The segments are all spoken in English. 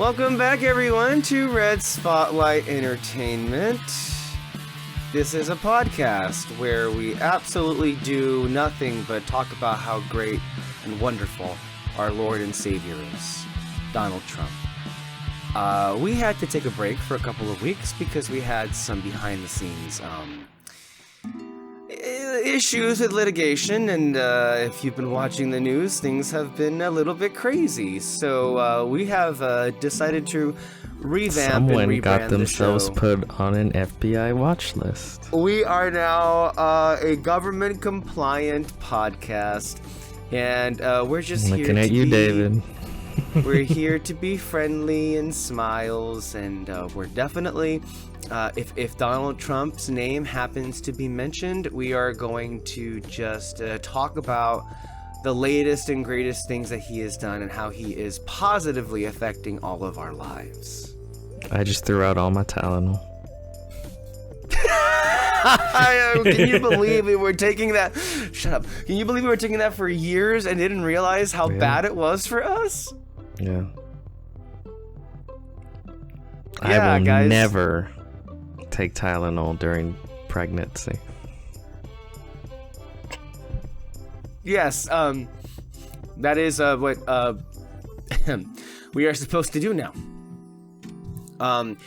Welcome back, everyone, to Red Spotlight Entertainment. This is a podcast where we absolutely do nothing but talk about how great and wonderful our Lord and Savior is, Donald Trump. We had to take a break for a couple of weeks because we had some behind-the-scenes issues with litigation, and if you've been watching the news, things have been a little bit crazy. So we have decided to revamp Someone and rebrand got themselves the show. put on an FBI watch list. We are now a government-compliant podcast, and we're just here Looking to at you, be, David. We're here to be friendly and smiles, and we're definitely, if Donald Trump's name happens to be mentioned, we are going to just talk about the latest and greatest things that he has done and how he is positively affecting all of our lives. I just threw out all my Tylenol. Can you believe we were taking that? Shut up. Can you believe we were taking that for years and didn't realize how bad it was for us? Yeah. Yeah, I will guys. never take Tylenol during pregnancy. Yes, that is what we are supposed to do now. And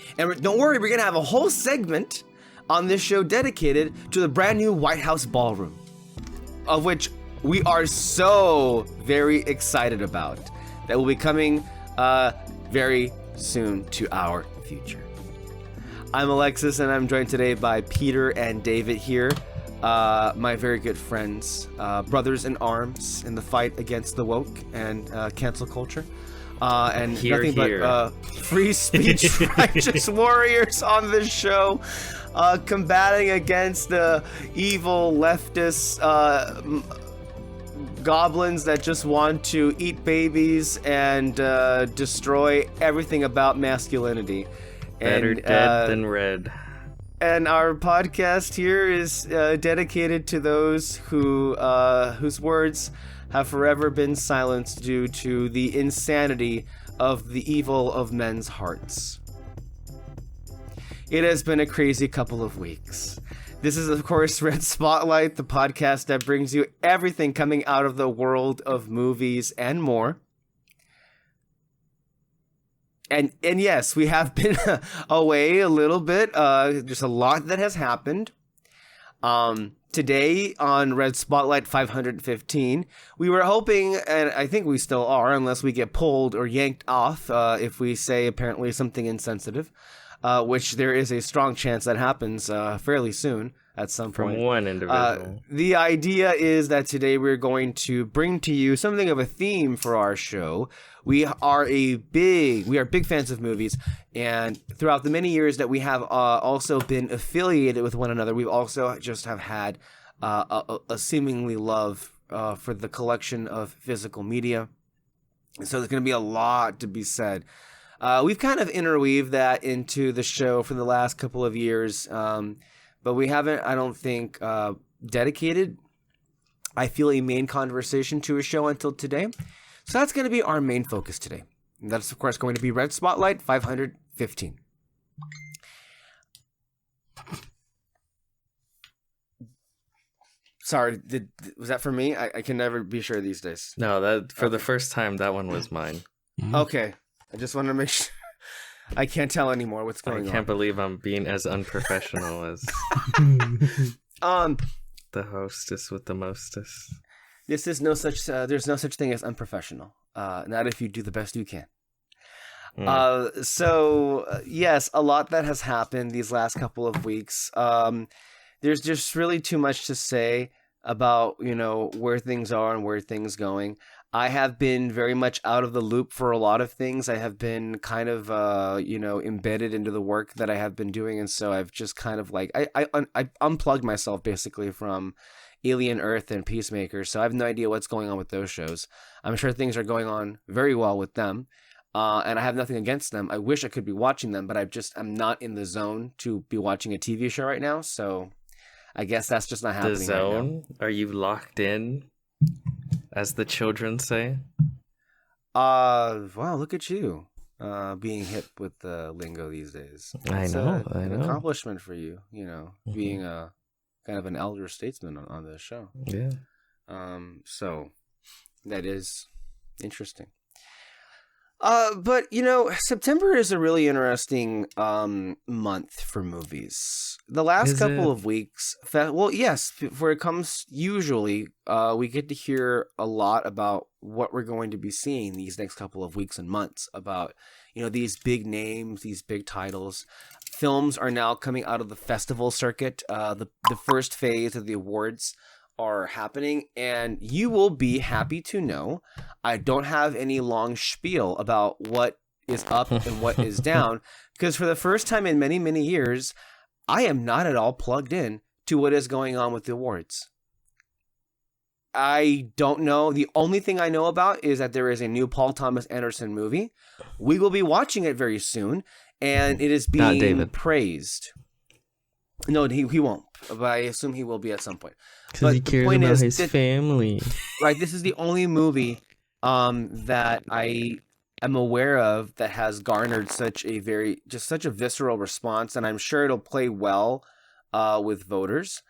don't worry, we're gonna have a whole segment on this show dedicated to the brand new White House ballroom, of which we are so very excited about. That will be coming very soon to our future. I'm Alexis, and I'm joined today by Peter and David here, my very good friends, brothers in arms in the fight against the woke and cancel culture. And Hear, nothing hear. but free speech righteous warriors on this show, combating against the evil leftist goblins that just want to eat babies and destroy everything about masculinity. Better And, dead than red. And our podcast here is dedicated to those who whose words have forever been silenced due to the insanity of the evil of men's hearts. It has been a crazy couple of weeks. This is, of course, Red Spotlight, the podcast that brings you everything coming out of the world of movies and more. And yes, we have been away a little bit. There's a lot that has happened. Today on Red Spotlight 515, we were hoping, and I think we still are, unless we get pulled or yanked off if we say apparently something insensitive, which there is a strong chance that happens fairly soon at some point. From one individual. The idea is that today we're going to bring to you something of a theme for our show. We are big fans of movies, and throughout the many years that we have also been affiliated with one another, we've also just have had a seemingly love for the collection of physical media. So there's going to be a lot to be said. We've kind of interweaved that into the show for the last couple of years, but we haven't, I don't think, dedicated, I feel, a main conversation to a show until today. So that's going to be our main focus today. And that's, of course, going to be Red Spotlight 515. Sorry, was that for me? I can never be sure these days. No, that for the first time, that one was mine. Okay. I just want to make sure. I can't tell anymore what's going on. I can't believe I'm being as unprofessional as the hostess with the mostest. This is no such. There's no such thing as unprofessional. Not if you do the best you can. Yes, a lot that has happened these last couple of weeks. There's just really too much to say about, where things are and where things going. I have been very much out of the loop for a lot of things. I have been kind of, embedded into the work that I have been doing. And so I've just kind of I unplugged myself basically from Alien Earth and Peacemaker. So I have no idea what's going on with those shows. I'm sure things are going on very well with them. And I have nothing against them. I wish I could be watching them, but I'm not in the zone to be watching a TV show right now. So I guess that's just not happening. The zone? Right now. Are you locked in? As the children say. Wow, look at you. being hip with the lingo these days. I It's know. an accomplishment for you, being a kind of an elder statesman on this show. Yeah. So that is interesting. But September is a really interesting month for movies. The last couple of weeks, yes, for it comes usually, we get to hear a lot about what we're going to be seeing these next couple of weeks and months about, these big names, these big titles. Films are now coming out of the festival circuit. The first phase of the awards are happening, and you will be happy to know I don't have any long spiel about what is up and what is down, because for the first time in many, many years, I am not at all plugged in to what is going on with the awards. I don't know. The only thing I know about is that there is a new Paul Thomas Anderson movie. We will be watching it very soon, and it is being praised. No, he won't, but I assume he will be at some point. Because he cares about his family. Right, this is the only movie that I am aware of that has garnered such a visceral response, and I'm sure it'll play well with voters.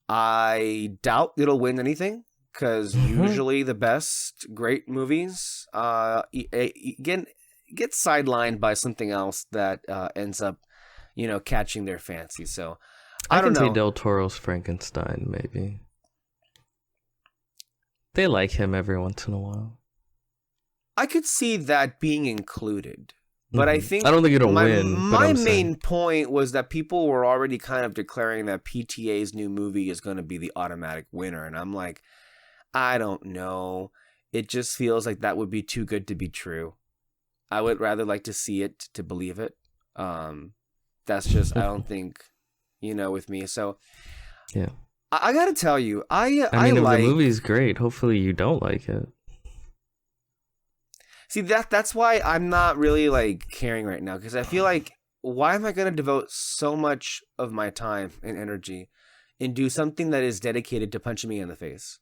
I doubt it'll win anything, because usually the best great movies get sidelined by something else that ends up, catching their fancy. So I don't know. Say Del Toro's Frankenstein, maybe. They like him every once in a while. I could see that being included, but I think I don't think it'll win. My main point was that people were already kind of declaring that PTA's new movie is going to be the automatic winner, and I'm like, I don't know. It just feels like that would be too good to be true. I would rather like to see it to believe it. That's just I don't think, with me. So yeah. I gotta tell you, I mean, if the movie's great, hopefully you don't like it. See, that's why I'm not really caring right now, because I feel like, why am I gonna devote so much of my time and energy and do something that is dedicated to punching me in the face?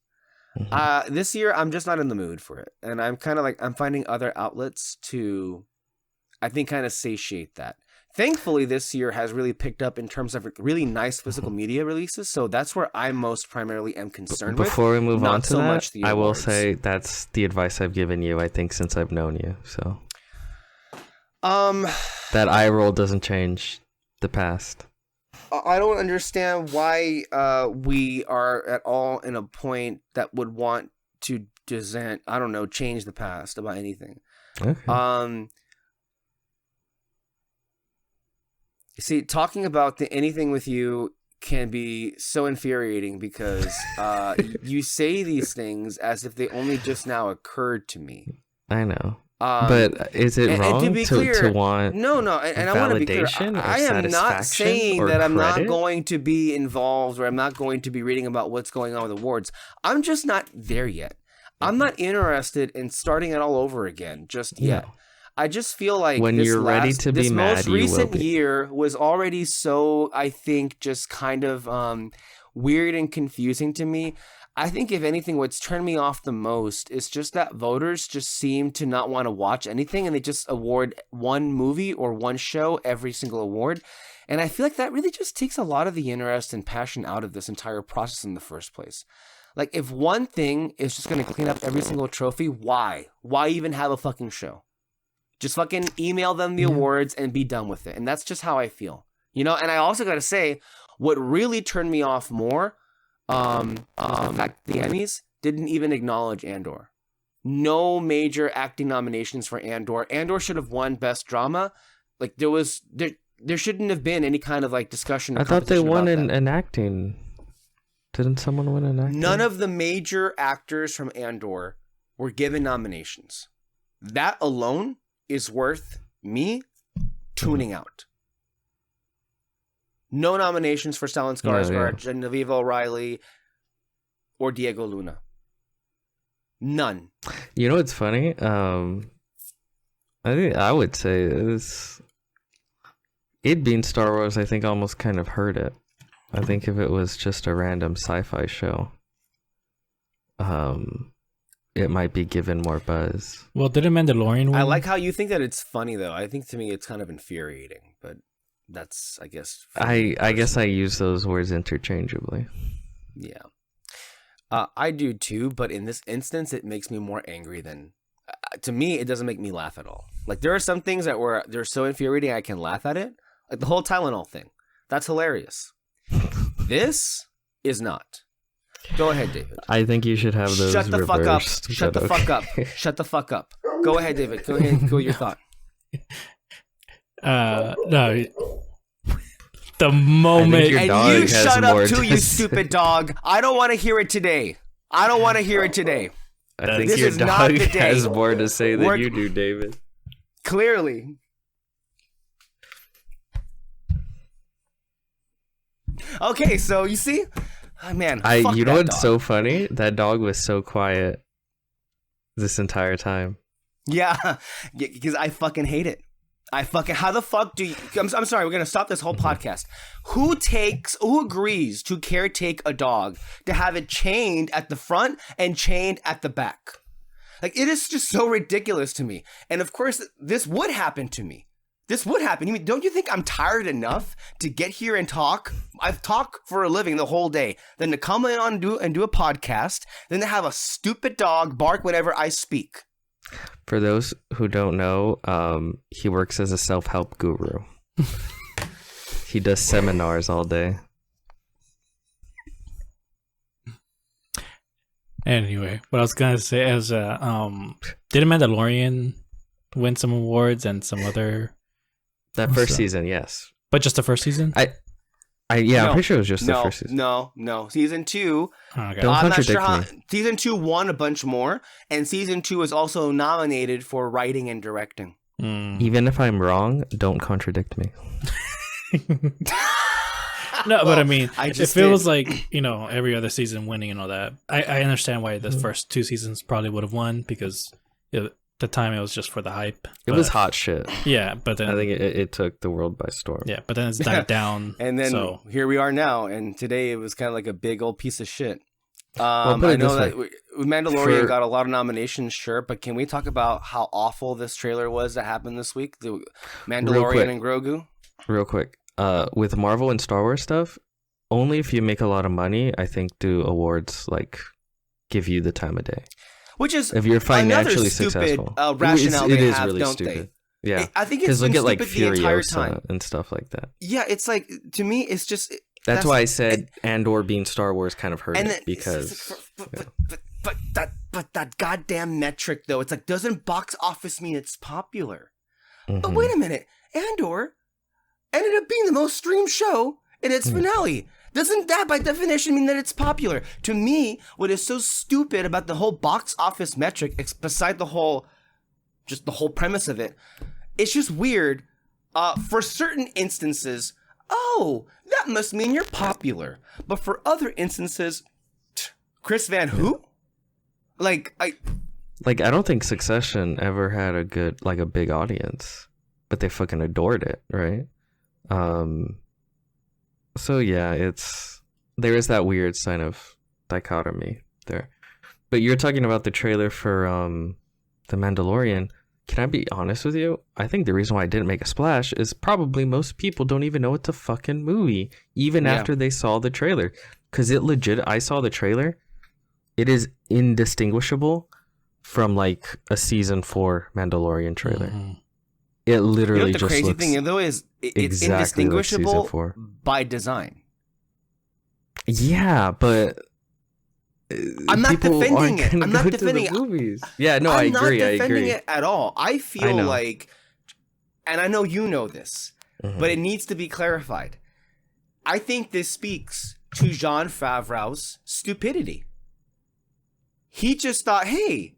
This year I'm just not in the mood for it, and I'm kind of I'm finding other outlets to, I think, kind of satiate that. Thankfully, this year has really picked up in terms of really nice physical media releases, so that's where I most primarily am concerned with. Before we move on to that, I will say that's the advice I've given you, I think, since I've known you. So, that eye roll doesn't change the past. I don't understand why we are at all in a point that would want to change the past about anything. Okay. See, talking about anything with you can be so infuriating, because you say these things as if they only just now occurred to me. I know. But is it wrong to be clear, to want no, and I want to be clear. I am not saying that I'm not going to be involved, or I'm not going to be reading about what's going on with awards. I'm just not there yet. I'm not interested in starting it all over again just yet. I just feel like when you're ready to be mad, this most recent year was already so, I think, just kind of weird and confusing to me. I think, if anything, what's turned me off the most is just that voters just seem to not want to watch anything, and they just award one movie or one show every single award. And I feel like that really just takes a lot of the interest and passion out of this entire process in the first place. If one thing is just going to clean up every single trophy, why? Why even have a fucking show? Just fucking email them the awards and be done with it. And that's just how I feel. And I also got to say, what really turned me off more, the fact the Emmys didn't even acknowledge Andor. No major acting nominations for Andor. Andor should have won Best Drama. There shouldn't have been any kind of discussion. I thought they won an acting. Didn't someone win an acting? None of the major actors from Andor were given nominations. That alone is worth me tuning out. No nominations for Stellan Skarsgård, Genevieve O'Reilly, or Diego Luna. None. You know what's funny? I think I would say it being Star Wars, I think almost kind of hurt it. I think if it was just a random sci-fi show, it might be given more buzz. Well, didn't Mandalorian win? I like how you think that it's funny, though. I think to me it's kind of infuriating, but that's, I guess... I guess I use those words interchangeably. Yeah. I do too, but in this instance, it makes me more angry than... to me, it doesn't make me laugh at all. Like, there are some things that they're so infuriating I can laugh at it. Like the whole Tylenol thing. That's hilarious. This is not. Go ahead, David. I think you should have those Shut the fuck up. reversed, Shut the but fuck up. okay. Shut the fuck up. Go ahead, David. Go ahead. Go with your thought. No. The moment... your And dog you has shut up more too, to you say. stupid dog. I don't want to hear it today. I don't want to hear it today. I think This your is not dog the day. has more to say than We're- you do, David. Clearly. Okay, so you see? Oh, man, fuck You know that what's dog. so funny? That dog was so quiet this entire time. Yeah, because I fucking hate it. How the fuck do you... I'm sorry, we're going to stop this whole podcast. Who agrees to caretake a dog to have it chained at the front and chained at the back? Like, it is just so ridiculous to me. And of course, this would happen to me. This would happen. You mean, don't you think I'm tired enough to get here and talk? I've talked for a living the whole day. Then to come in and do a podcast, then to have a stupid dog bark whenever I speak. For those who don't know, he works as a self-help guru. He does seminars all day. Anyway, what I was gonna say is, didn't Mandalorian win some awards and some other? That first season, yes. But just the first season? I'm pretty sure it was just the first season. No. Season 2. Okay. Don't I'm not contradict sure how. me. Season 2 won a bunch more, and season 2 is also nominated for writing and directing. Even if I'm wrong, don't contradict me. No, but I mean, I it just feels did. like, every other season winning and all that. I understand why the first two seasons probably would have won because the time it was just for the hype. It was hot shit. Yeah, but then I think it took the world by storm. yeah, but then it's died down. And then so here we are now, and today it was kind of like a big old piece of shit. put I it know this that Mandalorian For- got a lot of nominations, sure, but can we talk about how awful this trailer was that happened this week? The Mandalorian quick. and Grogu? Real quick, with Marvel and Star Wars stuff, only if you make a lot of money, I think, do awards like give you the time of day. Which is If you're financially another stupid successful, rationale it they is have, really don't stupid. they? Yeah, I think it's because been look at like stupid the entire Furiosa time. and stuff like that. Yeah, it's like, to me, it's just... That's why I said Andor being Star Wars kind of hurt And it then, because but that goddamn metric, though, it's like, doesn't box office mean it's popular? But Mhm. wait a minute, Andor ended up being the most streamed show in its finale. Doesn't that, by definition, mean that it's popular? To me, what is so stupid about the whole box office metric, beside the whole premise of it, it's just weird. For certain instances, oh, that must mean you're popular. But for other instances, Chris Van who? I don't think Succession ever had a big audience, but they fucking adored it, right? So yeah, there is that weird sign of dichotomy there. But you're talking about the trailer for The Mandalorian. Can I be honest with you? I think the reason why I didn't make a splash is probably most people don't even know it's a fucking movie, even after they saw the trailer. Because I saw the trailer. It is indistinguishable from like a season 4 Mandalorian trailer. It literally the just crazy looks thing though is it's exactly like season indistinguishable 4. by design. Yeah, but I'm not people defending aren't it. gonna I'm not go to the defending it. movies. Yeah, no, I agree. I'm not defending it at all. I feel know. like, and I know you know this, but it needs to be clarified. I think this speaks to Jon Favreau's stupidity. He just thought, hey,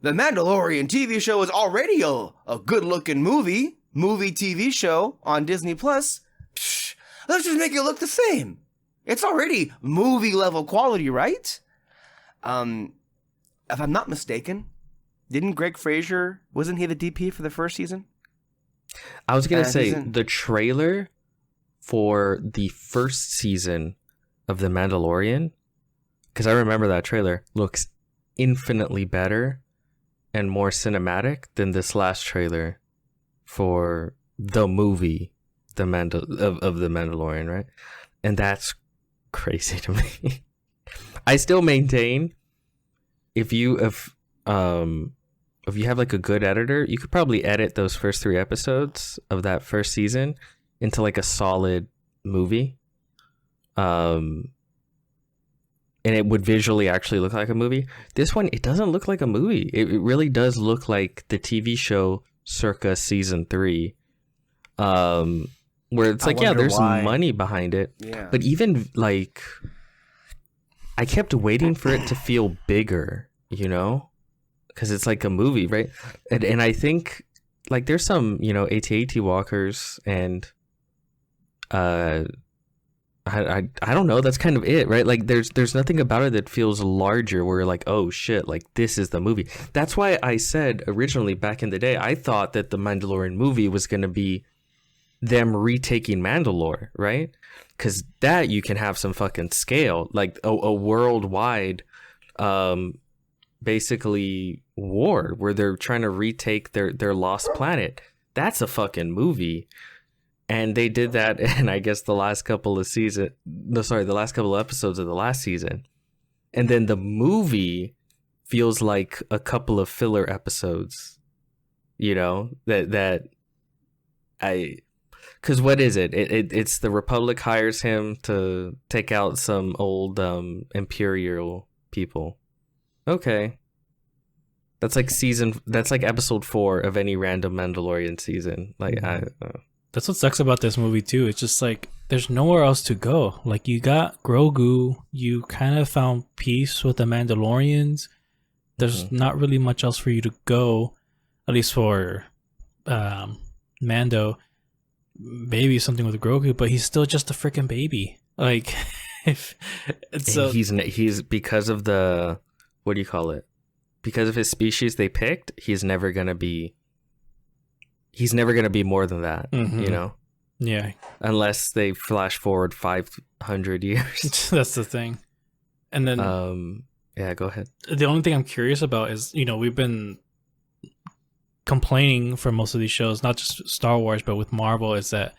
the Mandalorian TV show is already a good-looking movie TV show on Disney Plus. Let's just make it look the same. It's already movie-level quality, right? If I'm not mistaken, didn't Greg Fraser, wasn't he the DP for the first season? I was going to say, the trailer for the first season of The Mandalorian, because I remember that trailer, looks infinitely better and more cinematic than this last trailer for the movie the Mandalorian, right? And that's crazy to me. I still maintain if you have like a good editor, you could probably edit those first 3 episodes of that first season into like a solid movie. And it would visually actually look like a movie. This one, it doesn't look like a movie. It really does look like the TV show circa season 3. Where it's like, yeah, there's some money behind it. Yeah. But even like, I kept waiting for it to feel bigger, you know? Because it's like a movie, right? And I think like there's some, you know, AT-AT walkers and I don't know, that's kind of it, right? Like there's nothing about it that feels larger where you're like, oh shit, like this is the movie. That's why I said originally back in the day, I thought that the Mandalorian movie was going to be them retaking Mandalore, right? Because that you can have some fucking scale, like a worldwide basically war where they're trying to retake their lost planet. That's a fucking movie. And they did that in, I guess, the last couple of episodes of the last season. And then the movie feels like a couple of filler episodes, you know, because what is it? It's the Republic hires him to take out some old Imperial people. Okay. That's like episode 4 of any random Mandalorian season. Like, That's what sucks about this movie too. It's just like there's nowhere else to go. Like you got Grogu, you kind of found peace with the Mandalorians. There's not really much else for you to go, at least for Mando. Maybe something with Grogu, but he's still just a freaking baby. Like, so he's because of the, what do you call it? Because of his species they picked, he's never gonna be more than that, you know? Yeah. Unless they flash forward 500 years. That's the thing. And then... yeah, go ahead. The only thing I'm curious about is, you know, we've been complaining for most of these shows, not just Star Wars, but with Marvel, is that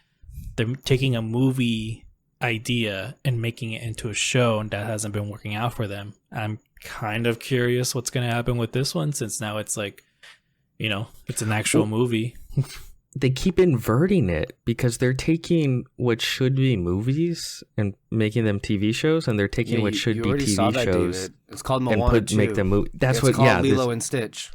they're taking a movie idea and making it into a show, and that hasn't been working out for them. I'm kind of curious what's going to happen with this one, since now it's like, you know, it's an actual movie. They keep inverting it because they're taking what should be movies and making them TV shows, and they're taking what should be TV shows. David. It's called Moana 2. Make them movie. That's it's called Lilo and Stitch.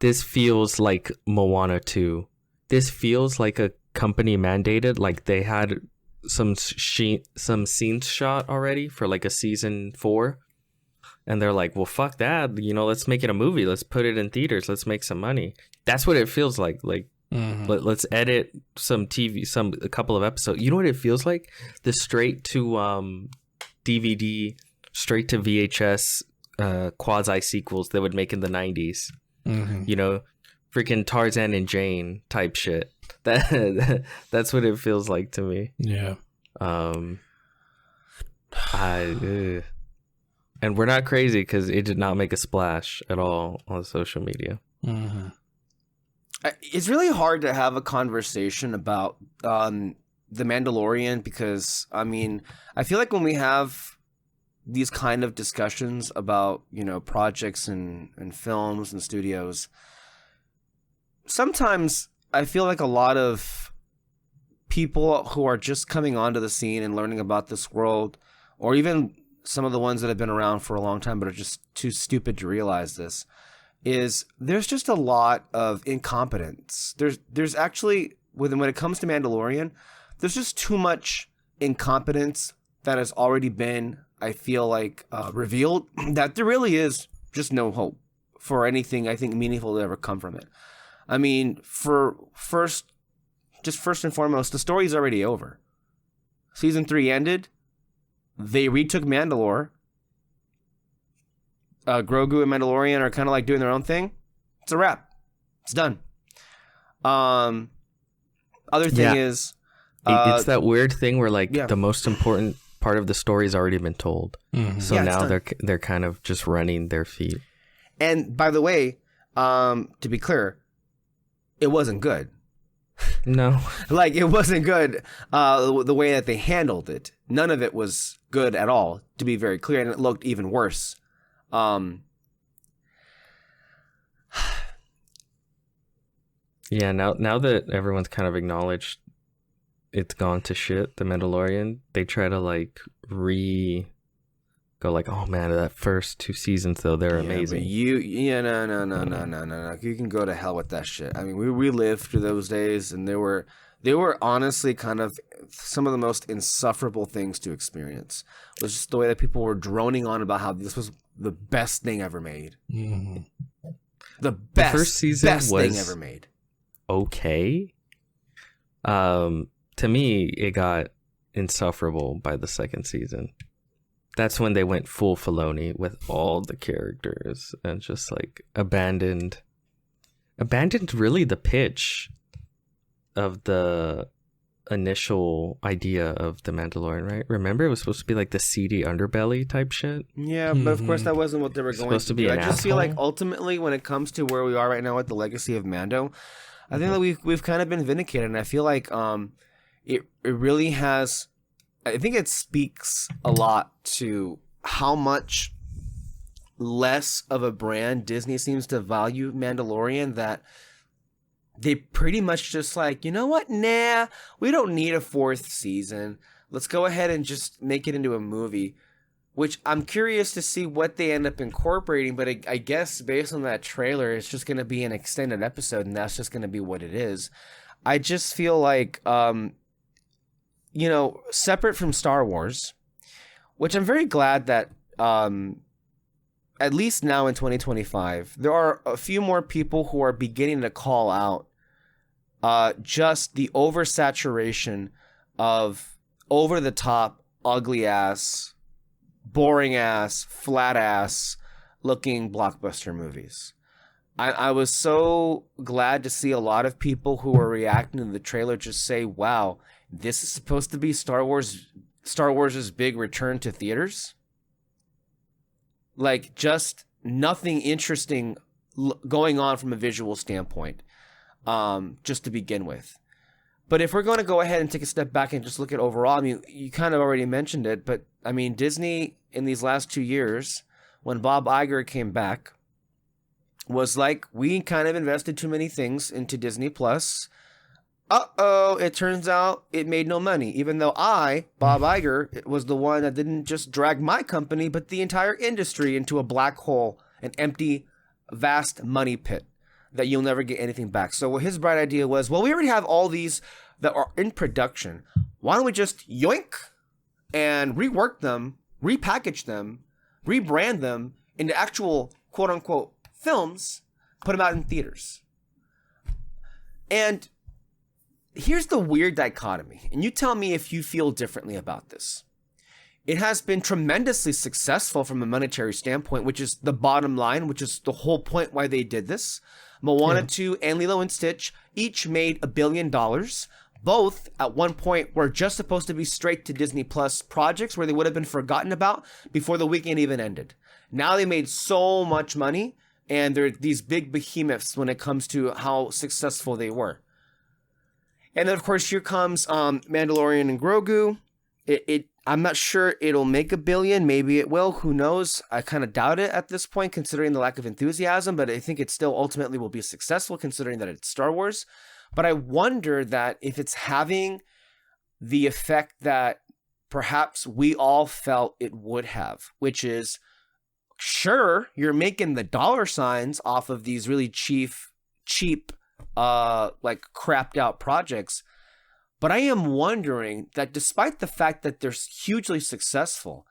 This feels like Moana 2. This feels like a company mandated, like they had some scenes shot already for like a season 4. And they're like, well, fuck that. You know, let's make it a movie. Let's put it in theaters. Let's make some money. That's what it feels like. Like, let's edit a couple of episodes. You know what it feels like? The straight to DVD, straight to VHS quasi sequels they would make in the 90s. You know, freaking Tarzan and Jane type shit. That's what it feels like to me. Yeah. And we're not crazy because it did not make a splash at all on social media. It's really hard to have a conversation about The Mandalorian because, I mean, I feel like when we have these kind of discussions about, you know, projects and films and studios, sometimes I feel like a lot of people who are just coming onto the scene and learning about this world, or even some of the ones that have been around for a long time but are just too stupid to realize this, is there's just a lot of incompetence. There's actually, when it comes to Mandalorian, there's just too much incompetence that has already been, I feel like, revealed, that there really is just no hope for anything, I think, meaningful to ever come from it. I mean, first and foremost, the story's already over. Season 3 ended. They retook Mandalore. Grogu and Mandalorian are kind of like doing their own thing. It's a wrap. It's done. Other thing is... it's that weird thing where like the most important part of the story has already been told. So now they're kind of just running their feet. And by the way, to be clear, it wasn't good. No. Like, it wasn't good the way that they handled it. None of it was good at all, to be very clear, and it looked even worse. Yeah, now that everyone's kind of acknowledged it's gone to shit, The Mandalorian, they try to like go like, oh man, that first 2 seasons though, they're amazing. No. You can go to hell with that shit. I mean, we lived through those days, and they were honestly kind of some of the most insufferable things to experience. It was just the way that people were droning on about how this was the best thing ever made. Mm-hmm. The best, the first season best was thing ever made. Okay. To me, it got insufferable by the second season. That's when they went full Filoni with all the characters and just like abandoned really the pitch of the initial idea of The Mandalorian, right? Remember, it was supposed to be like the seedy underbelly type shit. Yeah, but of course that wasn't what they were going to do. I just feel like ultimately, when it comes to where we are right now with the legacy of Mando, I think that we've kind of been vindicated, and I feel like it really has. I think it speaks a lot to how much less of a brand Disney seems to value Mandalorian, that they pretty much just like, you know what? Nah, we don't need a 4th season. Let's go ahead and just make it into a movie, which I'm curious to see what they end up incorporating. But I guess based on that trailer, it's just going to be an extended episode, and that's just going to be what it is. I just feel like, separate from Star Wars, which I'm very glad that at least now in 2025, there are a few more people who are beginning to call out just the oversaturation of over-the-top, ugly-ass, boring-ass, flat-ass looking blockbuster movies. I was so glad to see a lot of people who were reacting to the trailer just say, wow, this is supposed to be Star Wars' big return to theaters? Like, just nothing interesting going on from a visual standpoint, just to begin with. But if we're going to go ahead and take a step back and just look at overall, I mean, you kind of already mentioned it, but I mean, Disney in these last 2 years, when Bob Iger came back, was like, we kind of invested too many things into Disney Plus. It turns out it made no money, even though Bob Iger, was the one that didn't just drag my company, but the entire industry into a black hole, an empty, vast money pit that you'll never get anything back. So his bright idea was, well, we already have all these that are in production. Why don't we just yoink and rework them, repackage them, rebrand them into actual quote unquote films, put them out in theaters. And here's the weird dichotomy, and you tell me if you feel differently about this. It has been tremendously successful from a monetary standpoint, which is the bottom line, which is the whole point why they did this. Moana 2 and Lilo and Stitch each made $1 billion. Both, at one point, were just supposed to be straight to Disney Plus projects where they would have been forgotten about before the weekend even ended. Now they made so much money, and they're these big behemoths when it comes to how successful they were. And then, of course, here comes Mandalorian and Grogu. I'm not sure it'll make $1 billion. Maybe it will. Who knows? I kind of doubt it at this point, considering the lack of enthusiasm. But I think it still ultimately will be successful, considering that it's Star Wars. But I wonder that if it's having the effect that perhaps we all felt it would have, which is, sure, you're making the dollar signs off of these really cheap, like crapped out projects. But I am wondering that despite the fact that they're hugely successful,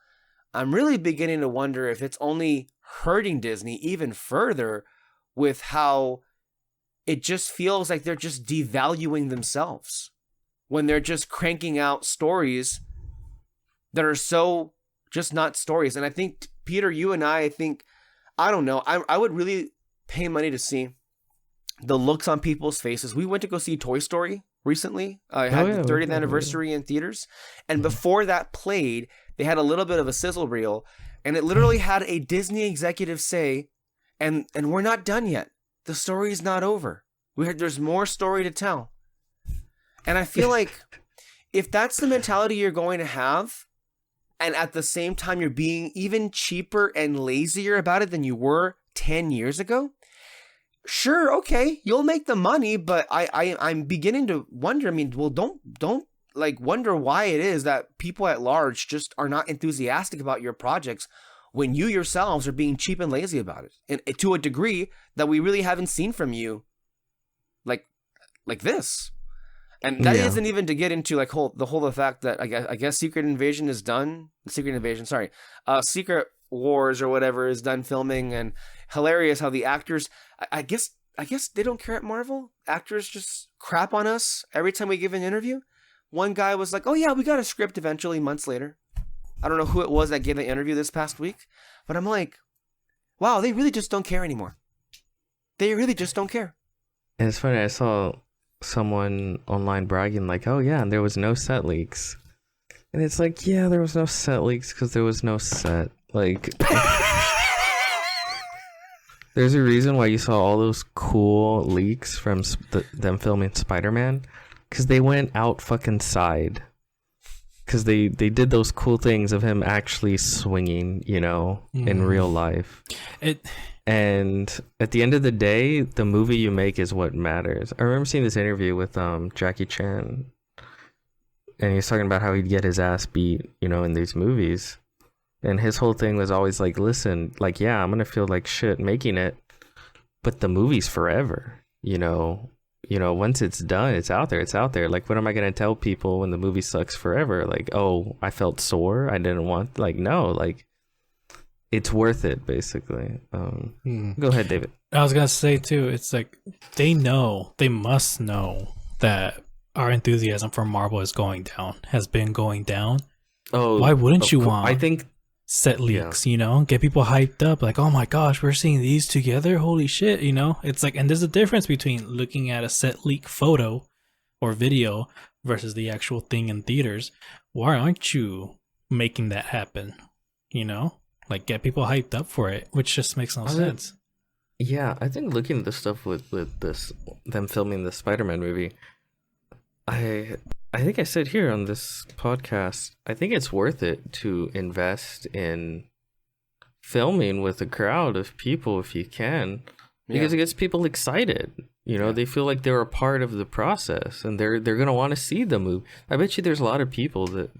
I'm really beginning to wonder if it's only hurting Disney even further with how it just feels like they're just devaluing themselves when they're just cranking out stories that are so just not stories. And I think, Peter, you and I don't know, I would really pay money to see the looks on people's faces. We went to go see Toy Story recently. I had the 30th anniversary in theaters. And before that played, they had a little bit of a sizzle reel. And it literally had a Disney executive say, and we're not done yet. The story's not over. There's more story to tell. And I feel like if that's the mentality you're going to have, and at the same time you're being even cheaper and lazier about it than you were 10 years ago, sure, okay, you'll make the money, but I'm beginning to wonder. I mean, well, don't like wonder why it is that people at large just are not enthusiastic about your projects when you yourselves are being cheap and lazy about it, and to a degree that we really haven't seen from you, like this. And that isn't even to get into like the fact that I guess Secret Wars or whatever is done filming, and hilarious how the actors, I guess they don't care at Marvel. Actors just crap on us every time we give an interview. One guy was like, "Oh yeah, we got a script eventually," months later. I don't know who it was that gave the interview this past week, but I'm like, wow, they really just don't care anymore. They really just don't care. And it's funny, I saw someone online bragging like, oh yeah, and there was no set leaks. And it's like, yeah, there was no set leaks because there was no set. Like, there's a reason why you saw all those cool leaks from them filming Spider-Man, because they went out fucking side. Because they did those cool things of him actually swinging, in real life. And at the end of the day, the movie you make is what matters. I remember seeing this interview with Jackie Chan, and he was talking about how he'd get his ass beat, in these movies. And his whole thing was always like, listen, like, yeah, I'm going to feel like shit making it, but the movie's forever, once it's done, it's out there. Like, what am I going to tell people when the movie sucks forever? Like, oh, I felt sore, I didn't want, like, no, like, it's worth it, basically. Go ahead, David. I was gonna say too, it's like they must know that our enthusiasm for Marvel has been going down. Oh, why wouldn't you want? I think set leaks, get people hyped up, like, oh my gosh, we're seeing these together, holy shit, It's like, and there's a difference between looking at a set leak photo or video versus the actual thing in theaters. Why aren't you making that happen? Like, get people hyped up for it, which just makes no sense. Yeah, I think looking at the stuff with them filming the Spider-Man movie, I think I said here on this podcast, I think it's worth it to invest in filming with a crowd of people if you can, because it gets people excited. They feel like they're a part of the process, and they're gonna want to see the movie. I bet you there's a lot of people that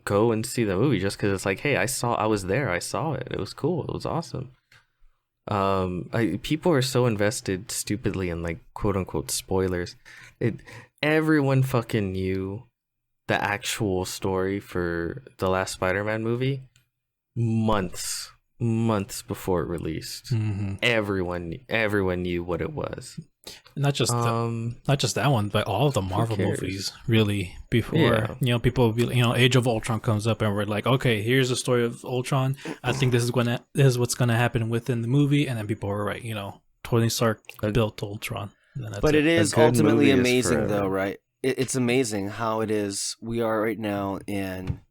go and see the movie just because it's like, hey, I was there, I saw it, it was cool, it was awesome. People are so invested stupidly in, like, quote unquote spoilers. Everyone fucking knew the actual story for the last Spider-Man movie months before it released. Everyone knew what it was. Not just that one, but all of the Marvel movies, really. Before people will be, Age of Ultron comes up, and we're like, okay, here's the story of Ultron. I think this is what's gonna happen within the movie, and then people were right. Tony Stark built Ultron. But it is ultimately amazing, though, right? It's amazing how it is. We are right now, and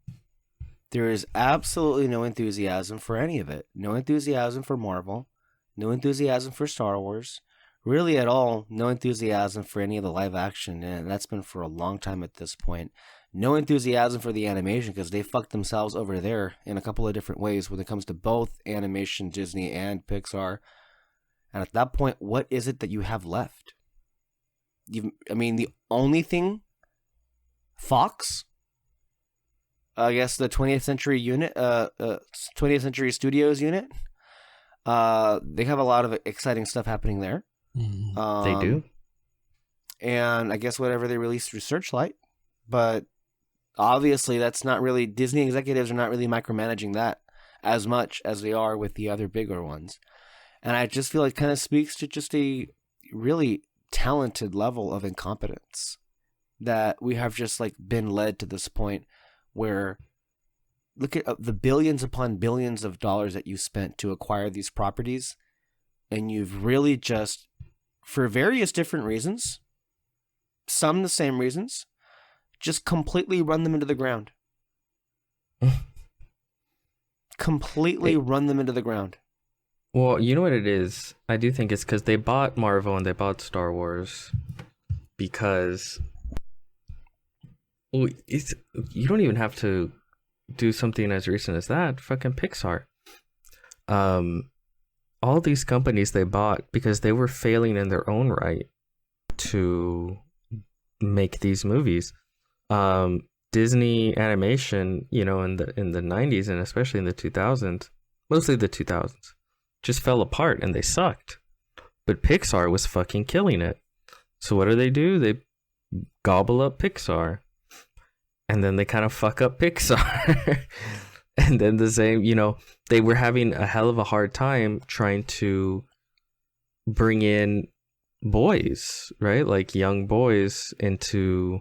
there is absolutely no enthusiasm for any of it. No enthusiasm for Marvel. No enthusiasm for Star Wars. Really at all, no enthusiasm for any of the live action, and that's been for a long time at this point. No enthusiasm for the animation, because they fucked themselves over there in a couple of different ways when it comes to both animation, Disney and Pixar. And at that point, what is it that you have left? The only thing, Fox, I guess the 20th Century unit, 20th Century Studios unit, they have a lot of exciting stuff happening there. They do. And I guess whatever they release through Searchlight, but obviously that's not really, Disney executives are not really micromanaging that as much as they are with the other bigger ones. And I just feel it kind of speaks to just a really talented level of incompetence that we have just like been led to this point where look at the billions upon billions of dollars that you spent to acquire these properties, and you've really just, for various different reasons, some the same reasons, just completely run them into the ground. Completely run them into the ground. Well, you know what it is? I do think it's because they bought Marvel and they bought Star Wars because well, you don't even have to do something as recent as that. Fucking Pixar. All these companies they bought because they were failing in their own right to make these movies. Disney animation, you know, in the 90s and especially in the 2000s, mostly the 2000s, just fell apart and they sucked. But Pixar was fucking killing it. So what do? They gobble up Pixar. And then they kind of fuck up Pixar. And then the same, you know, they were having a hell of a hard time trying to bring in boys, right? Like young boys into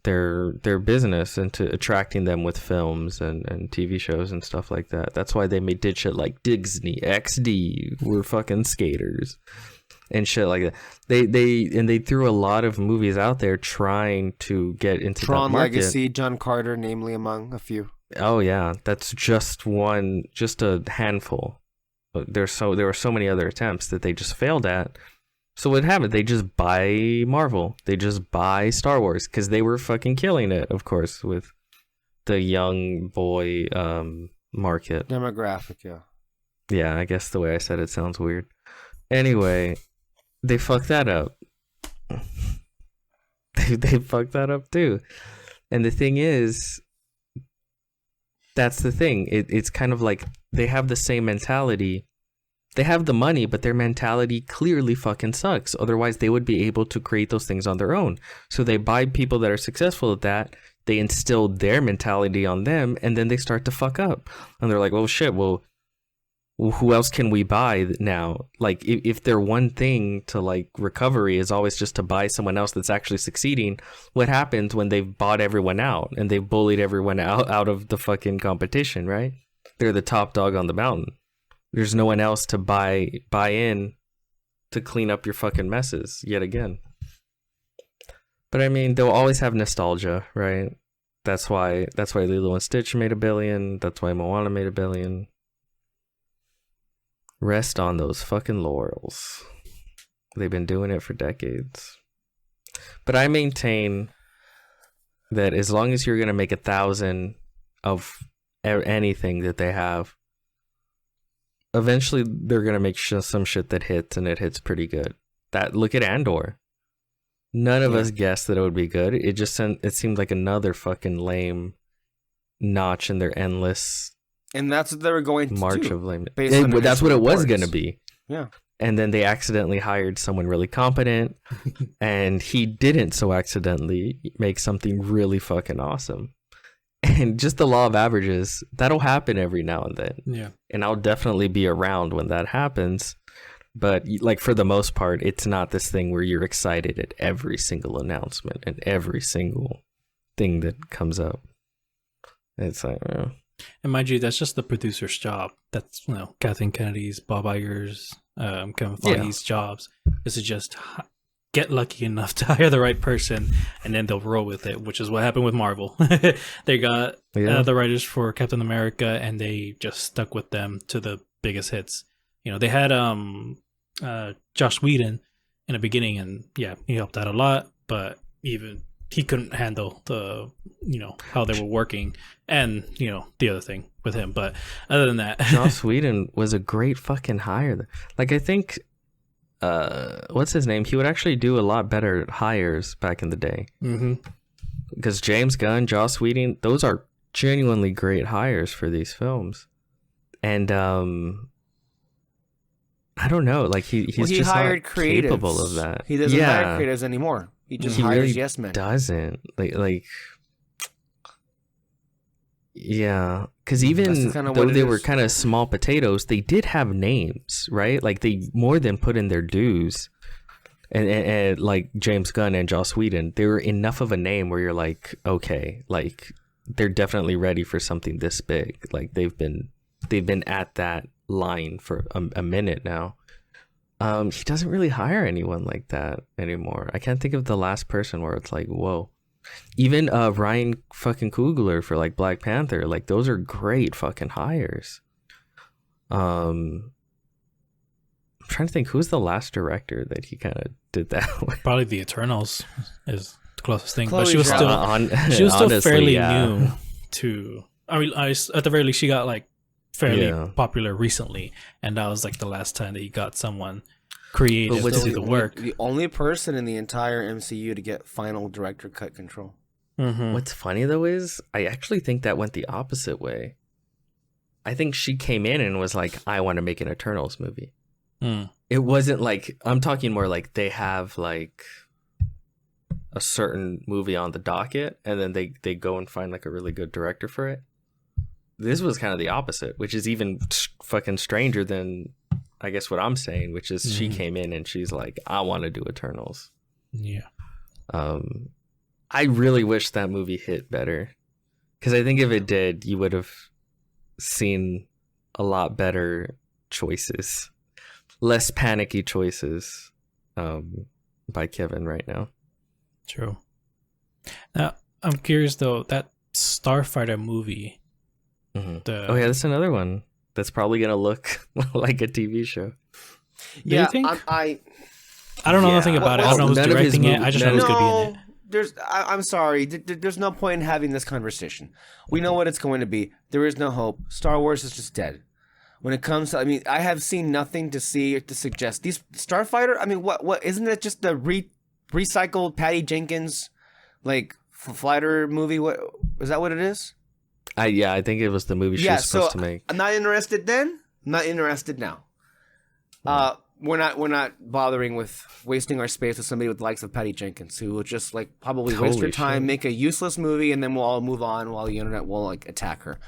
their business, into attracting them with films and TV shows and stuff like that. That's why they did shit like Disney XD, we're fucking skaters and shit like that. They threw a lot of movies out there trying to get into Tron that market. Legacy, John Carter, namely among a few. Oh yeah, that's just a handful. There were so many other attempts that they just failed at. So what happened? They just buy Marvel. They just buy Star Wars because they were fucking killing it, of course, with the young boy market. Demographic, yeah. Yeah, I guess the way I said it sounds weird. Anyway, they fucked that up. they fucked that up too. And the thing is, that's the thing. It's kind of like they have the same mentality. They have the money, but their mentality clearly fucking sucks. Otherwise, they would be able to create those things on their own. So they buy people that are successful at that. They instill their mentality on them, and then they start to fuck up. And they're like, "Oh shit! Well, who else can we buy now?" Like, if their one thing to like recovery is always just to buy someone else that's actually succeeding, what happens when they've bought everyone out and they've bullied everyone out of the fucking competition? Right? They're the top dog on the mountain. There's no one else to buy in to clean up your fucking messes yet again. But I mean, they'll always have nostalgia, right? That's why Lilo and Stitch made $1 billion. That's why Moana made $1 billion. Rest on those fucking laurels. They've been doing it for decades. But I maintain that as long as you're gonna make 1,000 of anything that they have, eventually they're gonna make some shit that hits, and it hits pretty good. Look at Andor. None of us guessed that it would be good. It seemed like another fucking lame notch in their endless. And that's what they were going to march do. Of lame. That's what it was gonna be. Yeah. And then they accidentally hired someone really competent, and he didn't so accidentally make something really fucking awesome. And just the law of averages, that'll happen every now and then. Yeah. And I'll definitely be around when that happens. But like for the most part, it's not this thing where you're excited at every single announcement and every single thing that comes up. It's like, And mind you, that's just the producer's job. That's, Kathleen Kennedy's, Bob Iger's, Kevin Feige's jobs is to just get lucky enough to hire the right person, and then they'll roll with it, which is what happened with Marvel. They got the writers for Captain America, and they just stuck with them to the biggest hits. They had Josh Whedon in the beginning, and he helped out a lot, but even he couldn't handle the how they were working, and the other thing with him. But other than that, Joss Whedon was a great fucking hire. Like, I think what's his name? He would actually do a lot better hires back in the day. Mm-hmm. Because James Gunn, Joss Whedon, those are genuinely great hires for these films. And I don't know, like he's just hired not creatives. Capable of that. He doesn't hire creatives anymore. He just hires really yes men. Doesn't like. Yeah, because even though they were kind of small potatoes, they did have names, right? Like they more than put in their dues, and like James Gunn and Joss Whedon, they were enough of a name where you're like, okay, like they're definitely ready for something this big. Like they've been at that line for a minute now. He doesn't really hire anyone like that anymore. I can't think of the last person where it's like, whoa. Even Ryan fucking Coogler for like Black Panther, like those are great fucking hires. I'm trying to think who's the last director that he kind of did that with. Probably the Eternals is the closest thing, Chloe but she was Zhao. still she was still honestly, fairly yeah. new to. I mean, at the very least, she got like fairly Yeah. popular recently, and that was like the last time that you got someone creative But to what's do the work. The only person in the entire MCU to get final director cut control. Mm-hmm. What's funny though is I actually think that went the opposite way. I think she came in and was like, I want to make an Eternals movie. Mm. It wasn't like, I'm talking more like they have like a certain movie on the docket and then they go and find like a really good director for it. This was kind of the opposite, which is even fucking stranger than I guess what I'm saying, which is she came in and she's like, I want to do Eternals. Yeah. I really wish that movie hit better because I think if it did, you would have seen a lot better choices, less panicky choices by Kevin right now. True. Now, I'm curious though, that Starfighter movie. Oh yeah, that's another one that's probably gonna look like a TV show. Do you think? I don't know nothing about it. I don't know who's None of his directing it. movie- I just know who's going to be in it. I'm sorry. There's no point in having this conversation. We know what it's going to be. There is no hope. Star Wars is just dead. When it comes to, I mean, I have seen nothing to see or to suggest these Starfighter. I mean, what isn't it just the recycled Patty Jenkins like fighter movie? What is that? What it is? I think it was the movie she was supposed to make. I'm not interested then. I'm not interested now. We're not bothering with wasting our space with somebody with the likes of Patty Jenkins, who will just like probably waste her Holy time, shit. make a useless movie, and then we'll all move on while the internet will like attack her.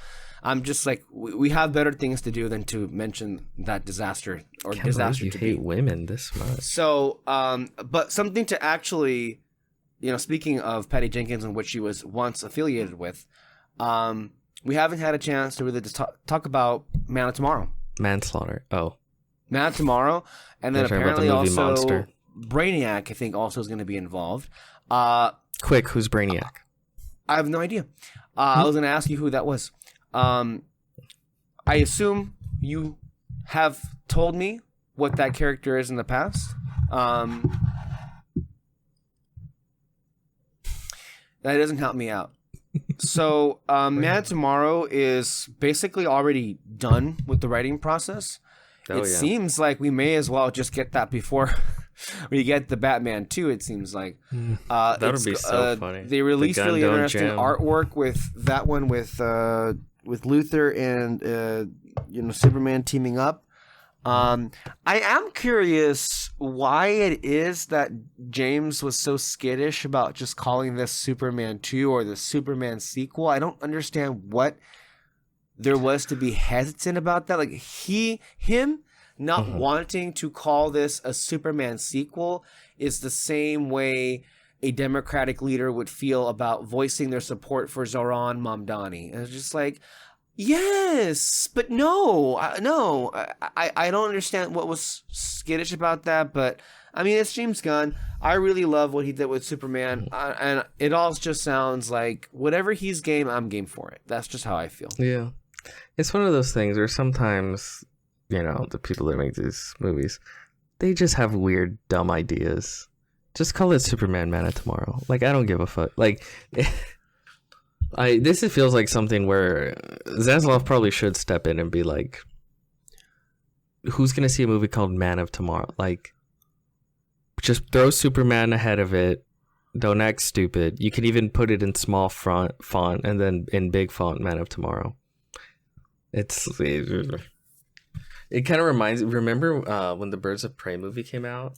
I'm just like we have better things to do than to mention that disaster or Can't disaster believe to you be. hate women this much. So, but something to actually, speaking of Patty Jenkins and what she was once affiliated with, we haven't had a chance to really just talk about Man of Tomorrow. Manslaughter. Oh, Man of Tomorrow, and then You're talking about apparently the movie also Monster. Brainiac, I think, also is going to be involved. quick, who's Brainiac? I have no idea. I was going to ask you who that was. I assume you have told me what that character is in the past. That doesn't help me out. So, Man of Tomorrow is basically already done with the writing process. It seems like we may as well just get that before we get the Batman 2, it seems like. That would be so funny. They released The gun really don't interesting jam. artwork with that one with Luther and Superman teaming up. I am curious why it is that James was so skittish about just calling this Superman 2 or the Superman sequel. I don't understand what there was to be hesitant about that. Like him not wanting to call this a Superman sequel is the same way a Democratic leader would feel about voicing their support for Zoran Mamdani. And it's just like, yes, but no. I don't understand what was skittish about that, but I mean, it's James Gunn. I really love what he did with Superman, and it all just sounds like whatever he's game, I'm game for it. That's just how I feel. Yeah. It's one of those things where sometimes, the people that make these movies, they just have weird, dumb ideas. Just call it Superman Man of Tomorrow. Like, I don't give a fuck. Like, this feels like something where Zaslav probably should step in and be like, who's going to see a movie called Man of Tomorrow? Like, just throw Superman ahead of it. Don't act stupid. You can even put it in small font and then in big font, Man of Tomorrow. It kind of remember when the Birds of Prey movie came out,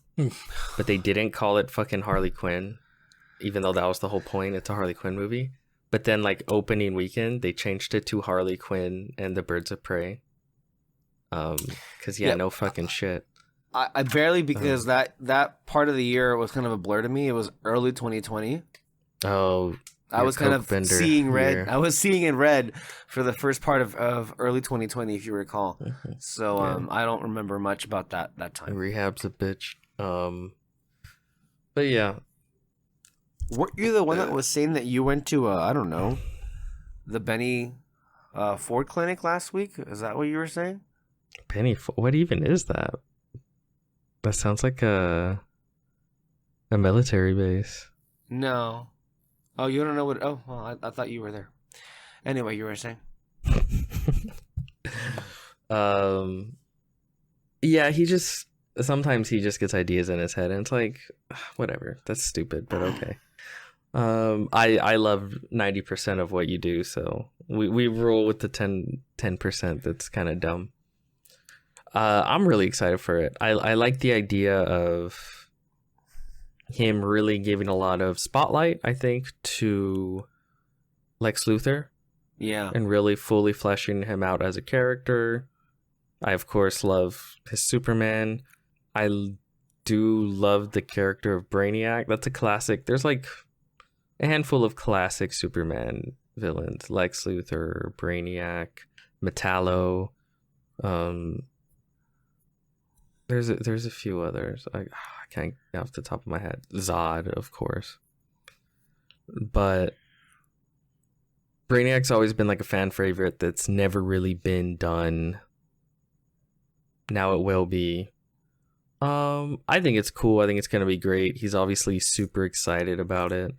but they didn't call it fucking Harley Quinn, even though that was the whole point. It's a Harley Quinn movie. But then, like, opening weekend, they changed it to Harley Quinn and the Birds of Prey. Because, no fucking shit. I barely, because that part of the year was kind of a blur to me. It was early 2020. Oh, I was kind of Coke seeing red. year. I was seeing in red for the first part of early 2020, if you recall. So I don't remember much about that time. Rehab's a bitch. But yeah. Weren't you the one that was saying that you went to I don't know, the Benny Ford clinic last week? Is that what you were saying? What even is that? That sounds like a military base. No. Oh, you don't know what? Oh, well, I thought you were there. Anyway, you were saying. Yeah, sometimes he just gets ideas in his head, and it's like, whatever. That's stupid, but okay. I love 90% of what you do, so we roll with the 10% that's kind of dumb. I'm really excited for it. I like the idea of him really giving a lot of spotlight, I think, to Lex Luthor. Yeah. And really fully fleshing him out as a character. I, of course, love his Superman. I do love the character of Brainiac. That's a classic. There's like a handful of classic Superman villains. Lex Luthor, Brainiac, Metallo. There's a few others. I can't get off the top of my head. Zod, of course. But Brainiac's always been like a fan favorite that's never really been done. Now it will be. I think it's cool. I think it's gonna be great. He's obviously super excited about it.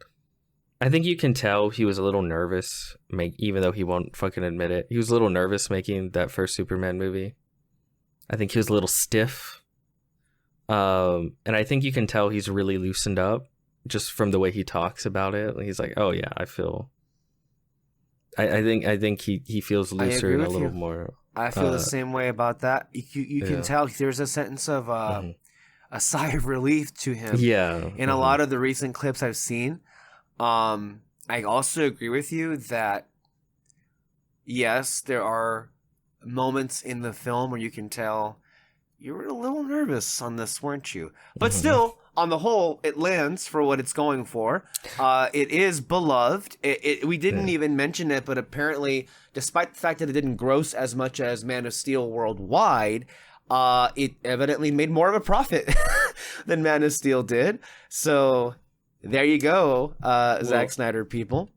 I think you can tell he was a little nervous, even though he won't fucking admit it. He was a little nervous making that first Superman movie. I think he was a little stiff. And I think you can tell he's really loosened up just from the way he talks about it. He's like, oh yeah, I feel. I think he feels looser and a little more. I feel the same way about that. You can tell there's a sentence of a sigh of relief to him. Yeah. In a lot of the recent clips I've seen. I also agree with you that yes, there are moments in the film where you can tell you were a little nervous on this, weren't you? But still, on the whole, it lands for what it's going for. It is beloved. We didn't even mention it, but apparently, despite the fact that it didn't gross as much as Man of Steel worldwide, it evidently made more of a profit than Man of Steel did. So there you go, Zack Snyder people.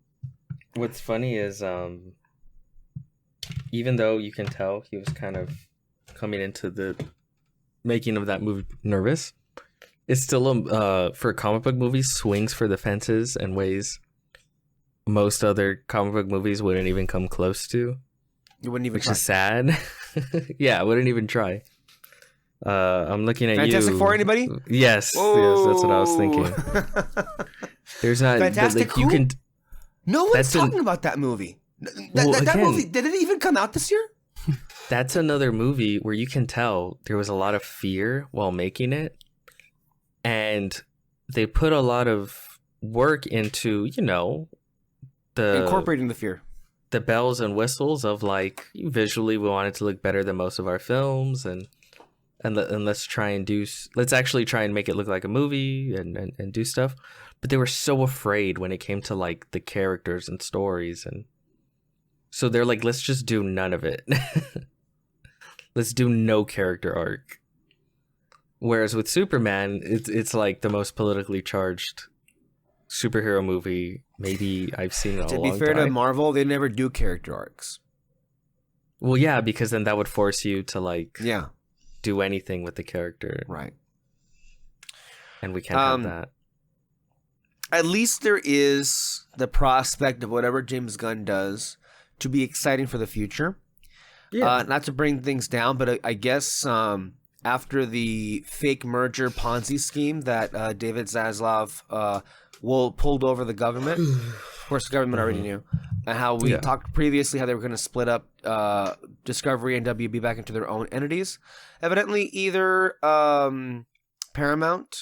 What's funny is, even though you can tell he was kind of coming into the making of that movie nervous, it's still for comic book movies swings for the fences in ways most other comic book movies wouldn't even come close to. You wouldn't even which try. is sad. Yeah, I wouldn't even try. I'm looking at Fantastic Four, anybody? Yes, yes, that's what I was thinking. There's not Fantastic you can. No one's talking about that movie. That movie, did it even come out this year? That's another movie where you can tell there was a lot of fear while making it, and they put a lot of work into, the incorporating the fear, the bells and whistles of like visually we want it to look better than most of our films, and let's actually try and make it look like a movie and do stuff. But they were so afraid when it came to like the characters and stories, and so they're like, let's just do none of it. Let's do no character arc. Whereas with Superman, it's like the most politically charged superhero movie maybe I've seen in a long time. To be fair to Marvel, they never do character arcs. Well, yeah, because then that would force you to do anything with the character. Right. And we can't have that. At least there is the prospect of whatever James Gunn does to be exciting for the future. Yeah. Not to bring things down, but I guess after the fake merger Ponzi scheme that David Zaslav pulled over the government, of course the government already knew, and how we talked previously how they were going to split up Discovery and WB back into their own entities. Evidently, either Paramount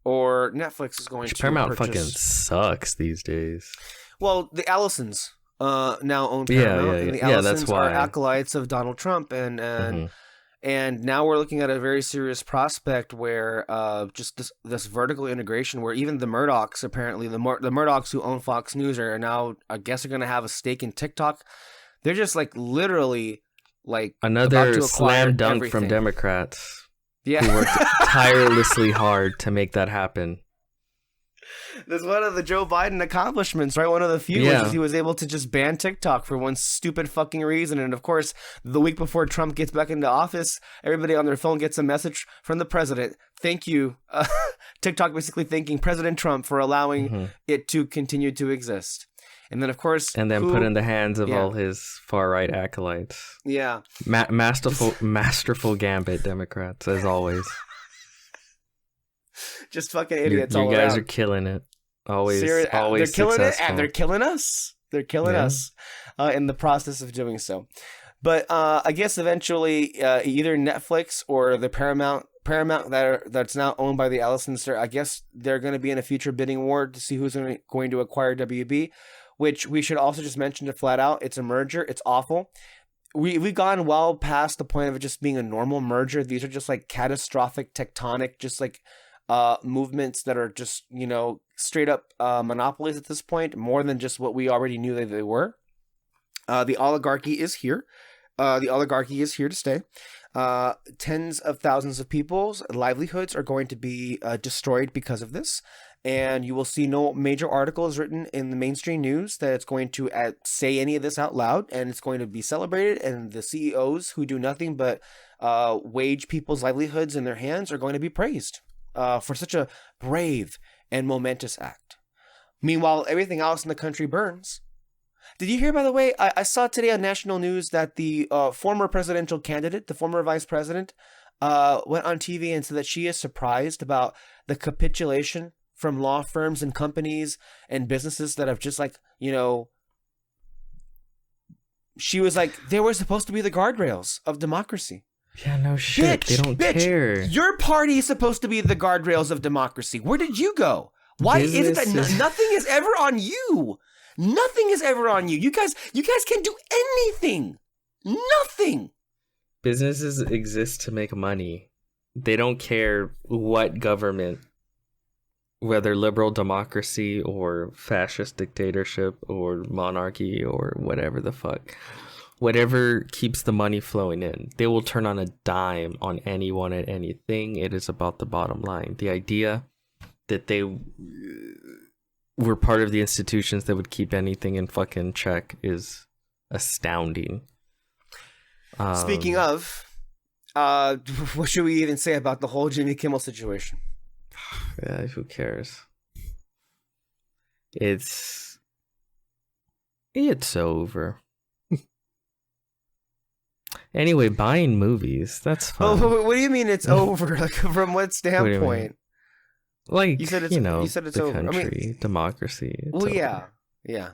or Netflix is going to Paramount purchase. Fucking sucks these days. Well, the Allisons now own Paramount, and the Allisons are acolytes of Donald Trump, and now we're looking at a very serious prospect where just this vertical integration, where even the Murdochs, apparently the Murdochs who own Fox News are now, I guess, are going to have a stake in TikTok. They're just like literally like another slam dunk from Democrats. Yeah, who worked tirelessly hard to make that happen. That's one of the Joe Biden accomplishments, right? One of the few was he was able to just ban TikTok for one stupid fucking reason. And of course, the week before Trump gets back into office, everybody on their phone gets a message from the president. Thank you. TikTok basically thanking President Trump for allowing it to continue to exist. And then, of course... And then put in the hands of all his far-right acolytes. Yeah. Masterful gambit, Democrats, as always. Just fucking idiots all around. You guys around. are killing it. Always They're killing successful. it, and they're killing us. They're killing us in the process of doing so. But I guess eventually either Netflix or the Paramount that's now owned by the Allisons, I guess they're going to be in a future bidding war to see who's going to acquire WB, which we should also just mention it flat out. It's a merger. It's awful. We've gone well past the point of it just being a normal merger. These are just like catastrophic, tectonic, just like movements that are just, straight up monopolies at this point, more than just what we already knew that they were. The oligarchy is here. The oligarchy is here to stay. Tens of thousands of people's livelihoods are going to be destroyed because of this. And you will see no major articles written in the mainstream news that it's going to say any of this out loud, and it's going to be celebrated. And the CEOs who do nothing but wage people's livelihoods in their hands are going to be praised for such a brave and momentous act. Meanwhile, everything else in the country burns. Did you hear, by the way, I saw today on national news that the former presidential candidate, the former vice president, went on TV and said that she is surprised about the capitulation from law firms and companies and businesses that have just she was like, they were supposed to be the guardrails of democracy. Yeah, no shit. They don't care. Your party is supposed to be the guardrails of democracy. Where did you go? Why is it that nothing is ever on you? Nothing is ever on you. You guys can't do anything. Nothing. Businesses exist to make money. They don't care what government, whether liberal democracy or fascist dictatorship or monarchy or whatever the fuck. Whatever keeps the money flowing in. They will turn on a dime on anyone and anything. It is about the bottom line. The idea that they were part of the institutions that would keep anything in fucking check is astounding. Speaking of, what should we even say about the whole Jimmy Kimmel situation? Yeah, who cares? It's over. Anyway, buying movies, that's fun. Oh, what do you mean it's over? Like, from what standpoint? Like, you said it's the over. Country, democracy. Well, over. yeah.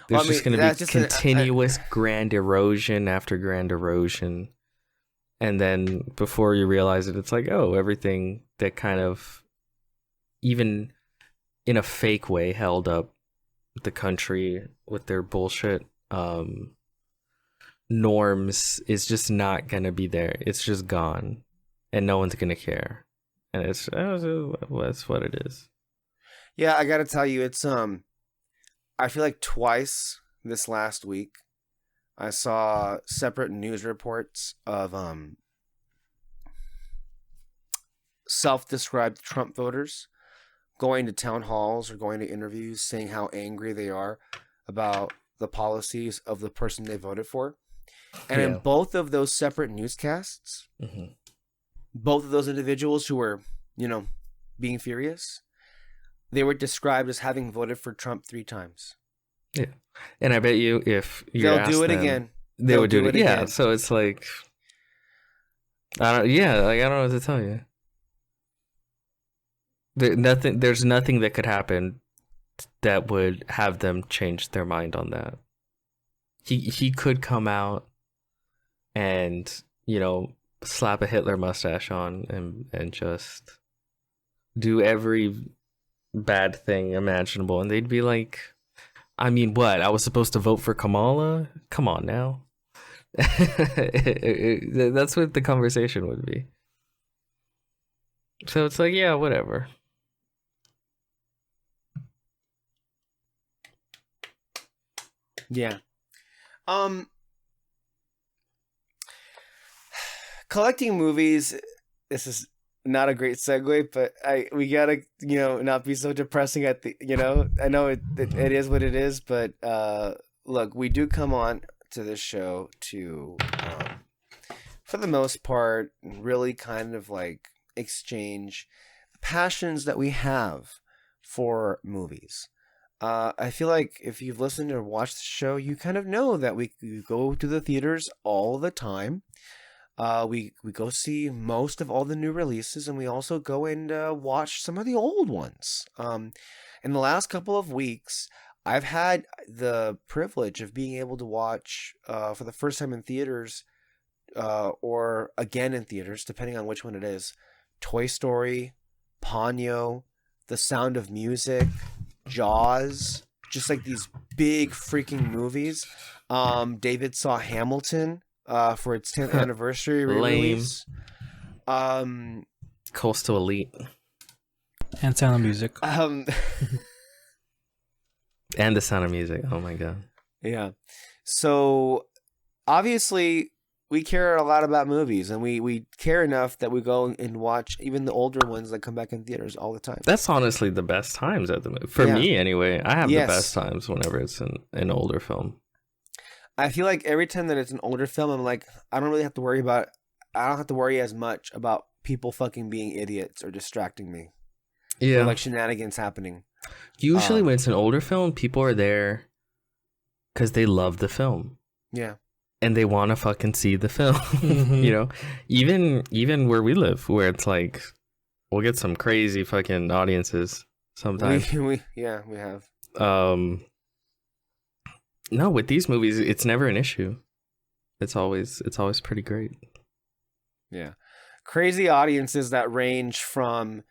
There's just going to be continuous grand erosion after grand erosion. And then before you realize it, it's like, oh, everything that kind of, even in a fake way, held up the country with their bullshit norms is just not going to be there. It's just gone. And no one's going to care. And that's what it is. Yeah, I got to tell you, it's I feel like twice this last week I saw separate news reports of self-described Trump voters going to town halls or going to interviews saying how angry they are about the policies of the person they voted for. And in both of those separate newscasts, both of those individuals who were, being furious, they were described as having voted for Trump 3 times. Yeah. And I bet you if you they'll do it again. They would do it again. Yeah. So it's like, I don't know what to tell you. There's nothing that could happen that would have them change their mind on that. He could come out and, slap a Hitler mustache on and just do every bad thing imaginable, and they'd be like, I mean, what? I was supposed to vote for Kamala? Come on now. That's what the conversation would be. So it's like, yeah, whatever. Yeah. Collecting movies, this is not a great segue, but we gotta not be so depressing at the I know it is what it is, but look, we do come on to this show to for the most part really kind of like exchange the passions that we have for movies. I feel like if you've listened or watched the show, you kind of know that we go to the theaters all the time. We go see most of all the new releases, and we also go and watch some of the old ones. In the last couple of weeks, I've had the privilege of being able to watch for the first time in theaters, or again in theaters, depending on which one it is, Toy Story, Ponyo, The Sound of Music, Jaws, just like these big freaking movies. David saw Hamilton for its 10th anniversary release. Coastal Elite. And Sound of Music. And The Sound of Music. Oh my god. Yeah. So obviously we care a lot about movies, and we care enough that we go and watch even the older ones that come back in theaters all the time. That's honestly the best times at the movie. For me, anyway. I have the best times whenever it's an older film. I feel like every time that it's an older film, I'm like, I don't have to worry as much about people fucking being idiots or distracting me. Yeah. Or like shenanigans happening. Usually when it's an older film, people are there because they love the film. Yeah. And they want to fucking see the film. You know? Even where we live, where it's like, we'll get some crazy fucking audiences sometimes. We have. No, with these movies, it's never an issue. It's always pretty great. Yeah. Crazy audiences that range from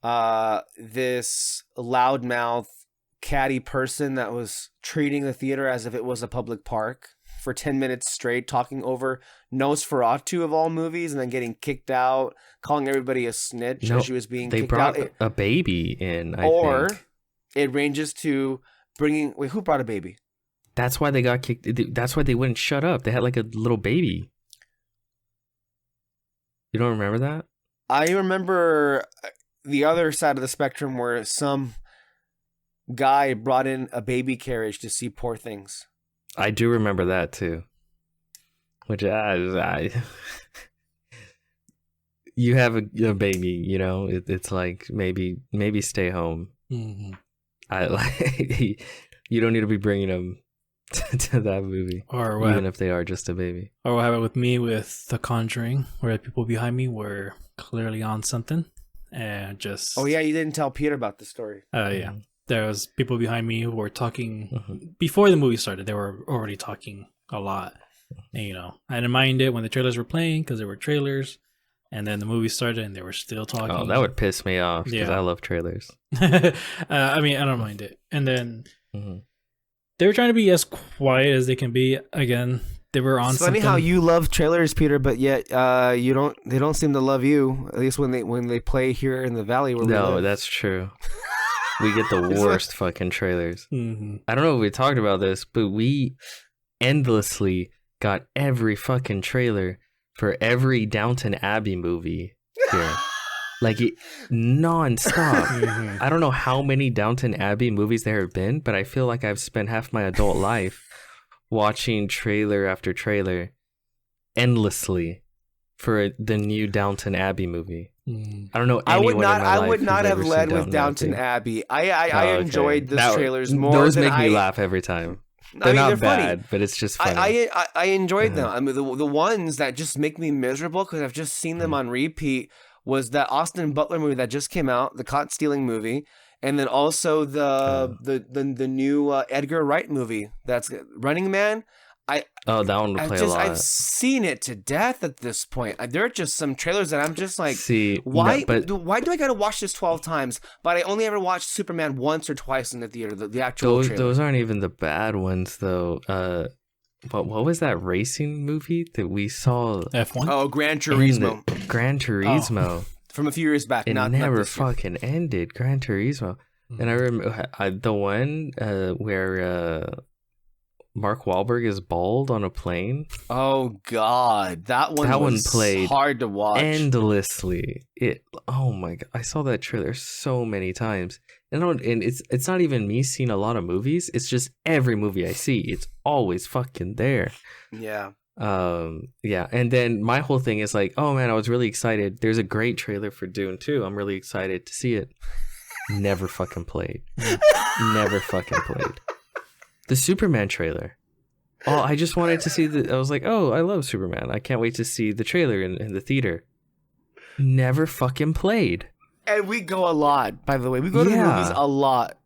this loudmouth, catty person that was treating the theater as if it was a public park for 10 minutes straight, talking over Nosferatu of all movies, and then getting kicked out, calling everybody a snitch as she was being kicked out. They brought a baby in, I think. It ranges to bringing... Wait, who brought a baby? That's why they got kicked. That's why they wouldn't shut up. They had like a little baby. You don't remember that? I remember the other side of the spectrum where some guy brought in a baby carriage to see Poor Things. I do remember that too. Which you have a baby, you know. It's like maybe stay home. Mm-hmm. You don't need to be bringing them to that movie, or even if they are just a baby. Or what happened with me with The Conjuring, where people behind me were clearly on something and just... Oh yeah, you didn't tell Peter about the story. Yeah. There was people behind me who were talking before the movie started. They were already talking a lot. And, I didn't mind it when the trailers were playing because there were trailers. And then the movie started and they were still talking. Oh, that would piss me off because I love trailers. I mean, I don't mind it. And then they were trying to be as quiet as they can be. Again, they were on something. It's funny how you love trailers, Peter, but yet they don't seem to love you. At least when they play here in the valley where we live. That's true. We get the worst fucking trailers. I don't know if we talked about this, but we endlessly got every fucking trailer for every Downton Abbey movie here. Like, non-stop. I don't know how many Downton Abbey movies there have been, but I feel like I've spent half my adult life watching trailer after trailer endlessly for the new Downton Abbey movie. I don't know. I would not have led with Downton Abbey. I enjoyed those trailers more. Those make me laugh every time. They're not bad, but it's just funny. I enjoyed them. I mean, the ones that just make me miserable because I've just seen them on repeat was that Austin Butler movie that just came out, the caught stealing movie, and then also the new Edgar Wright movie that's Running Man. That one would play a lot. I've seen it to death at this point. There are just some trailers that I'm just like, why do I got to watch this 12 times? But I only ever watched Superman once or twice in the theater, the actual trailer. Those aren't even the bad ones, though. What was that racing movie that we saw? F1? Oh, Gran Turismo. Gran Turismo. Oh, from a few years back. It never fucking ended, Gran Turismo. And I remember the one where... Mark Wahlberg is bald on a plane. Oh God, that one was played hard to watch. endlessly. Oh my God, I saw that trailer so many times, and it's not even me seeing a lot of movies. It's just every movie I see, it's always fucking there. Yeah. Yeah, and then my whole thing is like, oh man, I was really excited. There's a great trailer for Dune 2. I'm really excited to see it. Never fucking played. Never fucking played. The Superman trailer. Oh, I just wanted to see I was like, oh, I love Superman. I can't wait to see the trailer in the theater. Never fucking played. And we go a lot, by the way. We go to the movies a lot.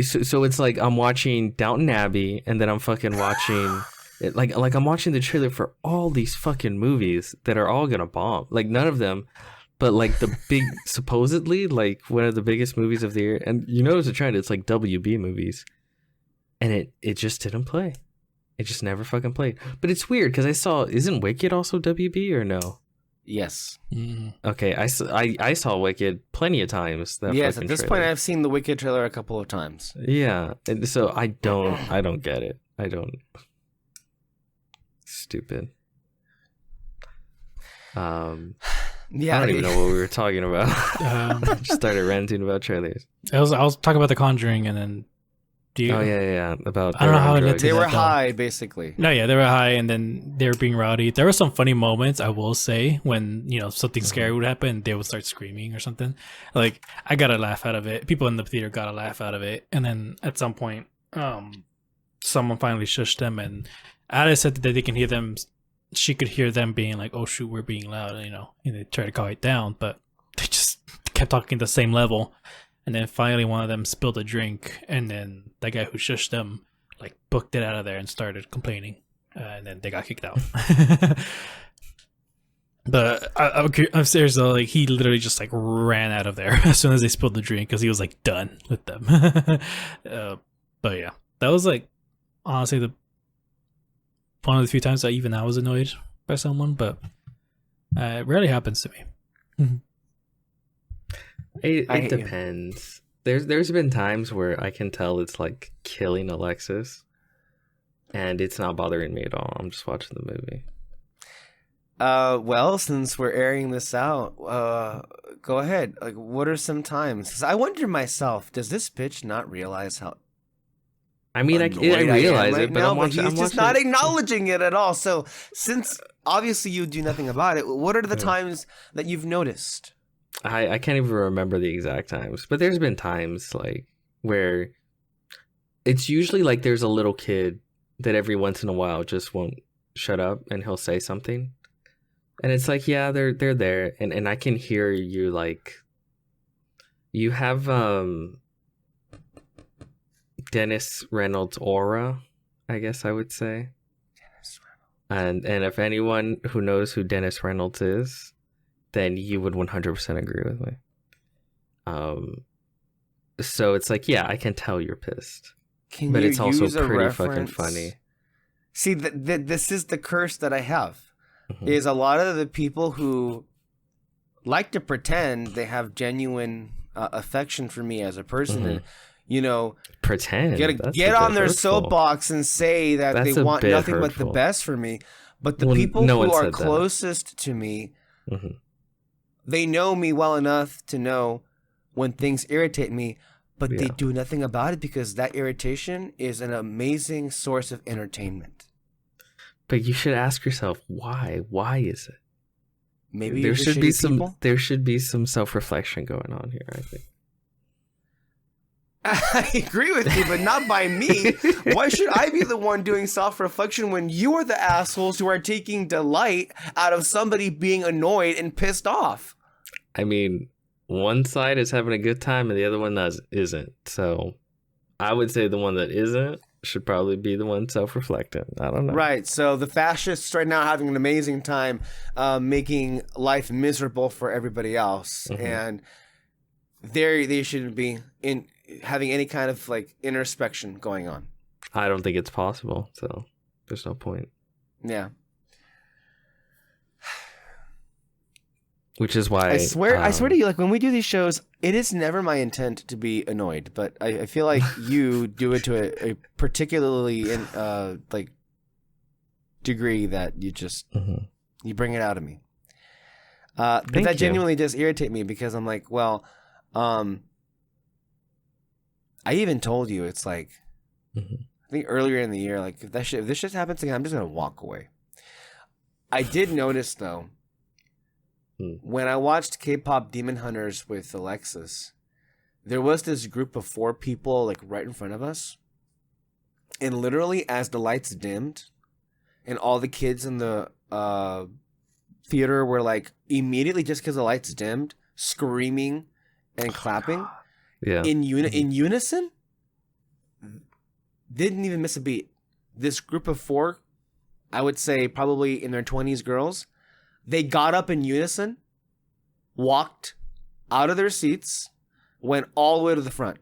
So it's like I'm watching Downton Abbey, and then I'm fucking watching it, like I'm watching the trailer for all these fucking movies that are all gonna bomb. Like none of them, but like the big, supposedly like one of the biggest movies of the year. And you know it's a trend. It's like WB movies. And it just didn't play. It just never fucking played. But it's weird because isn't Wicked also WB or no? Yes. Okay, I saw Wicked plenty of times. Yes, at this point I've seen the Wicked trailer a couple of times. Yeah, and so I don't get it. I don't. Stupid. Yeah, I don't even know what we were talking about. Just started ranting about trailers. I was talking about The Conjuring, and then yeah. About I don't know how it led to they that, were though. high, basically. No, yeah, they were high, and then they were being rowdy. There were some funny moments, I will say, when something scary would happen, they would start screaming or something. Like I got a laugh out of it. People in the theater got a laugh out of it, and then at some point, someone finally shushed them, and Alice said that they can hear them. She could hear them being like, "Oh shoot, we're being loud," and they tried to calm it down, but they just kept talking the same level. And then finally one of them spilled a drink, and then the guy who shushed them like booked it out of there and started complaining, and then they got kicked out. But I'm serious though, like he literally just like ran out of there as soon as they spilled the drink because he was like done with them. But yeah, that was like honestly one of the few times that even I was annoyed by someone, but it rarely happens to me. It depends. There's been times where I can tell it's like killing Alexis, and it's not bothering me at all. I'm just watching the movie. Well, since we're airing this out, go ahead. Like, what are some times? Because I wonder myself, does this bitch not realize how? I mean, I realize it, but now, I'm watching. He's just not acknowledging it at all. So, since obviously you do nothing about it, what are the times that you've noticed? I can't even remember the exact times, but there's been times like where it's usually like there's a little kid that every once in a while just won't shut up and he'll say something. And it's like, yeah, they're there, and I can hear you like you have Dennis Reynolds aura, I guess I would say. Dennis Reynolds. And if anyone who knows who Dennis Reynolds is, then you would 100% agree with me. So it's like, yeah, I can tell you're pissed, but it's also pretty fucking funny. See, this is the curse that I have. Is a lot of the people who like to pretend they have genuine affection for me as a person, and pretend get on their soapbox and say that they want nothing but the best for me. But the people who are closest to me, they know me well enough to know when things irritate me, but they do nothing about it because that irritation is an amazing source of entertainment. But you should ask yourself why. Why is it? Maybe there should be some. There should be some self-reflection going on here, I think. I agree with you, but not by me. Why should I be the one doing self-reflection when you are the assholes who are taking delight out of somebody being annoyed and pissed off? I mean, one side is having a good time and the other one isn't. So I would say the one that isn't should probably be the one self-reflecting. I don't know. Right. So the fascists right now are having an amazing time making life miserable for everybody else. And they shouldn't be having any kind of like introspection going on. I don't think it's possible, so there's no point. Yeah. which is why I swear to you, like when we do these shows, it is never my intent to be annoyed, but I feel like you do it to a particularly like degree that you just you bring it out of me. But that genuinely does irritate me because I'm like, well, I even told you it's like I think earlier in the year, like if this shit happens again, I'm just gonna walk away. I did notice though. When I watched K-pop Demon Hunters with Alexis, there was this group of 4 people like right in front of us. And literally as the lights dimmed and all the kids in the theater were like immediately just because the lights dimmed, screaming and clapping in unison, didn't even miss a beat. This group of 4, I would say probably in their 20s girls, they got up in unison, walked out of their seats, went all the way to the front.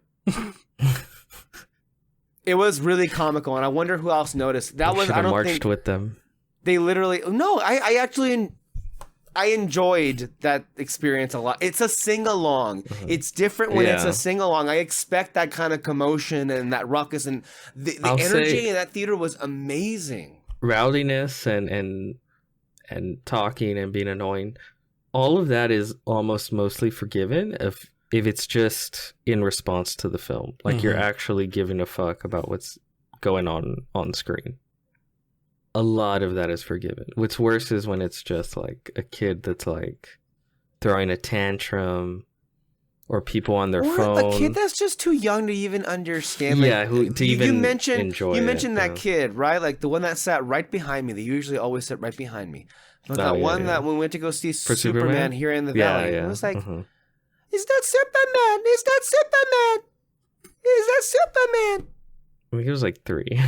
It was really comical, and I wonder who else noticed. That was I don't marched think with them. They literally no. I actually enjoyed that experience a lot. It's a sing along. It's different when it's a sing along. I expect that kind of commotion and that ruckus, and the energy in that theater was amazing. Rowdiness and talking and being annoying, all of that is almost mostly forgiven if it's just in response to the film. Like you're actually giving a fuck about what's going on screen. A lot of that is forgiven. What's worse is when it's just like a kid that's like throwing a tantrum or people on their phone. A kid that's just too young to even understand. Like, you mentioned that kid, right? Like the one that sat right behind me. They usually always sit right behind me. But that that when we went to go see Superman here in the Valley, it was like, is that Superman? Is that Superman? Is that Superman? I think it was like 3.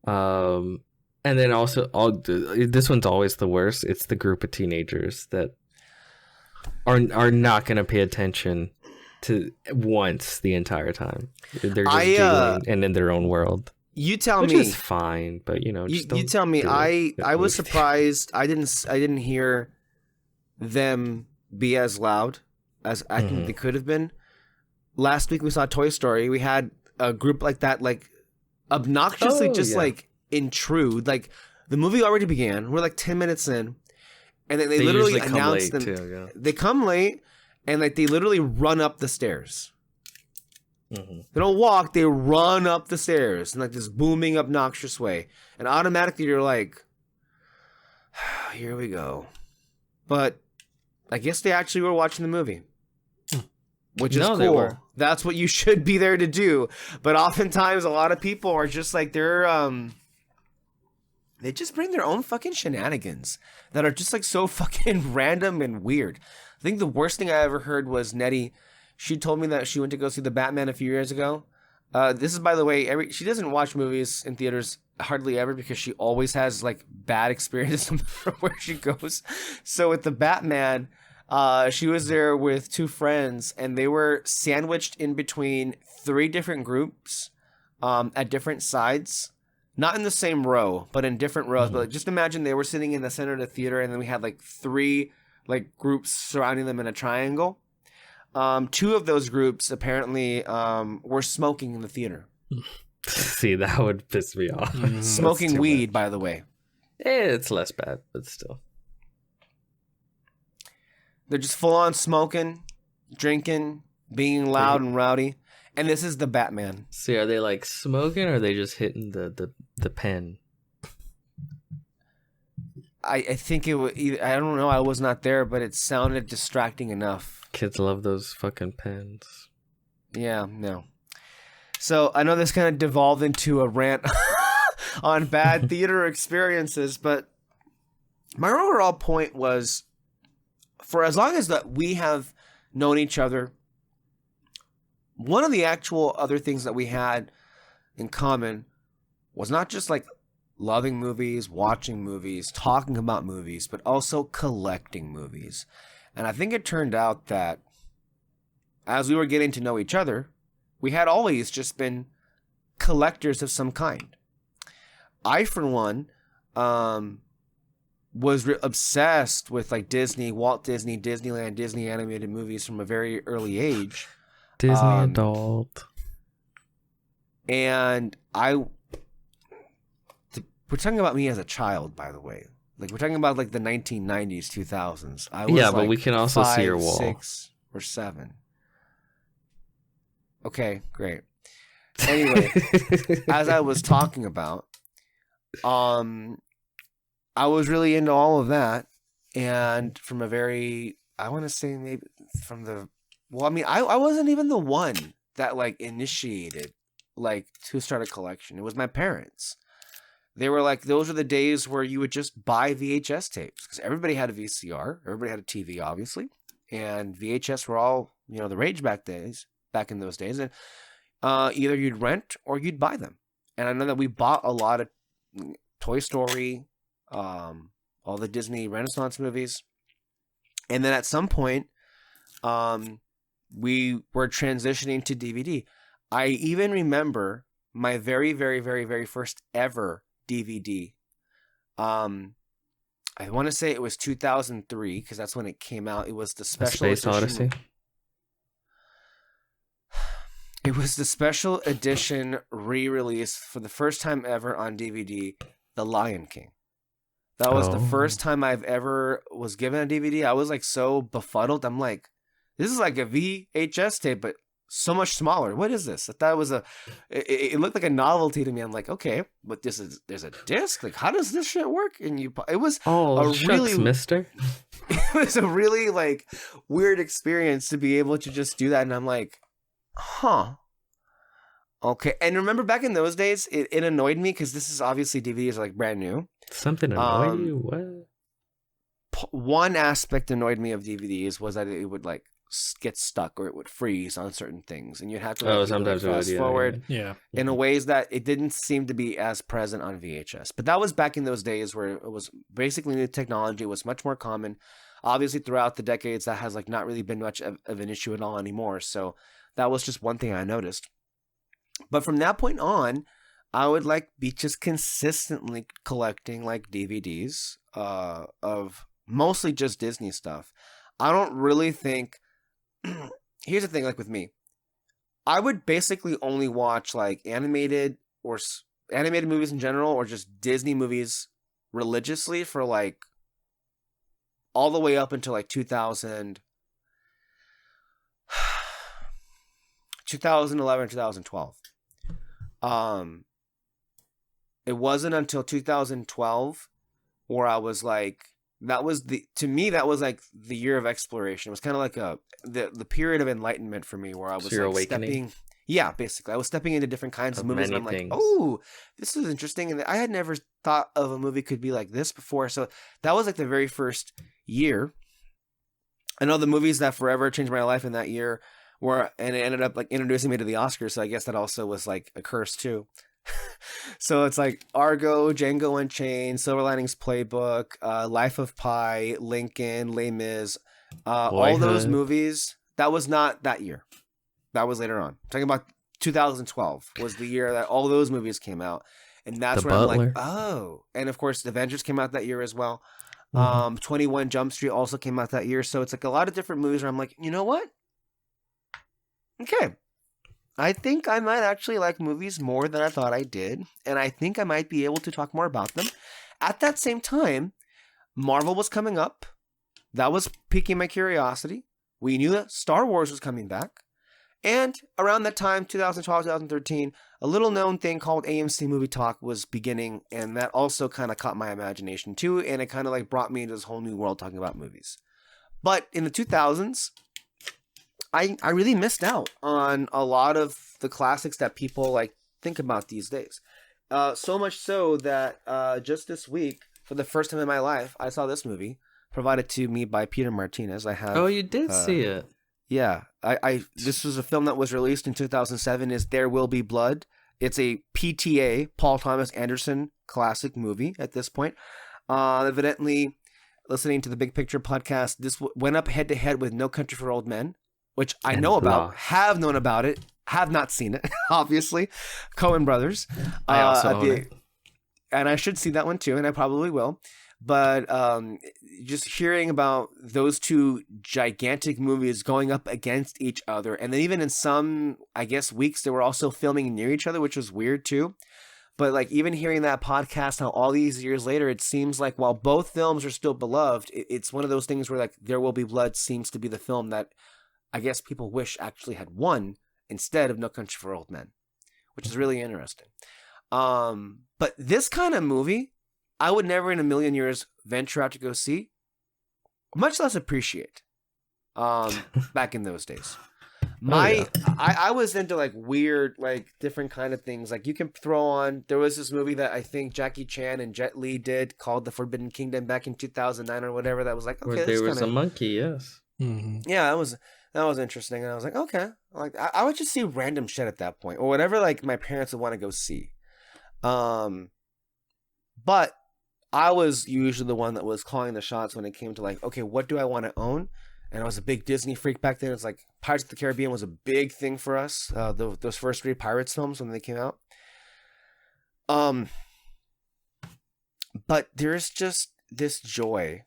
And then also, this one's always the worst. It's the group of teenagers that are not going to pay attention to once the entire time. They're just giggling and in their own world. You tell me, which is fine, but just you tell me. I was surprised. I didn't hear them be as loud as I think they could have been. Last week we saw Toy Story. We had a group like that, like obnoxiously like intrude. Like the movie already began. We're like 10 minutes in, and then they literally announce them. Too, They come late, and like they literally run up the stairs. They don't walk, they run up the stairs in like this booming, obnoxious way. And automatically you're like, here we go. But I guess they actually were watching the movie. Which is cool. That's what you should be there to do. But oftentimes a lot of people are just like they just bring their own fucking shenanigans that are just like so fucking random and weird. I think the worst thing I ever heard was Nettie. She told me that she went to go see the Batman a few years ago. This is, by the way, she doesn't watch movies in theaters hardly ever because she always has like bad experiences where she goes. So with the Batman, she was there with 2 friends, and they were sandwiched in between 3 different groups at different sides. Not in the same row, but in different rows. But like, just imagine they were sitting in the center of the theater, and then we had like 3 like groups surrounding them in a triangle. 2 of those groups apparently were smoking in the theater. See, that would piss me off. Smoking weed, by the way. It's less bad, but still. They're just full on smoking, drinking, being loud and rowdy. And this is the Batman. See, are they like smoking, or are they just hitting the pen? I think it was. I don't know. I was not there, but it sounded distracting enough. Kids love those fucking pens. Yeah, no. So I know this kind of devolved into a rant on bad theater experiences, but my overall point was, for as long as that we have known each other, one of the actual other things that we had in common was not just like loving movies, watching movies, talking about movies, but also collecting movies. And I think it turned out that as we were getting to know each other, we had always just been collectors of some kind. I, for one, was obsessed with like Disney, Walt Disney, Disneyland, Disney animated movies from a very early age. Disney adult. And we're talking about me as a child, by the way. Like we're talking about like the 1990s, 2000s. I was Yeah, but like we can also 5, see your wall. 6, or 7. Okay, great. Anyway, as I was talking about, I was really into all of that, and from a very, I want to say maybe from the, well, I mean, I wasn't even the one that like initiated like to start a collection. It was my parents. They were like, those are the days where you would just buy VHS tapes because everybody had a VCR, everybody had a TV, obviously, and VHS were all, you know, the rage back in those days, and either you'd rent or you'd buy them. And I know that we bought a lot of Toy Story, all the Disney Renaissance movies, and then at some point, we were transitioning to DVD. I even remember my very, very, very, very first ever DVD. I want to say it was 2003 because that's when it came out. It was the special Space edition. Odyssey. It was the special edition re-release for the first time ever on DVD, The Lion King. That was the first time I've ever was given a DVD. I was like so befuddled. I'm like, this is like a VHS tape, but so much smaller. What is this? I thought it was it looked like a novelty to me. I'm like, okay, but there's a disc. Like, how does this shit work? And it was shucks, mister. It was a really like weird experience to be able to just do that. And I'm like, huh. Okay. And remember back in those days, it annoyed me because this is obviously DVDs are like brand new. Something annoyed you? What? One aspect annoyed me of DVDs was that it would like get stuck or it would freeze on certain things, and you'd have to like, sometimes fast forward Yeah. in a ways that it didn't seem to be as present on VHS. But that was back in those days where it was basically new technology. It was much more common. Obviously, throughout the decades, that has like not really been much of an issue at all anymore. So that was just one thing I noticed. But from that point on, I would like be just consistently collecting like DVDs of mostly just Disney stuff. I don't really think. Here's the thing, like with me, I would basically only watch like animated movies in general, or just Disney movies religiously for like all the way up until like 2011, 2012. It wasn't until 2012 where I was like, that was like the year of exploration. It was kind of like the period of enlightenment for me, where I was like awakening. Basically I was stepping into different kinds of movies, and I'm things. like, oh, this is interesting, and I had never thought of a movie could be like this before. So that was like the very first year. I know the movies that forever changed my life in that year and it ended up like introducing me to the Oscars, so I guess that also was like a curse too. So it's like Argo, Django Unchained, Silver Linings Playbook, Life of Pi, Lincoln, Les Mis, all those movies. That was not that year. That was later on. I'm talking about 2012 was the year that all those movies came out, and that's where I'm like, oh. And of course, The Avengers came out that year as well. 21 Jump Street also came out that year. So it's like a lot of different movies where I'm like, you know what? Okay. I think I might actually like movies more than I thought I did, and I think I might be able to talk more about them. At that same time, Marvel was coming up. That was piquing my curiosity. We knew that Star Wars was coming back. And around that time, 2012, 2013, a little known thing called AMC Movie Talk was beginning, and that also kind of caught my imagination too, and it kind of like brought me into this whole new world talking about movies. But in the 2000s, I really missed out on a lot of the classics that people like think about these days. So much so that just this week, for the first time in my life, I saw this movie provided to me by Peter Martinez. I have. Oh, you did see it? Yeah, this was a film that was released in 2007. Is There Will Be Blood. It's a PTA, Paul Thomas Anderson classic movie at this point. Evidently, listening to the Big Picture podcast, this went up head to head with No Country for Old Men, which I know about, have known about it, have not seen it, obviously. Coen Brothers. I also own it. And I should see that one too, and I probably will. But just hearing about those two gigantic movies going up against each other, and then even in some, I guess, weeks they were also filming near each other, which was weird too. But like even hearing that podcast, how all these years later, it seems like while both films are still beloved, it's one of those things where like There Will Be Blood seems to be the film that I guess people wish actually had won instead of No Country for Old Men, which is really interesting. But this kind of movie, I would never in a million years venture out to go see, much less appreciate. Back in those days. I was into like weird, like different kind of things. Like you can throw on. There was this movie that I think Jackie Chan and Jet Li did called The Forbidden Kingdom back in 2009 or whatever. That was like okay, Where there was a monkey, yes. Mm-hmm. Yeah, that was interesting, and I was like okay, like I would just see random shit at that point or whatever. Like my parents would want to go see. But I was usually the one that was calling the shots when it came to like okay, what do I want to own? And I was a big Disney freak back then. It's like Pirates of the Caribbean was a big thing for us. Those first 3 Pirates films when they came out. But there's just this joy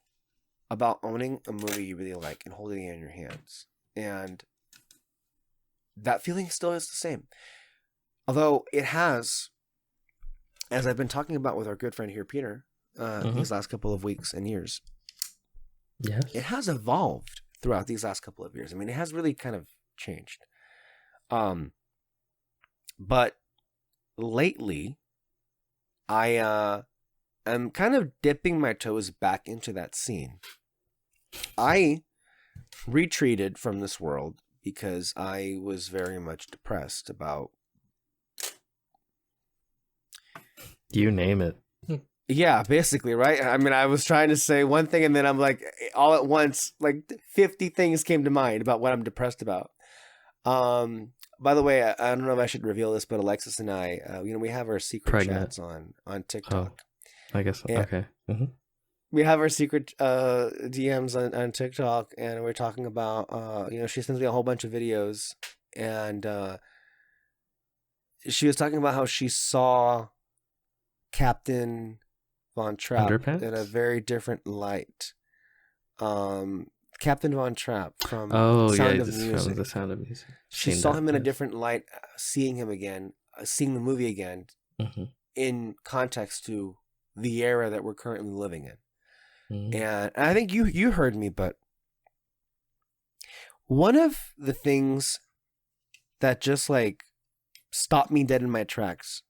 about owning a movie you really like and holding it in your hands. And that feeling still is the same. Although it has, as I've been talking about with our good friend here, Peter, these last couple of weeks and years, yes, it has evolved throughout these last couple of years. I mean, it has really kind of changed. But lately, I am kind of dipping my toes back into that scene. I retreated from this world because I was very much depressed about... You name it. Yeah, basically, right? I mean, I was trying to say one thing and then I'm like, all at once, like 50 things came to mind about what I'm depressed about. By the way, I don't know if I should reveal this, but Alexis and I, we have our secret chats on TikTok. Oh, I guess. And okay. Mm-hmm. We have our secret DMs on TikTok, and we're talking about, she sends me a whole bunch of videos, and she was talking about how she saw Captain Von Trapp Underpants? in a very different light. Captain Von Trapp from Sound of Music. from The Sound of Music. She saw him in a different light, seeing him again, seeing the movie again, in context to the era that we're currently living in. And I think you heard me, but one of the things that just like stopped me dead in my tracks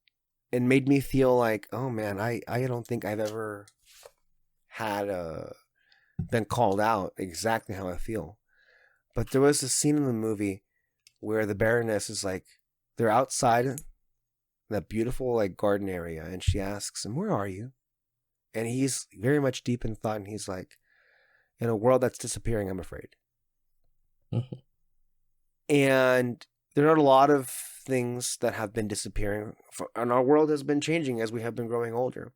and made me feel like, oh man, I don't think I've ever had been called out exactly how I feel. But there was a scene in the movie where the Baroness is like, they're outside that beautiful like garden area, and she asks him, "Where are you?" And he's very much deep in thought, and he's like, "In a world that's disappearing, I'm afraid." And there are a lot of things that have been disappearing, and our world has been changing as we have been growing older.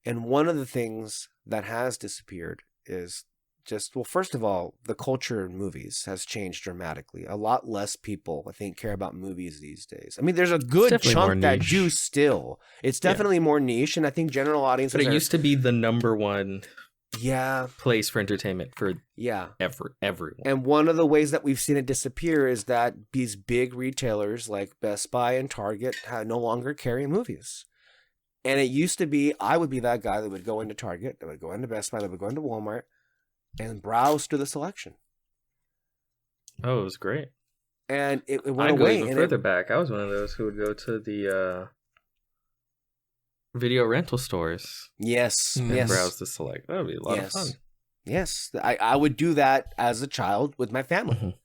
And one of the things that has disappeared is just, well, first of all, the culture in movies has changed dramatically. A lot less people, I think, care about movies these days. I mean, there's a good chunk that do still. It's definitely more niche, and I think general audiences. But it used to be the number one place for entertainment for everyone. And one of the ways that we've seen it disappear is that these big retailers like Best Buy and Target no longer carry movies. And it used to be, I would be that guy that would go into Target, that would go into Best Buy, that would go into Walmart, and browse through the selection. Oh, it was great. And it went away. Even further back. I was one of those who would go to the video rental stores. Yes. And yes. browse the select. That would be a lot of fun. Yes. I would do that as a child with my family.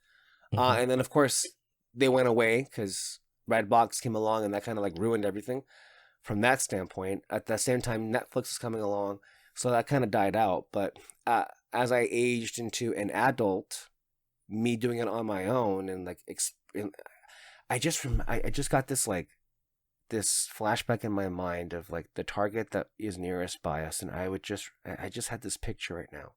And then, of course, they went away because Redbox came along and that kind of like ruined everything from that standpoint. At the same time, Netflix is coming along. So that kind of died out. But as I aged into an adult, me doing it on my own and like, I just got this like, this flashback in my mind of like the Target that is nearest by us. And I just had this picture right now.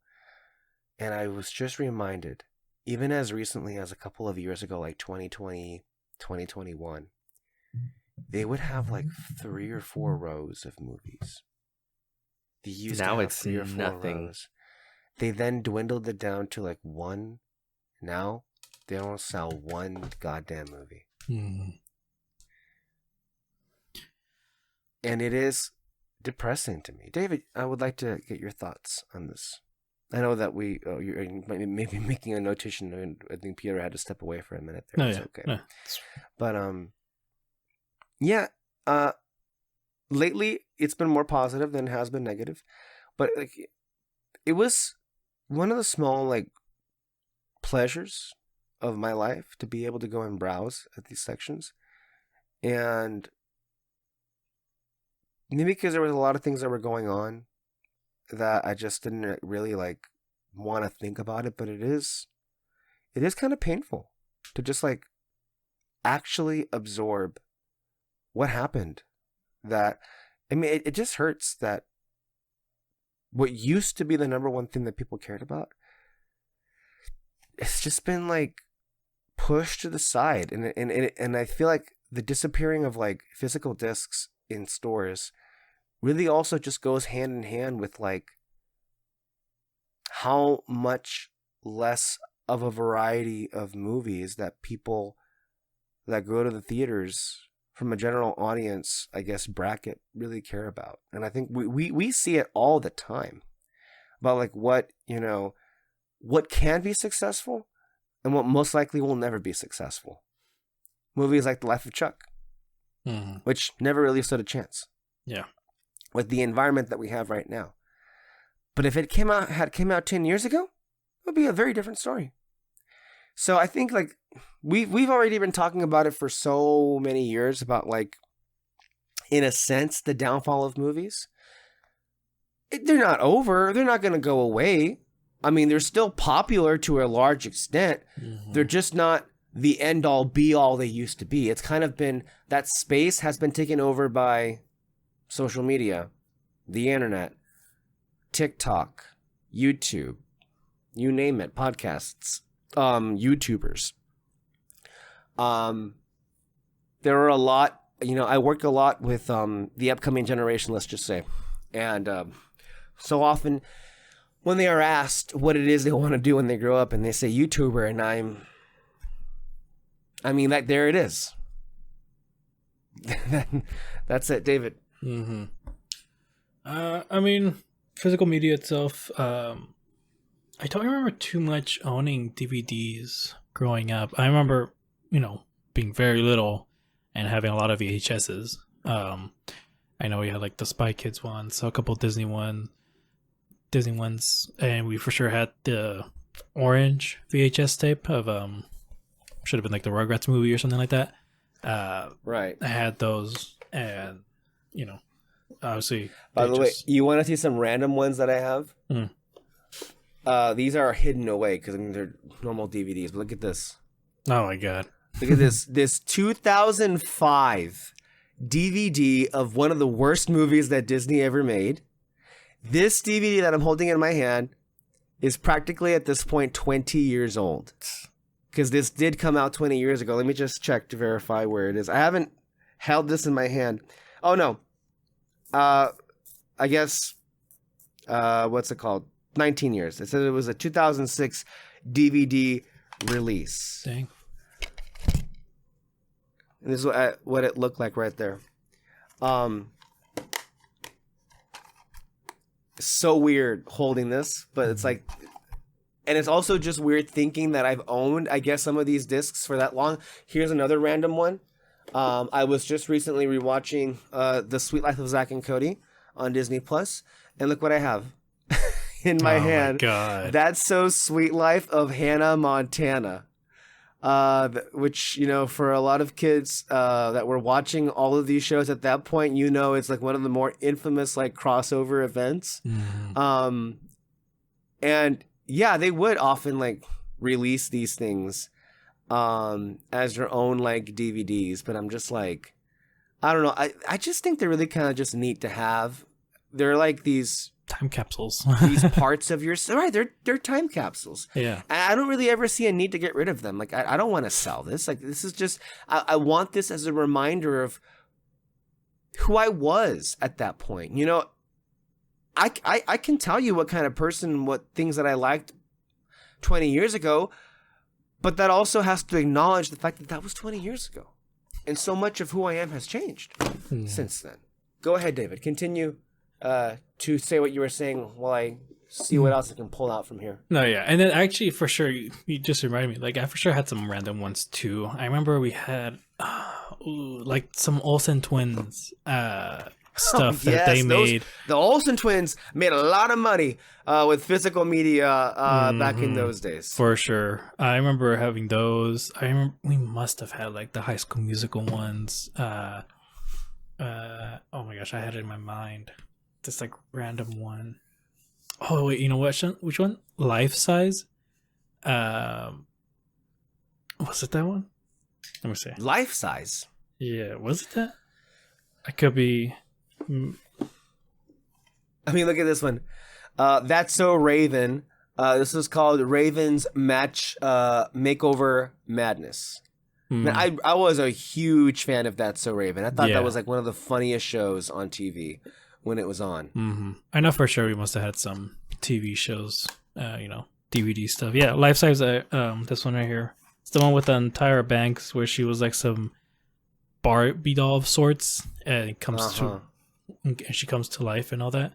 And I was just reminded, even as recently as a couple of years ago, like 2020, 2021, they would have like 3 or 4 rows of movies. They used Now to have it's 3 or 4 nothing. rows. They then dwindled it down to like 1. Now they don't sell 1 goddamn movie. And it is depressing to me. David, I would like to get your thoughts on this. I know that you're maybe making a notation, and I think Peter had to step away for a minute there. No, It's yeah, okay. no. But yeah, lately it's been more positive than it has been negative. But like, it was one of the small like pleasures of my life to be able to go and browse at these sections, and maybe because there was a lot of things that were going on that I just didn't really like want to think about it, but it is kind of painful to just like actually absorb what happened. That, I mean, it just hurts that what used to be the number one thing that people cared about, it's just been like pushed to the side, and I feel like the disappearing of like physical discs in stores really also just goes hand in hand with like how much less of a variety of movies that people that go to the theaters from a general audience, I guess, bracket really care about. And I think we see it all the time about like what can be successful and what most likely will never be successful. Movies like The Life of Chuck, which never really stood a chance. Yeah. With the environment that we have right now. But if it came out 10 years ago, it would be a very different story. So I think like we've already been talking about it for so many years about like, in a sense, the downfall of movies. They're not over. They're not going to go away. I mean, they're still popular to a large extent. They're just not the end all be all they used to be. It's kind of been, that space has been taken over by social media, the internet, TikTok, YouTube, you name it, podcasts, YouTubers. There are a lot, I work a lot with the upcoming generation, let's just say. And so often when they are asked what it is they want to do when they grow up and they say YouTuber, and I mean, like, there it is. That's it, David. I mean, physical media itself, I don't remember too much owning DVDs growing up. I remember, being very little and having a lot of VHSs. I know we had like the Spy Kids ones, so a couple Disney ones, and we for sure had the orange VHS tape of should have been like the Rugrats movie or something like that. Right. I had those, and obviously. By the way, you want to see some random ones that I have? These are hidden away because they're normal DVDs. But look at this. Oh my god! Look at this. This 2005 DVD of one of the worst movies that Disney ever made. This DVD that I'm holding in my hand is practically at this point 20 years old. Because this did come out 20 years ago. Let me just check to verify where it is. I haven't held this in my hand. Oh, no. I guess, what's it called? 19 years. It said it was a 2006 DVD release. Dang. And this is what it looked like right there. It's so weird holding this, but it's like, and it's also just weird thinking that I've owned, I guess, some of these discs for that long. Here's another random one. I was just recently rewatching The Sweet Life of Zack and Cody on Disney Plus, and look what I have in my hand. Oh my god! That's So Sweet Life of Hannah Montana. Which, for a lot of kids that were watching all of these shows at that point, it's like one of the more infamous like crossover events. And yeah, they would often like release these things as their own like DVDs, but I'm just like, I don't know. I just think they're really kind of just neat to have. They're like these time capsules. These parts of your right, they're time capsules. Yeah, and I don't really ever see a need to get rid of them. Like I don't want to sell this. Like this is just I want this as a reminder of who I was at that point. I can tell you what kind of person, what things that I liked 20 years ago, but that also has to acknowledge the fact that that was 20 years ago. And so much of who I am has changed since then. Go ahead, David. Continue to say what you were saying while I see what else I can pull out from here. No, yeah. And then actually, for sure, you just reminded me. Like, I for sure had some random ones, too. I remember we had, like, some Olsen twins stuff that they made. The Olsen twins made a lot of money with physical media back in those days. For sure. I remember having those. I remember we must have had like the High School Musical ones. Oh my gosh, I had it in my mind. This like random one. Oh wait, you know what? Which one? Life Size? Was it that one? Let me see. Life Size? Yeah, was it that? I could be... I mean, look at this one. That's So Raven. This is called Raven's Makeover Madness. Man, I was a huge fan of That's So Raven. I thought that was like one of the funniest shows on TV when it was on. I know for sure we must have had some TV shows, DVD stuff. Yeah, Life Size. This one right here. It's the one with Tyra Banks where she was like some Barbie doll of sorts, and it comes to. And she comes to life and all that.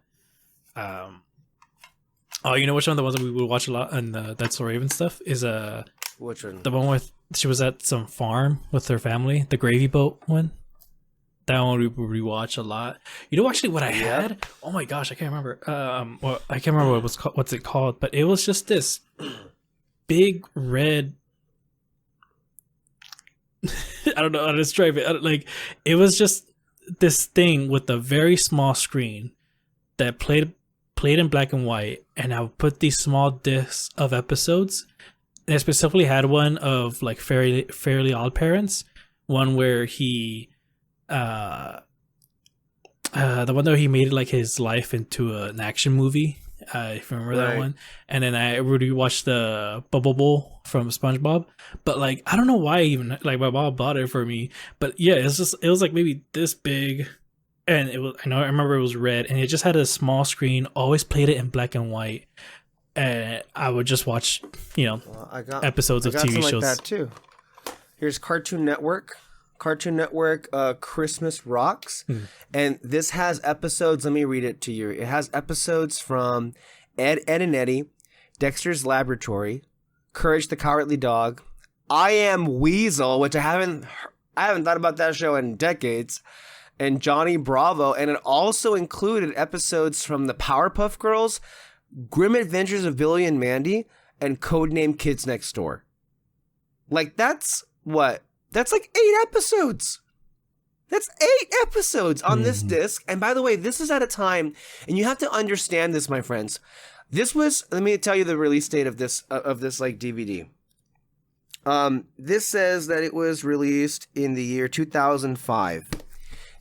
You know which one of the ones that we would watch a lot and That's So Raven stuff is which one? The one with she was at some farm with her family, the gravy boat one. That one we would rewatch a lot. You know, actually, what I had? Oh my gosh, I can't remember. Well, I can't remember what's it called, but it was just this big red. I don't know how to describe it. Like, it was just this thing with a very small screen that played in black and white, and I would put these small discs of episodes. And I specifically had one of like Fairly Odd Parents, one where he the one that he made like his life into an action movie, if you remember that one. And then I really watched the Bubble Bowl from SpongeBob, but like I don't know why even like my mom bought it for me, but yeah, it was like maybe this big, and it was I remember it was red, and it just had a small screen. Always played it in black and white, and I would just watch episodes of TV shows like that too. Here's Cartoon Network. Christmas Rocks. And this has episodes. Let me read it to you. It has episodes from Ed, Edd and Eddy, Dexter's Laboratory, Courage the Cowardly Dog, I Am Weasel, which I haven't thought about that show in decades, and Johnny Bravo. And it also included episodes from the Powerpuff Girls, Grim Adventures of Billy and Mandy, and Codename Kids Next Door. Like, that's like 8 episodes. That's 8 episodes on this disc. And by the way, this is at a time, and you have to understand this, my friends. This was, let me tell you the release date of this like DVD. This says that it was released in the year 2005.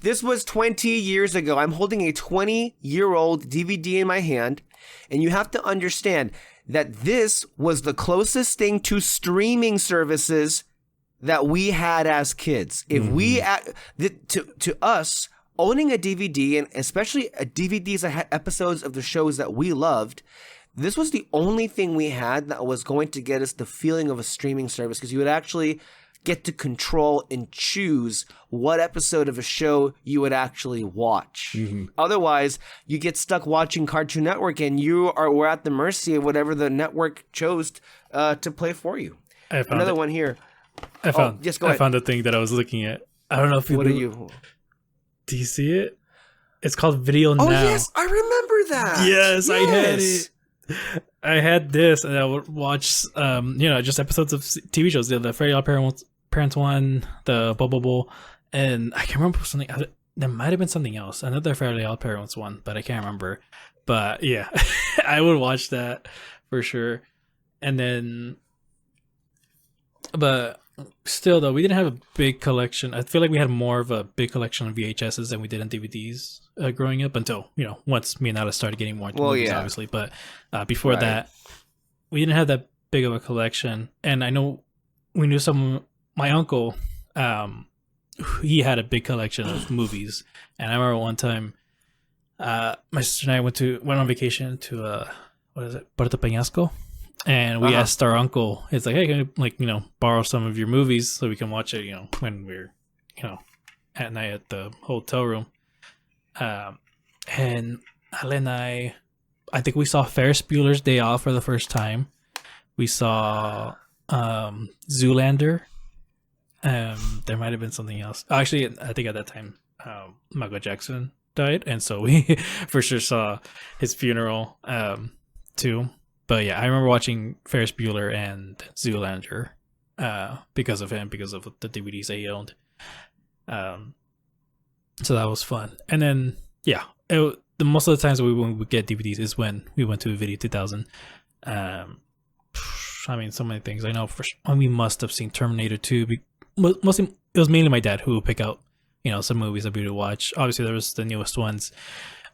This was 20 years ago. I'm holding a 20-year-old DVD in my hand, and you have to understand that this was the closest thing to streaming services that we had as kids. If we to us owning a DVD, and especially DVDs that had episodes of the shows that we loved, this was the only thing we had that was going to get us the feeling of a streaming service, because you would actually get to control and choose what episode of a show you would actually watch. Otherwise, you get stuck watching Cartoon Network, and we're at the mercy of whatever the network chose to play for you. Another one here. I found the thing that I was looking at. I don't know if you. Do you see it? It's called Video Now. Oh yes, I remember that. Yes, I had it. I had this, and I would watch, just episodes of TV shows. The Fairly Odd Parents one, the Bubble Bowl, and I can't remember something. There might have been something else. Another Fairly Odd Parents one, but I can't remember. But yeah, I would watch that for sure. And then, but still, though, we didn't have a big collection. I feel like we had more of a big collection of VHSs than we did on DVDs growing up until, once me and Alice started getting more into movies, obviously. But before that, we didn't have that big of a collection. And I know we knew my uncle, he had a big collection of movies. And I remember one time, My sister and I went on vacation to what is it, Puerto Peñasco, and we asked our uncle. It's like, hey, can I, borrow some of your movies so we can watch it, when we're, at night at the hotel room. And Ale and I think we saw Ferris Bueller's Day Off for the first time. We saw Zoolander. There might have been something else. Actually, I think at that time, Michael Jackson died, and so we for sure saw his funeral too. But yeah, I remember watching Ferris Bueller and Zoolander because of him, because of the DVDs that he owned. So that was fun. And then the most of the times that we would get DVDs is when we went to Video 2000. I mean, so many things. I know we must have seen Terminator 2. Mostly, it was mainly my dad who would pick out, some movies that we would watch. Obviously, there was the newest ones.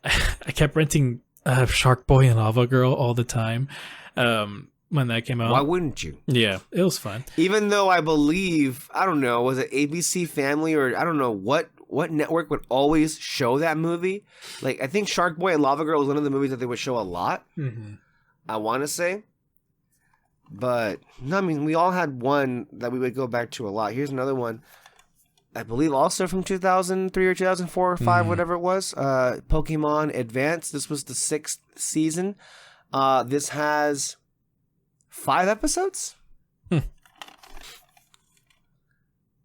I kept renting Shark Boy and Lava Girl all the time when that came out. Why wouldn't you? Yeah, it was fun. Even though I believe, I don't know, was it ABC Family or I don't know what network would always show that movie? Like, I think Shark Boy and Lava Girl was one of the movies that they would show a lot. Mm-hmm. I want to say. But, no, I mean, we all had one that we would go back to a lot. Here's another one. I believe also from 2003 or 2004 or 5, whatever it was. Pokemon Advance. This was the 6th season. This has 5 episodes.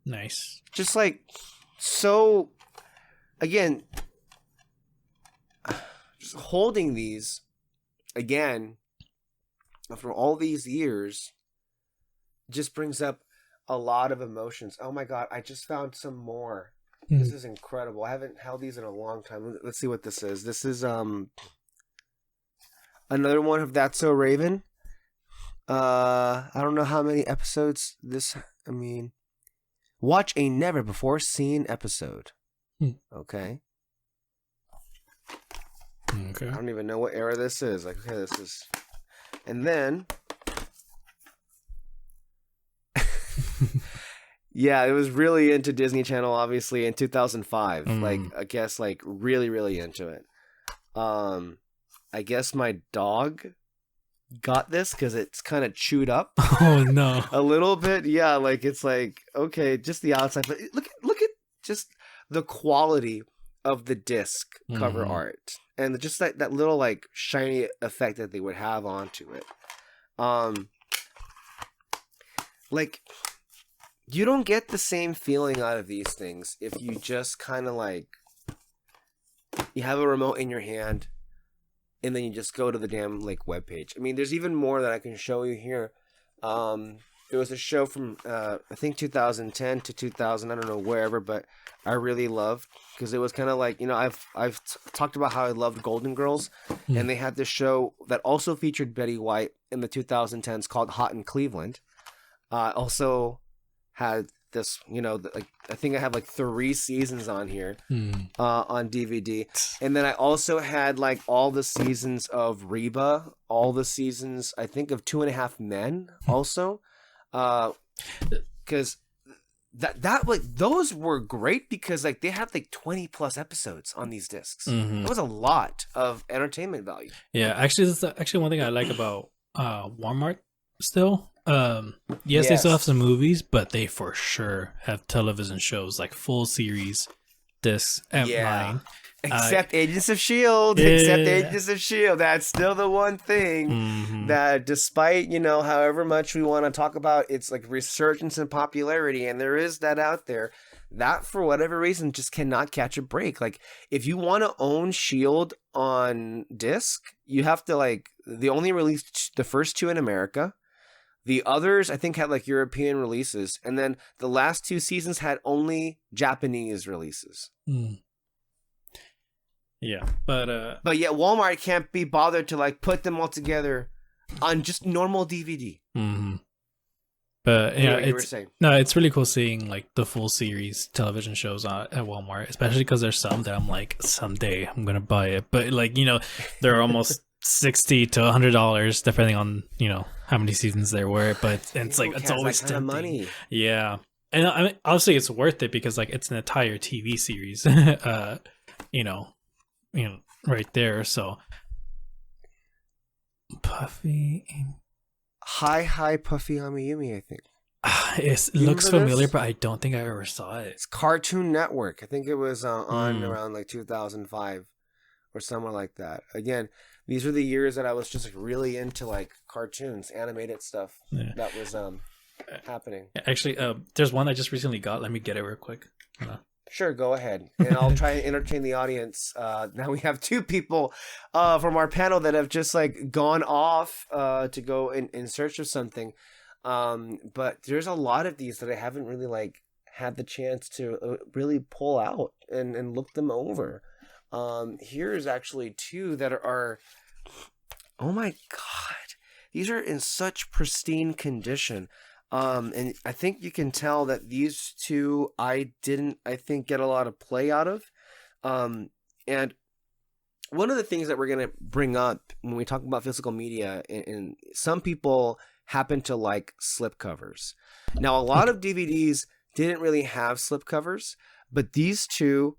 Nice. Just like, so, again, just holding these, again, after all these years, just brings up a lot of emotions. Oh my God, I just found some more. This is incredible. I haven't held these in a long time. Let's see what this is. This is another one of That's So Raven. I don't know how many episodes watch a never before seen episode. Okay. I don't even know what era this is. Like, okay, this is... And then... yeah, it was really into Disney Channel, obviously, in 2005. Like, I guess, like, really, really into it. I guess my dog got this because it's kind of chewed up. Oh, no. A little bit. Yeah, like, it's like, okay, just the outside. But look at just the quality of the disc cover art. And just that little, like, shiny effect that they would have onto it. Like... You don't get the same feeling out of these things if you just kind of like, you have a remote in your hand and then you just go to the damn like webpage. I mean, there's even more that I can show you here. There was a show from, I think 2010 to 2000, I don't know wherever, but I really loved because it was kind of like, I've talked about how I loved Golden Girls, and they had this show that also featured Betty White in the 2010s called Hot in Cleveland. Also had this, I think I have like 3 seasons on here on DVD. And then I also had like all the seasons of Reba, all the seasons, I think, of 2.5 Men also. Because that like those were great because like they have like 20 plus episodes on these discs. That was a lot of entertainment value. Yeah, actually, that's actually one thing I like about Walmart still. Yes, they still have some movies, but they for sure have television shows like full series discs at line. Except Agents of S.H.I.E.L.D. Except Agents of S.H.I.E.L.D. That's still the one thing that despite, however much we want to talk about its like resurgence and popularity, and there is that out there, that for whatever reason just cannot catch a break. Like if you want to own S.H.I.E.L.D. on disc, you have to like, they only released the first 2 in America. The others, I think, had like European releases. And then the last 2 seasons had only Japanese releases. Yeah, but yet Walmart can't be bothered to like put them all together on just normal DVD. But anyway, it's really cool seeing like the full series television shows at Walmart, especially because there's some that I'm like, someday I'm gonna buy it. But like they're almost $60 to $100 depending on how many seasons there were. But it's like it's always that kind of money. Yeah, and I mean, obviously it's worth it because like it's an entire TV series. right there. So Puffy. Hi Puffy Amiyumi, I think. It You looks remember familiar, this? but I don't think I ever saw it. It's Cartoon Network. I think it was on Mm. around like 2005 or somewhere like that. Again, these were the years that I was just like really into like cartoons, animated stuff Yeah. that was happening. Actually, there's one I just recently got. Let me get it real quick. Sure, go ahead. And I'll try and entertain the audience. Now we have two people from our panel that have just like gone off to go in search of something. But there's a lot of these that I haven't really like had the chance to really pull out and look them over. Here's actually two that are, oh my God, these are in such pristine condition. And I think you can tell that these two I think get a lot of play out of. And one of the things that we're going to bring up when we talk about physical media, and some people happen to like slipcovers. Now, a lot of DVDs didn't really have slipcovers, but these two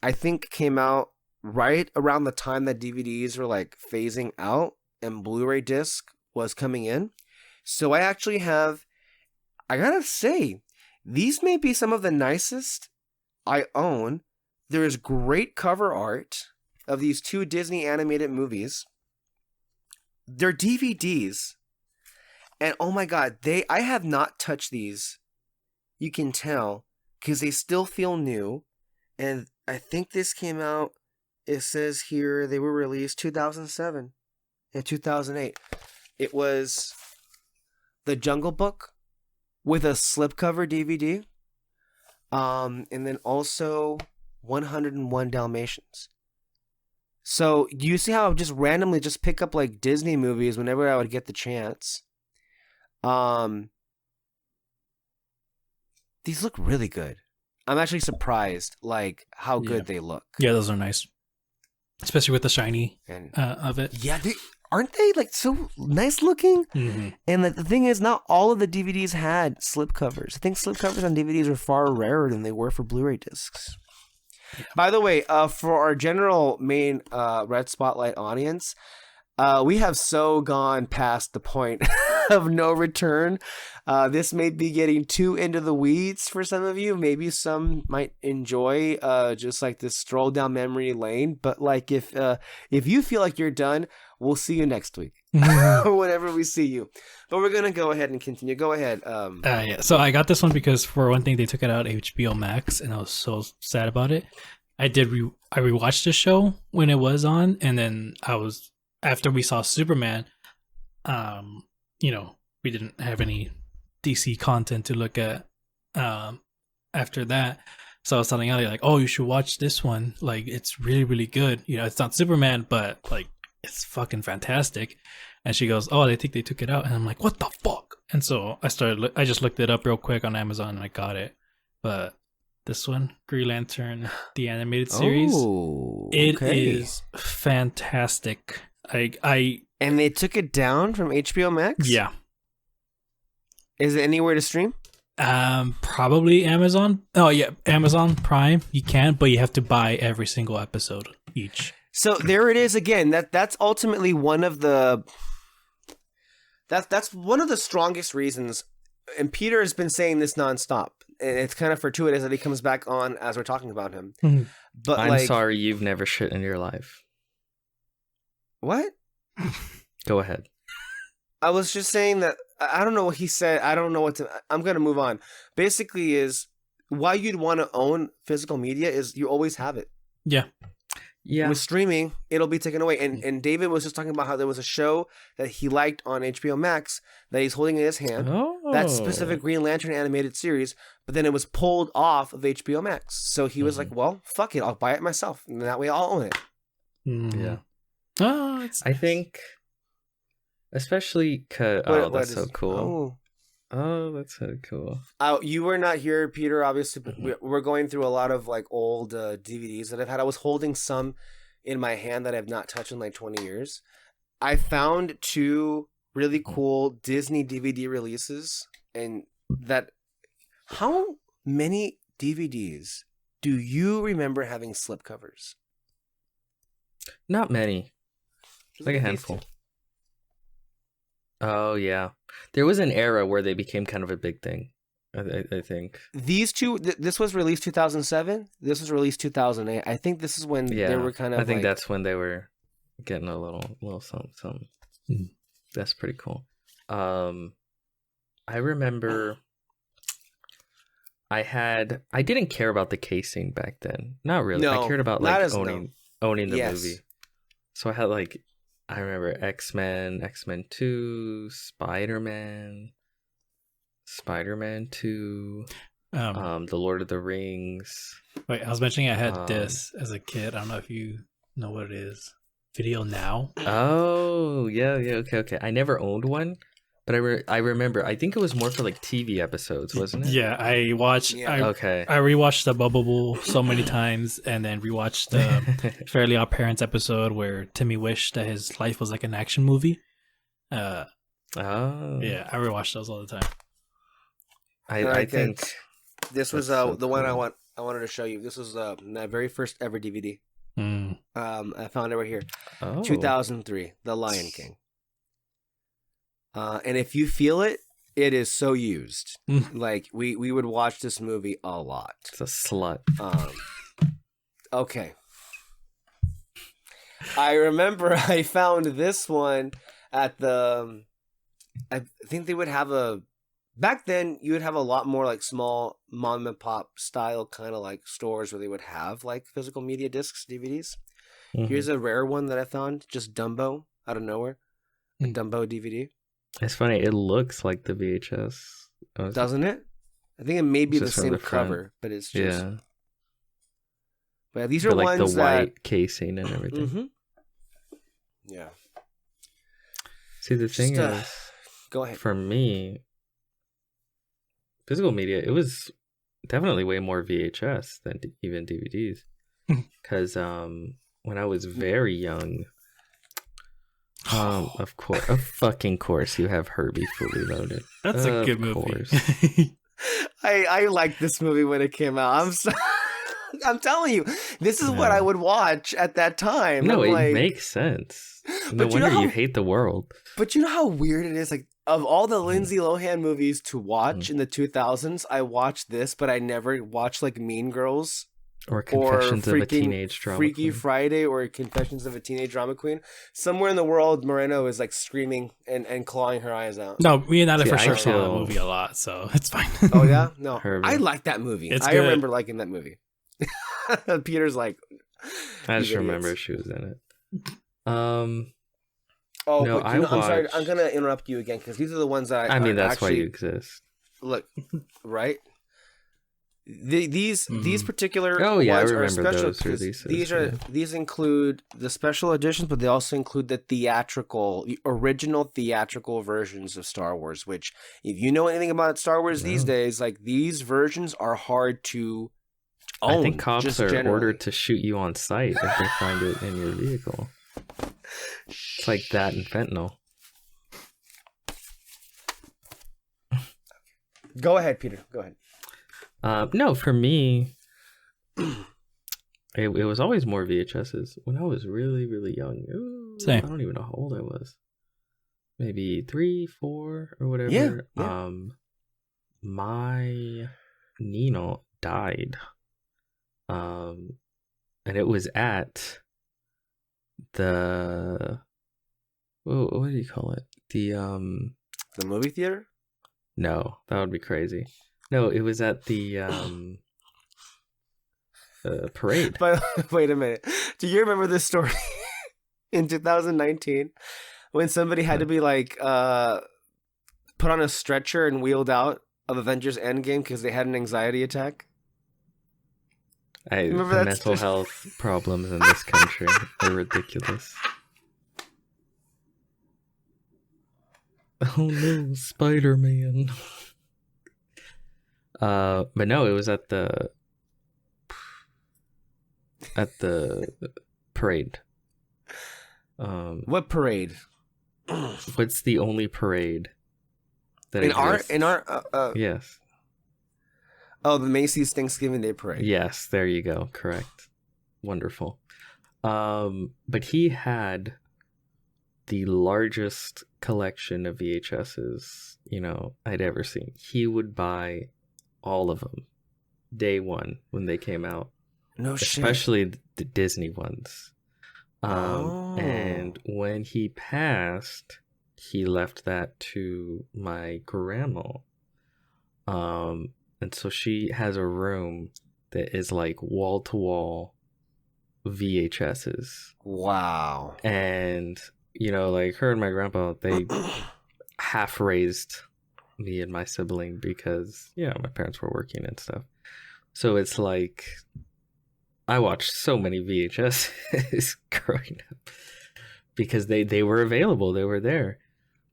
I think came out right around the time that DVDs were like phasing out and Blu-ray disc was coming in. So I actually have, I gotta say, these may be some of the nicest I own. There is great cover art of these two Disney animated movies. They're DVDs. And oh my God, I have not touched these. You can tell because they still feel new. And I think this came out, it says here they were released 2007 and 2008. It was The Jungle Book with a slipcover DVD. And then also 101 Dalmatians. So you see how I would just randomly just pick up like Disney movies whenever I would get the chance. These look really good. I'm actually surprised like how good they look. Yeah, those are nice, especially with the shiny And of it. yeah, aren't they like so nice looking? Mm-hmm. And the thing is, not all of the DVDs had slipcovers. I think slipcovers on DVDs are far rarer than they were for Blu-ray discs. Yeah. By the way, for our general main Red Spotlight audience, we have so gone past the point of no return. This may be getting too into the weeds for some of you. Maybe some might enjoy just like this stroll down memory lane. But like if you feel like you're done, we'll see you next week or whenever we see you. But we're gonna go ahead and continue. Go ahead. Yeah. So I got this one because for one thing they took it out HBO Max, and I was so sad about it. I rewatched the show when it was on, and then after we saw Superman, we didn't have any DC content to look at after that. So I was telling Ellie, like, oh, you should watch this one. Like, it's really, really good. It's not Superman, but like, it's fucking fantastic. And she goes, oh, I think they took it out. And I'm like, what the fuck? And so I just looked it up real quick on Amazon and I got it. But this one, Green Lantern, the animated series, it is fantastic. And they took it down from HBO Max? Yeah. Is it anywhere to stream? Probably Amazon. Oh yeah, Amazon Prime. You can, but you have to buy every single episode each. So there it is again. That's ultimately one of the that's one of the strongest reasons. And Peter has been saying this nonstop, and it's kind of fortuitous that he comes back on as we're talking about him. Mm-hmm. But I'm sorry you've never shit in your life. What? Go ahead. I was just saying that I don't know what he said. I don't know what to. I'm gonna move on. Basically, is why you'd want to own physical media is you always have it. Yeah. Yeah. With streaming, it'll be taken away. And David was just talking about how there was a show that he liked on HBO Max that he's holding in his hand. Oh. That specific Green Lantern animated series, but then it was pulled off of HBO Max. So he was like, well, fuck it. I'll buy it myself. And that way I'll own it. Mm. Yeah. Oh, I think, especially because that's so cool. Oh, that's so cool. You were not here, Peter, obviously, but we're going through a lot of like old DVDs that I've had. I was holding some in my hand that I've not touched in like 20 years. I found two really cool Disney DVD releases, and that how many DVDs do you remember having slipcovers? Not many. Just Like a these handful. two. Oh yeah, there was an era where they became kind of a big thing. I think. These two. This was released 2007. This was released 2008. I think this is when they Yeah, were kind of I think like. that's when they were getting a little something. Mhm. That's pretty cool. I remember I didn't care about the casing back then. Not really. I No, cared about not like as owning the Yes. movie. So I had like I remember X-Men, X-Men 2, Spider-Man, Spider-Man 2, The Lord of the Rings. Wait, I was mentioning I had Um, this as a kid. I don't know if you know what it is. Video Now. Oh, yeah, okay. I never owned one, but I remember. I think it was more for like TV episodes, wasn't it? Yeah, I watched. Yeah. Okay. I rewatched the Bubble Bowl so many times, and then rewatched the Fairly Odd Parents episode where Timmy wished that his life was like an action movie. Oh. Yeah, I rewatched those all the time. I think this was that's so the one cool. I wanted to show you. This was my very first ever DVD. Mm. I found it right here. oh 2003, The Lion King. And if you feel it, it is so used. Like we would watch this movie a lot. it's a slut. Okay. I remember I found this one at the. I think they would have a. Back then, you would have a lot more like small mom and pop style kind of like stores where they would have like physical media discs, DVDs. Mhm. Here's a rare one that I found, just Dumbo out of nowhere. A Dumbo DVD. It's funny. It looks like the VHS. Doesn't it? I think it may be the Just from same the front. cover, but it's just. Yeah, But these are but like the ones white casing and everything. Mm-hmm. Yeah. See, the thing Just, is, Go ahead. for me, physical media, it was definitely way more VHS than even DVDs. Because when I was very young, of course, you have Herbie Fully Loaded. That's a Of good movie. course. I liked this movie when it came out. I'm telling you, this is what Yeah. I would watch at that time. No, I'm it like, makes sense. No But you know wonder you how- hate the world. But you know how weird it is? Like, of all the Mm. Lindsay Lohan movies to watch in the 2000s, I watched this, but I never watched like Mean Girls Or or Confessions of a freaking Teenage Drama Freaky Queen. Friday or Confessions of a Teenage Drama Queen. Somewhere in the world, Moreno is like screaming and clawing her eyes out. No, me and Nada See, for I sure saw that feel- movie a lot, so it's fine. Oh yeah, no, Herbie. I like that movie. It's I good. remember liking that movie. Peter's like, I "You just remember idiots." she was in it. Oh, No, but I'm sorry. watched- I'm gonna interrupt you again because these are the ones that I mean, are that's why actually, you exist. look, right. These particular Oh, yeah, I ones are remember special those 'cause releases, these include the special editions, but they also include the original theatrical versions of Star Wars. Which, if you know anything about Star Wars these No. days, like these versions are hard to own. I think cops just are generally. ordered to shoot you on sight if they find it in your vehicle. It's like that and fentanyl. Go ahead, Peter. Go ahead. No, for me, it was always more VHSs when I was really, really young. Ooh, Same. I don't even know how old I was. Maybe 3, 4, or whatever. Yeah. My Nino died. And it was at the what do you call it? The movie theater. No, that would be crazy. No, it was at the parade. But wait a minute. Do you remember this story in 2019 when somebody had to be like put on a stretcher and wheeled out of Avengers Endgame because they had an anxiety attack? Remember The that mental st- health problems in this country are ridiculous. Oh no, Spider-Man. But no, it was at the parade. What parade? What's the only parade that exists? In our Yes. oh, the Macy's Thanksgiving Day parade. Yes, there you go. Correct. Wonderful. But he had the largest collection of VHSs, I'd ever seen. He would buy all of them day one when they came out. No shit. Especially the Disney ones. Oh. And when he passed, he left that to my grandma. And so she has a room that is like wall to wall VHSs. Wow. And, like her and my grandpa, they half raised me and my sibling because, my parents were working and stuff. So it's like, I watched so many VHSs growing up because they were available. They were there.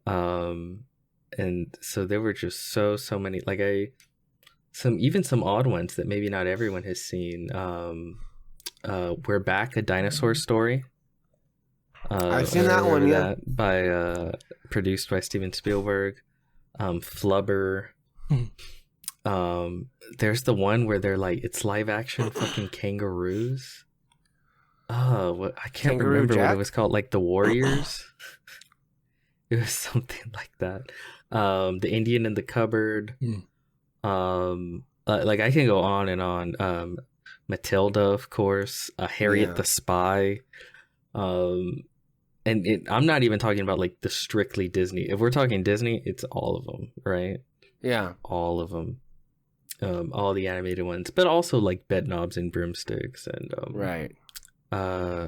And so there were just so many, like some odd ones that maybe not everyone has seen. We're Back, a Dinosaur Story. I've seen that one, yeah. That by produced by Steven Spielberg. Flubber. There's the one where they're like, it's live action fucking kangaroos. Oh, I can't Kangaroo remember Jack? what it was called. Like the Warriors. It was something like that. The Indian in the Cupboard. Like I can go on and on. Matilda, of course. Harriet the Spy. And I'm not even talking about like the strictly Disney. If we're talking Disney, it's all of them, right? Yeah. All of them. All the animated ones, but also like Bedknobs and Broomsticks and Right.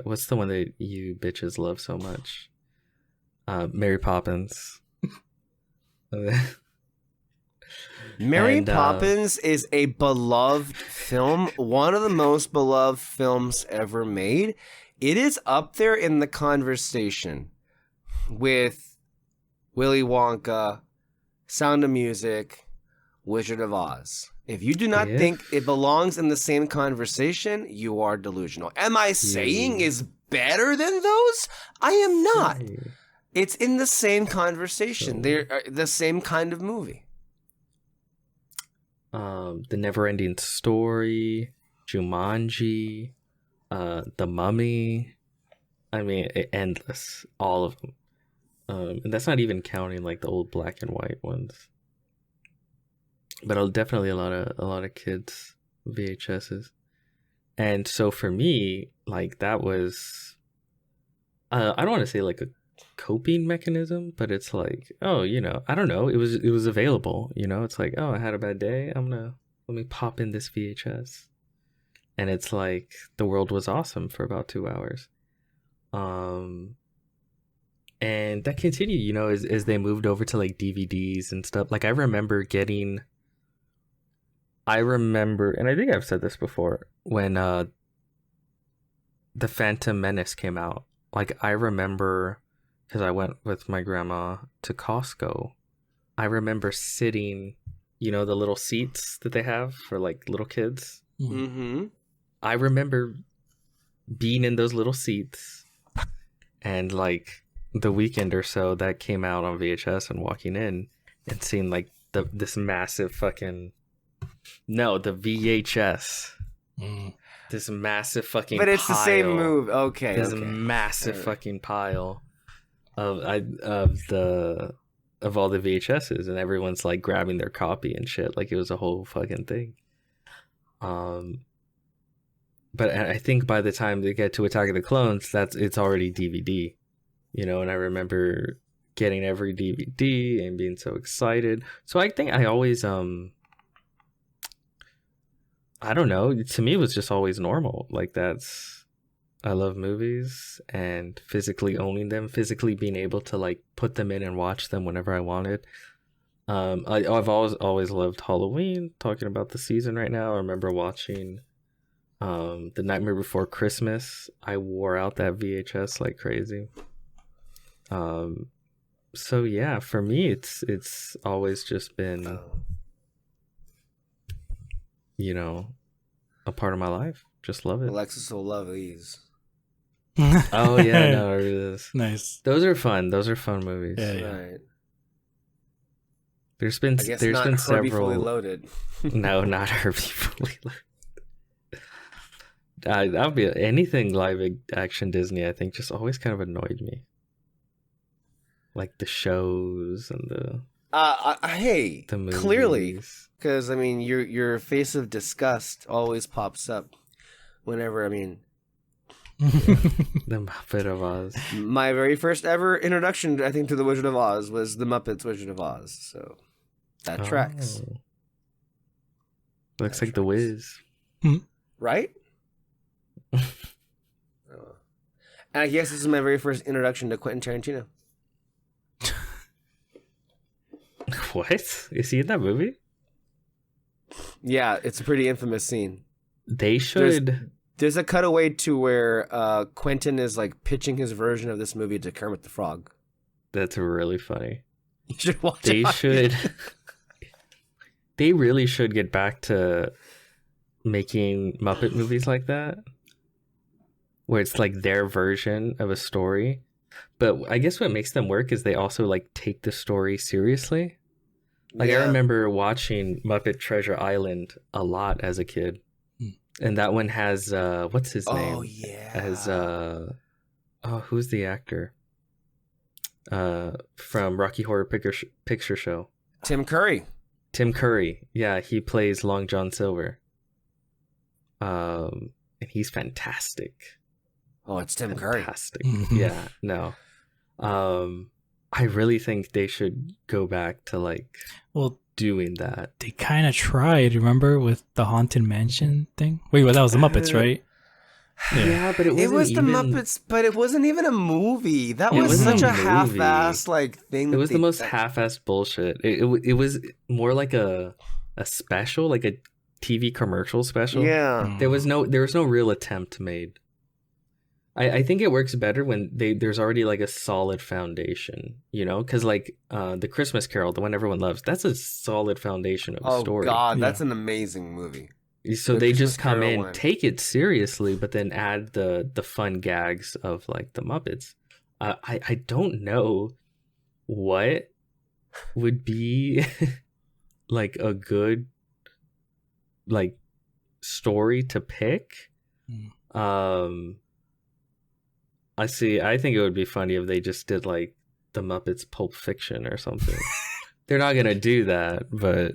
What's the one that you bitches love so much? Mary Poppins. Mary Poppins is a beloved film, one of the most beloved films ever made. It is up there in the conversation with Willy Wonka, Sound of Music, Wizard of Oz. If you do not think it belongs in the same conversation, you are delusional. Am I saying is better than those? I am not. It's in the same conversation. They're the same kind of movie. The Neverending Story, Jumanji, The Mummy. I mean, endless. All of them. And that's not even counting like the old black and white ones. But definitely a lot of kids VHSs. And so for me, like that was I don't want to say like a coping mechanism, but it's like, oh, I don't know, it was available, it's like, oh, I had a bad day, let me pop in this VHS. And it's like the world was awesome for about 2 hours. And that continued, as they moved over to like DVDs and stuff. Like I remember, and I think I've said this before, when The Phantom Menace came out. Like I remember, because I went with my grandma to Costco, I remember sitting, the little seats that they have for like little kids. Mm-hmm. I remember being in those little seats, and like the weekend or so that came out on VHS, and walking in and seeing like this massive fucking the VHS. This massive fucking But it's pile, the same move. Okay. This massive fucking pile of all the VHSs, and everyone's like grabbing their copy and shit. Like it was a whole fucking thing. But I think by the time they get to Attack of the Clones, it's already DVD, and I remember getting every DVD and being so excited. So I think I always I don't know. To me, it was just always normal. Like I love movies, and physically owning them, physically being able to like put them in and watch them whenever I wanted. I've always loved Halloween. Talking about the season right now, I remember watching The Nightmare Before Christmas. I wore out that VHS like crazy. So yeah, for me, it's always just been, a part of my life. Just love it. Alexis will love these. Oh yeah, no, it is. Nice. Those are fun. Those are fun movies. Yeah. Right. There's been I guess not Herbie several. Fully Loaded. No, not Herbie Fully Loaded. That would be anything live action Disney. I think just always kind of annoyed me, like the shows and Hey, the movies. clearly, because I mean, your face of disgust always pops up whenever. I mean, The Muppet of Oz. my very first ever introduction, I think, to the Wizard of Oz was the Muppets Wizard of Oz. So that tracks, Oh. Looks That like the tracks. Wiz. right? Oh. And I guess this is my very first introduction to Quentin Tarantino. What? Is he in that movie? Yeah, it's a pretty infamous scene. They should. There's a cutaway to where Quentin is like pitching his version of this movie to Kermit the Frog. That's really funny. You should watch They it. should. They really should get back to making Muppet movies like that, where it's like their version of a story. But I guess what makes them work is they also like take the story seriously. Like I Yeah. remember watching Muppet Treasure Island a lot as a kid. And that one has what's his name? Oh yeah. As who's the actor? From Rocky Horror Picture Show. Tim Curry. Tim Curry. Yeah, he plays Long John Silver. And he's fantastic. Oh, it's Tim Curry. Fantastic. Yeah, no. I really think they should go back to like Well, doing that. they kind of tried, remember, with the Haunted Mansion thing? Wait, well, that was the Muppets, right? Yeah, but It was the Muppets, but it wasn't even a movie. That It was wasn't such a a movie. half-ass like thing. It that was the they- most that- half-assed bullshit. It was more like a special, like a TV commercial special. Yeah. There was no real attempt made. I think it works better when there's already like a solid foundation, you know, because like the Christmas Carol, the one everyone loves, that's a solid foundation of a Oh story. God, Yeah. that's an amazing movie. So The they Christmas just come Carol in, one. take it seriously, but then add the fun gags of like the Muppets. I don't know what would be like a good like story to pick. I think it would be funny if they just did like the Muppets Pulp Fiction or something. They're not gonna do that, but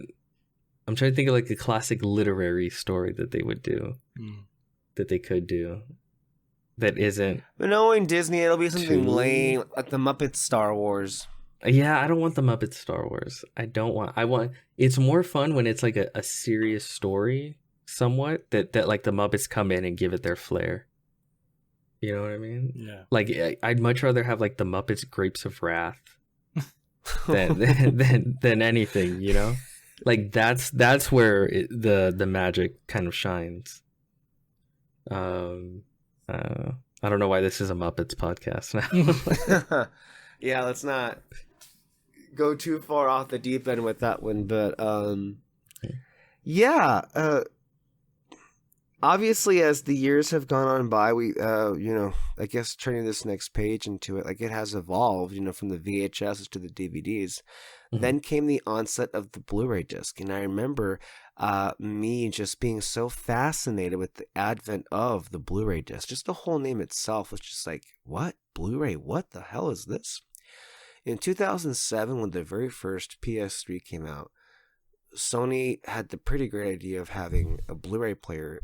I'm trying to think of like a classic literary story that they would do, that they could do, that isn't. But knowing Disney, it'll be something Too- lame, like the Muppets Star Wars. Yeah, I don't want the Muppets Star Wars. I want. It's more fun when it's like a serious story, somewhat that like the Muppets come in and give it their flair. You know what I mean? Yeah. Like I'd much rather have like the Muppets Grapes of Wrath than anything, you know? Like that's where the magic kind of shines. I don't know why this is a Muppets podcast now. Yeah, let's not go too far off the deep end with that one, but yeah, obviously as the years have gone on by, we I guess turning this next page into it, like it has evolved, from the VHS to the DVDs. Mhm. Then came the onset of the Blu-ray disc, and I remember me just being so fascinated with the advent of the Blu-ray disc. Just the whole name itself was just like, what? Blu-ray? What the hell is this? In 2007, when the very first PS3 came out, Sony had the pretty great idea of having a Blu-ray player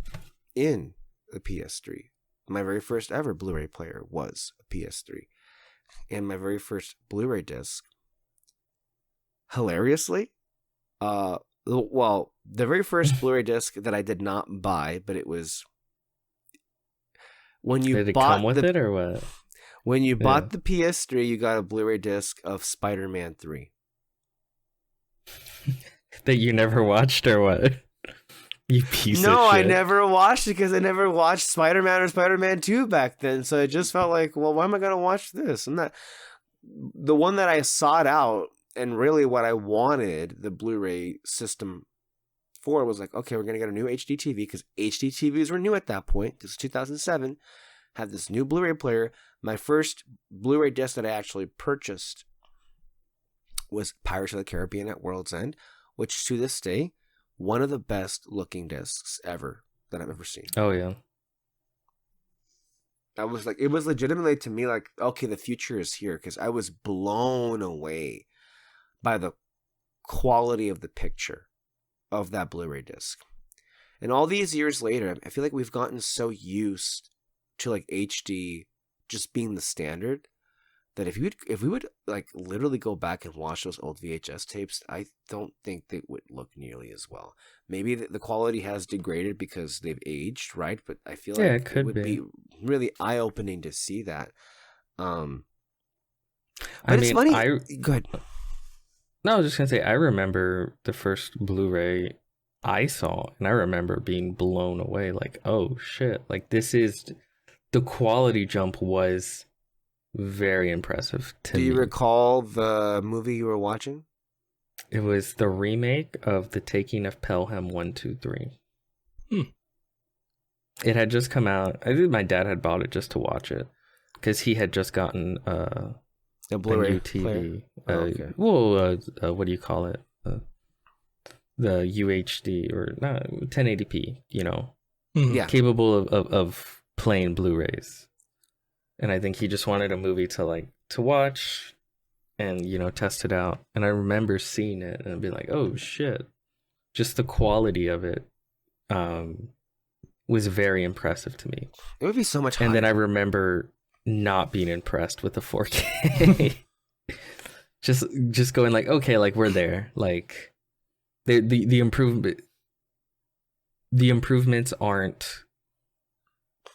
in the PS3. My very first ever Blu-ray player was a PS3. And my very first Blu-ray disc, hilariously, the very first Blu-ray disc that I did not buy, but it was when you Did it bought come with it or what? when you Yeah. bought the PS3, you got a Blu-ray disc of Spider-Man 3. That you never watched or what? You piece of shit. No, I never watched it because I never watched Spider-Man or Spider-Man 2 back then. So it just felt like, well, why am I going to watch this? And that the one that I sought out and really what I wanted the Blu-ray system for was like, okay, we're going to get a new HD TV because HD TVs were new at that point because 2007 had this new Blu-ray player. My first Blu-ray disc that I actually purchased was Pirates of the Caribbean at World's End, which to this day, one of the best looking discs ever that I've ever seen. Oh yeah. I was like, it was legitimately to me like, okay, the future is here, because I was blown away by the quality of the picture of that Blu-ray disc. And all these years later, I feel like we've gotten so used to like HD just being the standard that if we would like literally go back and watch those old VHS tapes, I don't think they would look nearly as well. Maybe the quality has degraded because they've aged, right? But I feel like it could would be really eye-opening to see that. But I it's mean, funny. Go ahead. No, I was just gonna say, I remember the first Blu-ray I saw, and I remember being blown away. Like, oh shit! Like the quality jump was very impressive to me. Do you recall the movie you were watching? It was the remake of The Taking of Pelham 1, 2, 3. It had just come out. I think my dad had bought it just to watch it because he had just gotten A a Blu-ray new TV. okay. What do you call it? The UHD or not 1080p. You know, Yeah. capable of playing Blu-rays. And I think he just wanted a movie to watch and, you know, test it out. And I remember seeing it and being like, oh shit. Just the quality of it was very impressive to me. It would be so much. And then I remember not being impressed with the 4K. just going like, okay, like we're there. Like the improvements aren't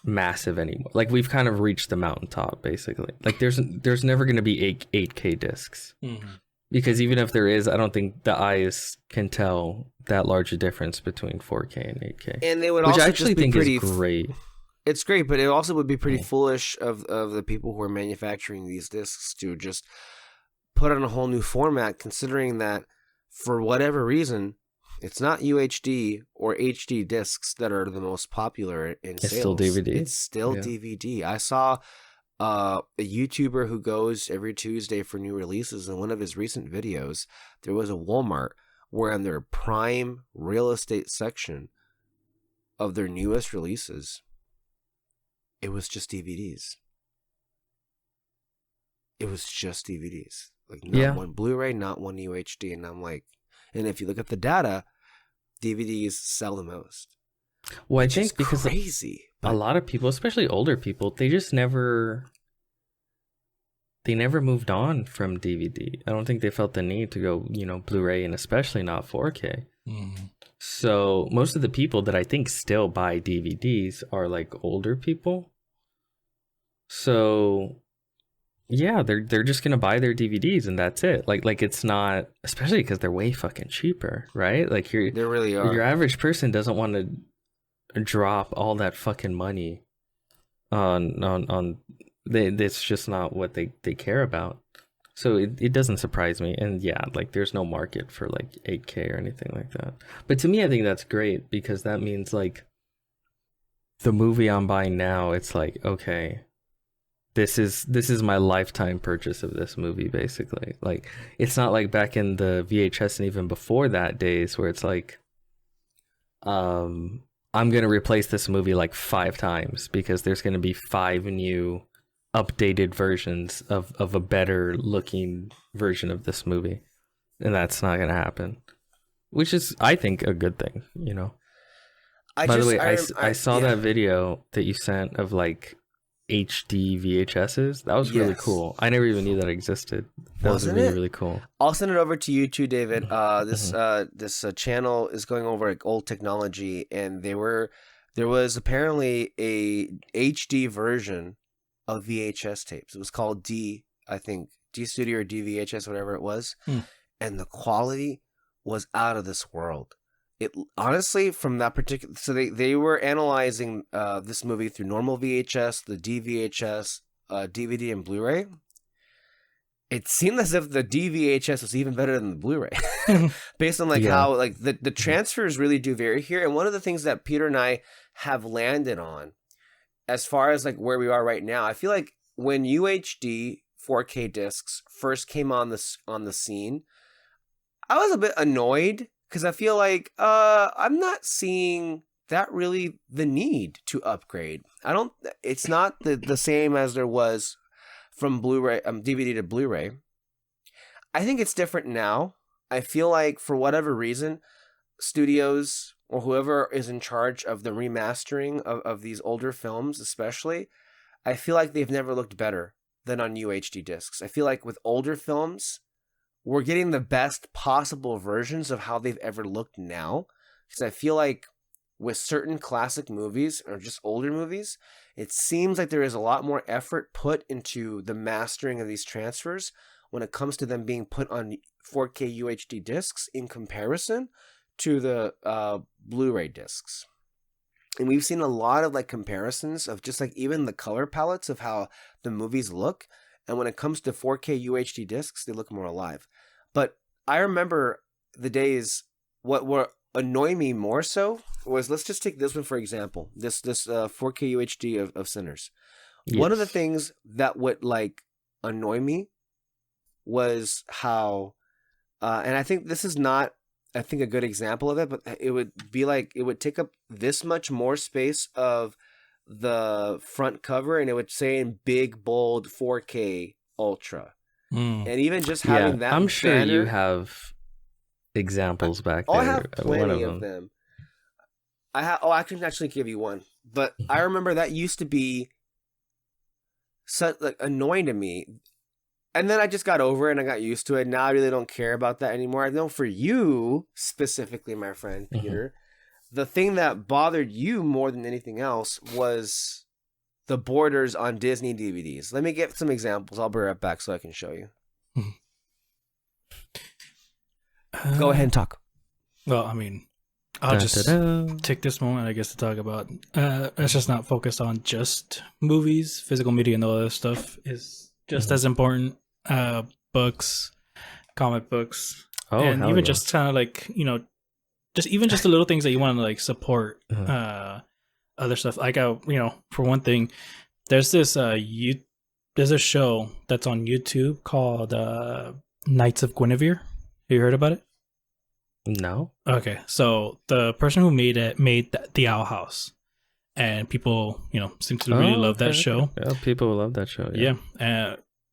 massive anymore. Like we've kind of reached the mountaintop basically. Like there's never going to be 8K discs. Because even if there is, I don't think the eyes can tell that large a difference between 4K and 8K. And they would which also I actually just be think pretty is great. It's great, but it also would be pretty foolish of the people who are manufacturing these discs to just put on a whole new format, considering that for whatever reason, it's not UHD or HD discs that are the most popular in sales. It's still DVD. It's still DVD. I saw a YouTuber who goes every Tuesday for new releases. In one of his recent videos, there was a Walmart where in their prime real estate section of their newest releases, it was just DVDs. It was just DVDs. Like not one Blu-ray, not one UHD. And I'm like, and if you look at the data, DVDs sell the most. Well, I think because crazy. A lot of people, especially older people, they never moved on from DVD. I don't think they felt the need to go, you know, Blu-ray, and especially not 4K. So most of the people that I think still buy DVDs are like older people. So yeah, they're just gonna buy their DVDs and that's it. Like it's not, especially because they're way fucking cheaper, right? Like they really are. Your average person doesn't want to drop all that fucking money on it's just not what they care about. So it doesn't surprise me. And yeah, like there's no market for like 8K or anything like that. But to me, I think that's great because that means like the movie I'm buying now, it's like, okay, this is my lifetime purchase of this movie, basically. Like it's not like back in the VHS and even before that days where it's like, I'm going to replace this movie like 5 times because there's going to be 5 new updated versions of a better looking version of this movie, and that's not gonna happen, which is, I think, a good thing, you know. By the way, I saw that video that you sent of like HD VHSs. That was really cool. I never even knew that existed. That was really cool. I'll send it over to you too, David. This channel is going over like old technology, and there was apparently a HD version of VHS tapes. It was called D Studio or DVHS, whatever it was. And the quality was out of this world. It honestly, from that particular, so they were analyzing this movie through normal VHS, the DVHS, DVD, and Blu-ray. It seemed as if the DVHS was even better than the Blu-ray, based on like how like the transfers really do vary here. And one of the things that Peter and I have landed on, as far as like where we are right now, I feel like when UHD 4K discs first came on the scene, I was a bit annoyed because I feel like I'm not seeing that really the need to upgrade? It's not the same as there was from Blu-ray, DVD to Blu-ray. I think it's different now. I feel like for whatever reason, studios or whoever is in charge of the remastering of these older films, especially, I feel like they've never looked better than on UHD discs. I feel like with older films, we're getting the best possible versions of how they've ever looked now. Because I feel like with certain classic movies or just older movies, it seems like there is a lot more effort put into the mastering of these transfers when it comes to them being put on 4K UHD discs in comparison to the Blu-ray discs. And we've seen a lot of like comparisons of just like even the color palettes of how the movies look. And when it comes to 4K UHD discs, they look more alive. But I remember the days, what annoyed me more so was, let's just take this one for example, this 4K UHD of Sinners. Yes. One of the things that would like annoy me was how, and I think this is not, I think a good example of it, but it would be like, it would take up this much more space of the front cover and it would say in big, bold 4K Ultra. And even just having that I'm sure banner, you have examples back there. I have plenty of of them. I can actually give you one. But I remember that used to be such like annoying to me. And then I just got over it and I got used to it. Now I really don't care about that anymore. I know for you specifically, my friend Peter, the thing that bothered you more than anything else was the borders on Disney DVDs. Let me get some examples. I'll be right back so I can show you. Go ahead and talk. Well, I mean, I'll just take this moment, I guess, to talk about. Let's just not focus on just movies. Physical media and all other stuff is just as important. Books, comic books, and even just kind of like, you know, just the little things that you want to like support. Other stuff like, you know, for one thing, there's this there's a show that's on YouTube called Knights of Guinevere. Have you heard about it? No. Okay, so the person who made it made the Owl House, and people, you know, seem to really love that show. Yeah, people love that show. Yeah.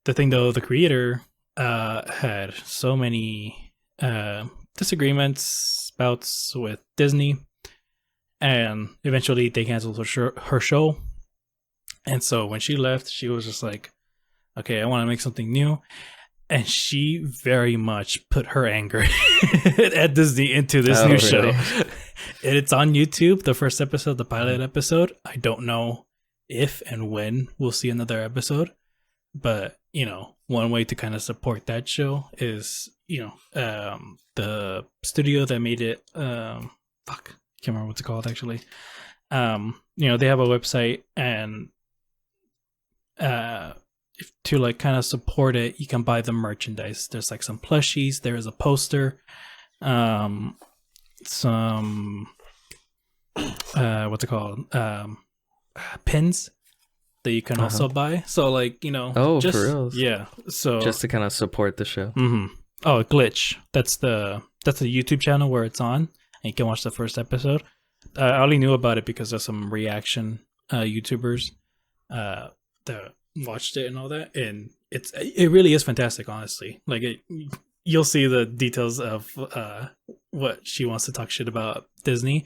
The thing though, the creator had so many disagreements, bouts with Disney, and eventually they canceled her show. And so when she left, she was just like, okay, I want to make something new. And she very much put her anger at Disney into this new show. And it's on YouTube, the first episode, the pilot episode. I don't know if and when we'll see another episode. But, you know, one way to kind of support that show is, you know, the studio that made it, can't remember what's it called actually. You know, they have a website, and to like kind of support it, you can buy the merchandise. There's like some plushies, there is a poster, some what's it called, pins that you can also buy. So like, you know, for real? Yeah, so just to kind of support the show. Oh, Glitch, that's the YouTube channel where it's on, and you can watch the first episode. I only knew about it because of some reaction YouTubers that watched it and all that, and it really is fantastic, honestly. Like you'll see the details of what she wants to talk shit about Disney,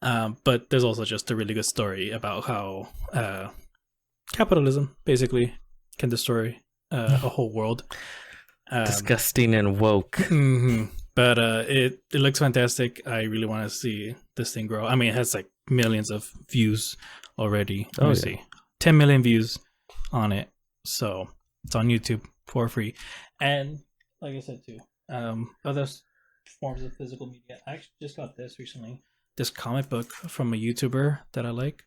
but there's also just a really good story about how capitalism basically can destroy a whole world. Disgusting and woke. But it looks fantastic. I really want to see this thing grow. I mean, it has like millions of views already. Let me see, 10 million views on it. So it's on YouTube for free. And like I said too, other forms of physical media. I actually just got this recently. This comic book from a YouTuber that I like.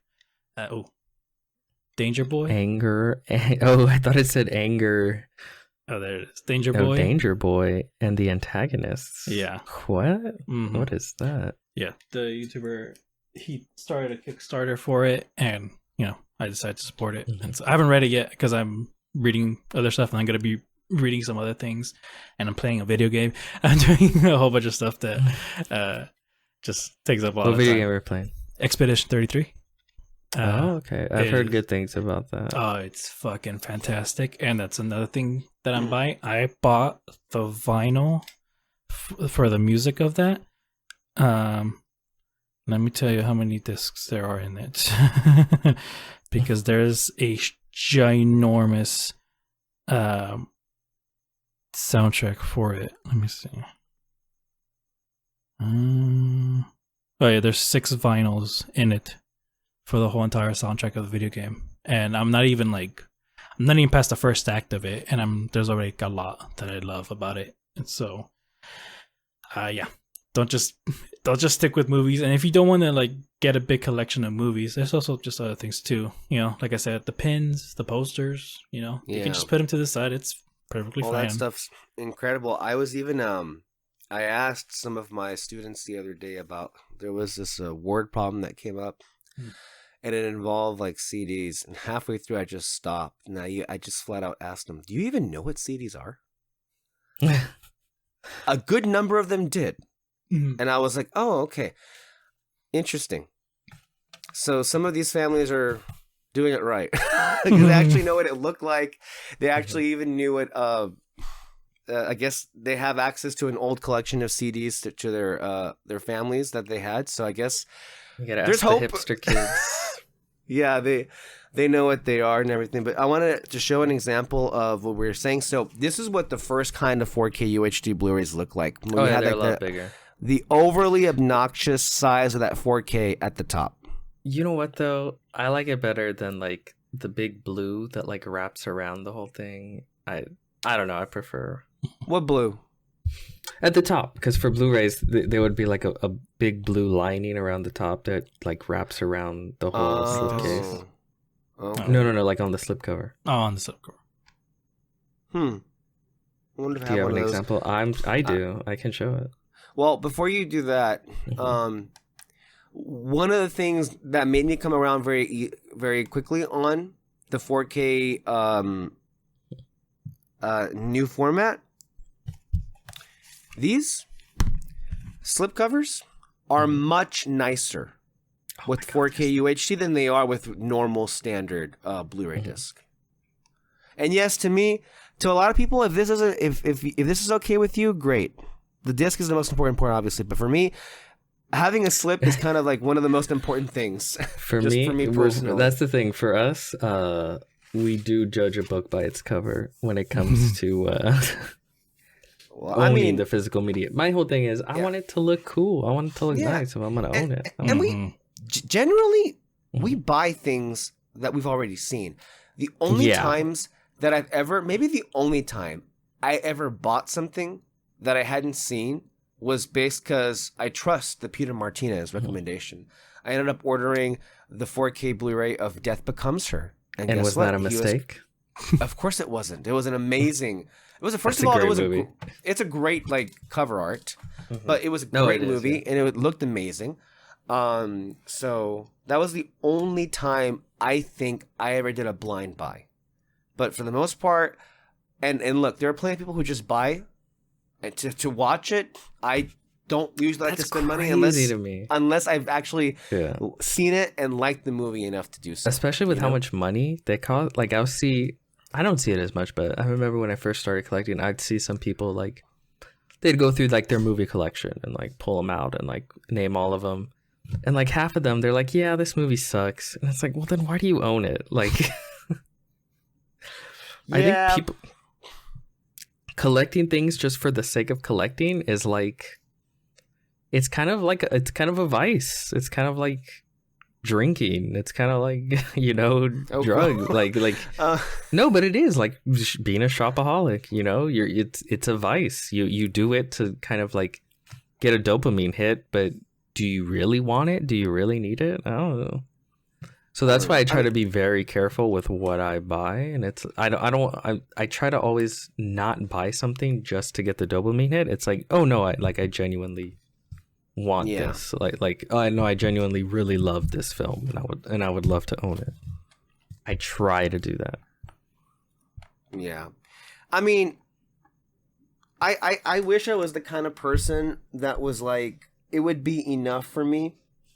Danger Boy. I thought it said anger. Oh, there it is. Danger Boy. Danger Boy and the antagonists. Yeah. What? What is that? Yeah, the YouTuber, he started a Kickstarter for it, and you know, I decided to support it. And so I haven't read it yet because I'm reading other stuff, and I'm gonna be reading some other things, and I'm playing a video game. I'm doing a whole bunch of stuff that just takes up a lot of time. What video game are you playing? Expedition 33. Okay. I've heard good things about that. Oh, it's fucking fantastic. And that's another thing that I'm buying. I bought the vinyl for the music of that. Let me tell you how many discs there are in it. Because there's a ginormous soundtrack for it. Let me see. Oh yeah, there's 6 vinyls in it for the whole entire soundtrack of the video game, and I'm not even past the first act of it, and there's already a lot that I love about it. And so, yeah, don't just stick with movies. And if you don't want to like get a big collection of movies, there's also just other things too. You know, like I said, the pins, the posters. You know, you can just put them to the side. It's perfectly fine. All that stuff's incredible. I was even I asked some of my students the other day about, there was this word problem that came up, and it involved like CDs. And halfway through, I just stopped. I just flat out asked them, "Do you even know what CDs are?" A good number of them did, and I was like, "Oh, okay, interesting." So some of these families are doing it right because they actually know what it looked like. They actually even knew what. I guess they have access to an old collection of CDs to their families that they had. So I guess You gotta there's ask hope. the hipster kids. Yeah, they know what they are and everything. But I wanted to show an example of what we were saying. So this is what the first kind of 4K UHD Blu-rays look like. Oh, yeah, they're a lot bigger. The overly obnoxious size of that 4K at the top. You know what though? I like it better than like the big blue that like wraps around the whole thing. I don't know. I prefer What blue? at the top, because for Blu-rays there would be like a big blue lining around the top that like wraps around the whole slipcase. Okay. No, like on the slipcover. Oh, on the slipcover. I wonder if I Do you have one an of those. example? I do. I can show it. Well, before you do that, one of the things that made me come around very quickly on the 4K new format, these slipcovers are much nicer with 4K UHD than they are with normal standard Blu-ray disc. And yes, to a lot of people, if this is okay with you, great. The disc is the most important part, obviously, but for me, having a slip is kind of like one of the most important things. For me personally, that's the thing. For us, we do judge a book by its cover when it comes to owning the physical media. My whole thing is I want it to look cool. I want it to look nice. If I'm going to own it. And we generally we buy things that we've already seen. The only times that I've ever, maybe the only time I ever bought something that I hadn't seen was based because I trust the Peter Martinez recommendation. I ended up ordering the 4K Blu-ray of Death Becomes Her. And was that a mistake? Of course it wasn't. It was an amazing. It was It's a great like cover art, but it was a great movie and it looked amazing. So that was the only time I think I ever did a blind buy. But for the most part, and look, there are plenty of people who just buy to watch it. I don't usually like to spend money unless I've actually seen it and liked the movie enough to do so. Especially with how much money they cost. Like I don't see it as much, but I remember when I first started collecting, I'd see some people like they'd go through like their movie collection and like pull them out and like name all of them. And like half of them, they're like, yeah, this movie sucks. And it's like, well, then why do you own it? Like, I think people collecting things just for the sake of collecting is like, it's kind of a vice. It's kind of like drinking. It's kind of like, drugs. Like no, but it is like being a shopaholic. It's a vice. You do it to kind of like get a dopamine hit, but do you really want it? Do you really need it? I don't know. So that's why I try to be very careful with what I buy, and I try to always not buy something just to get the dopamine hit. It's like, oh no, I genuinely want this. Like oh, I know I genuinely really love this film, and I would love to own it. I try to do that. Yeah, I mean, I wish I was the kind of person that was like, it would be enough for me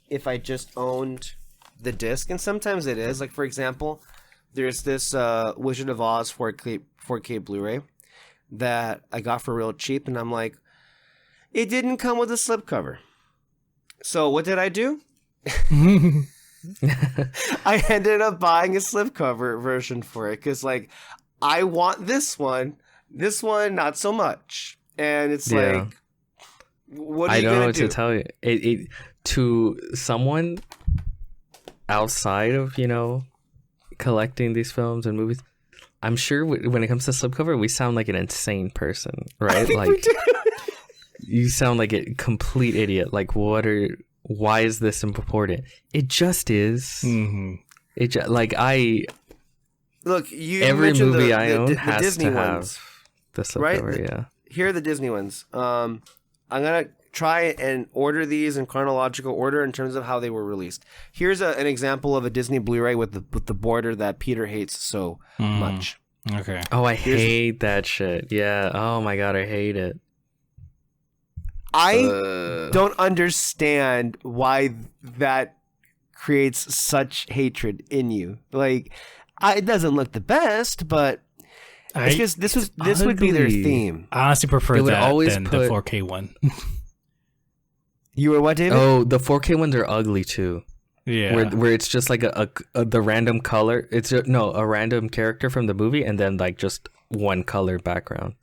if I just owned the disc, and sometimes it is. Like, for example, there's this Wizard of Oz 4K Blu-ray that I got for real cheap, and I'm like, it didn't come with a slipcover. So what did I do? I ended up buying a slipcover version for it because, like, I want this one not so much, and it's like, what are you gonna do? I don't know what to tell you. It to someone outside of collecting these films and movies, I'm sure when it comes to slipcover, we sound like an insane person, right? I think we do. You sound like a complete idiot. Like, why is this important? It just is. Mm-hmm. Look, you every mentioned movie the I own has Disney to ones, have the slipcover, right? Yeah. Here are the Disney ones. I'm gonna try and order these in chronological order in terms of how they were released. Here's an example of a Disney Blu-ray with the border that Peter hates so much. Okay. Oh, I hate that shit. Yeah. Oh my god, I hate it. I don't understand why that creates such hatred in you. Like, it doesn't look the best, but it's just this would be their theme. I honestly prefer that always than the 4K one. You were what, David? Oh, the 4K ones are ugly too. Yeah. Where it's just like the random color. It's a random character from the movie and then like just one color background.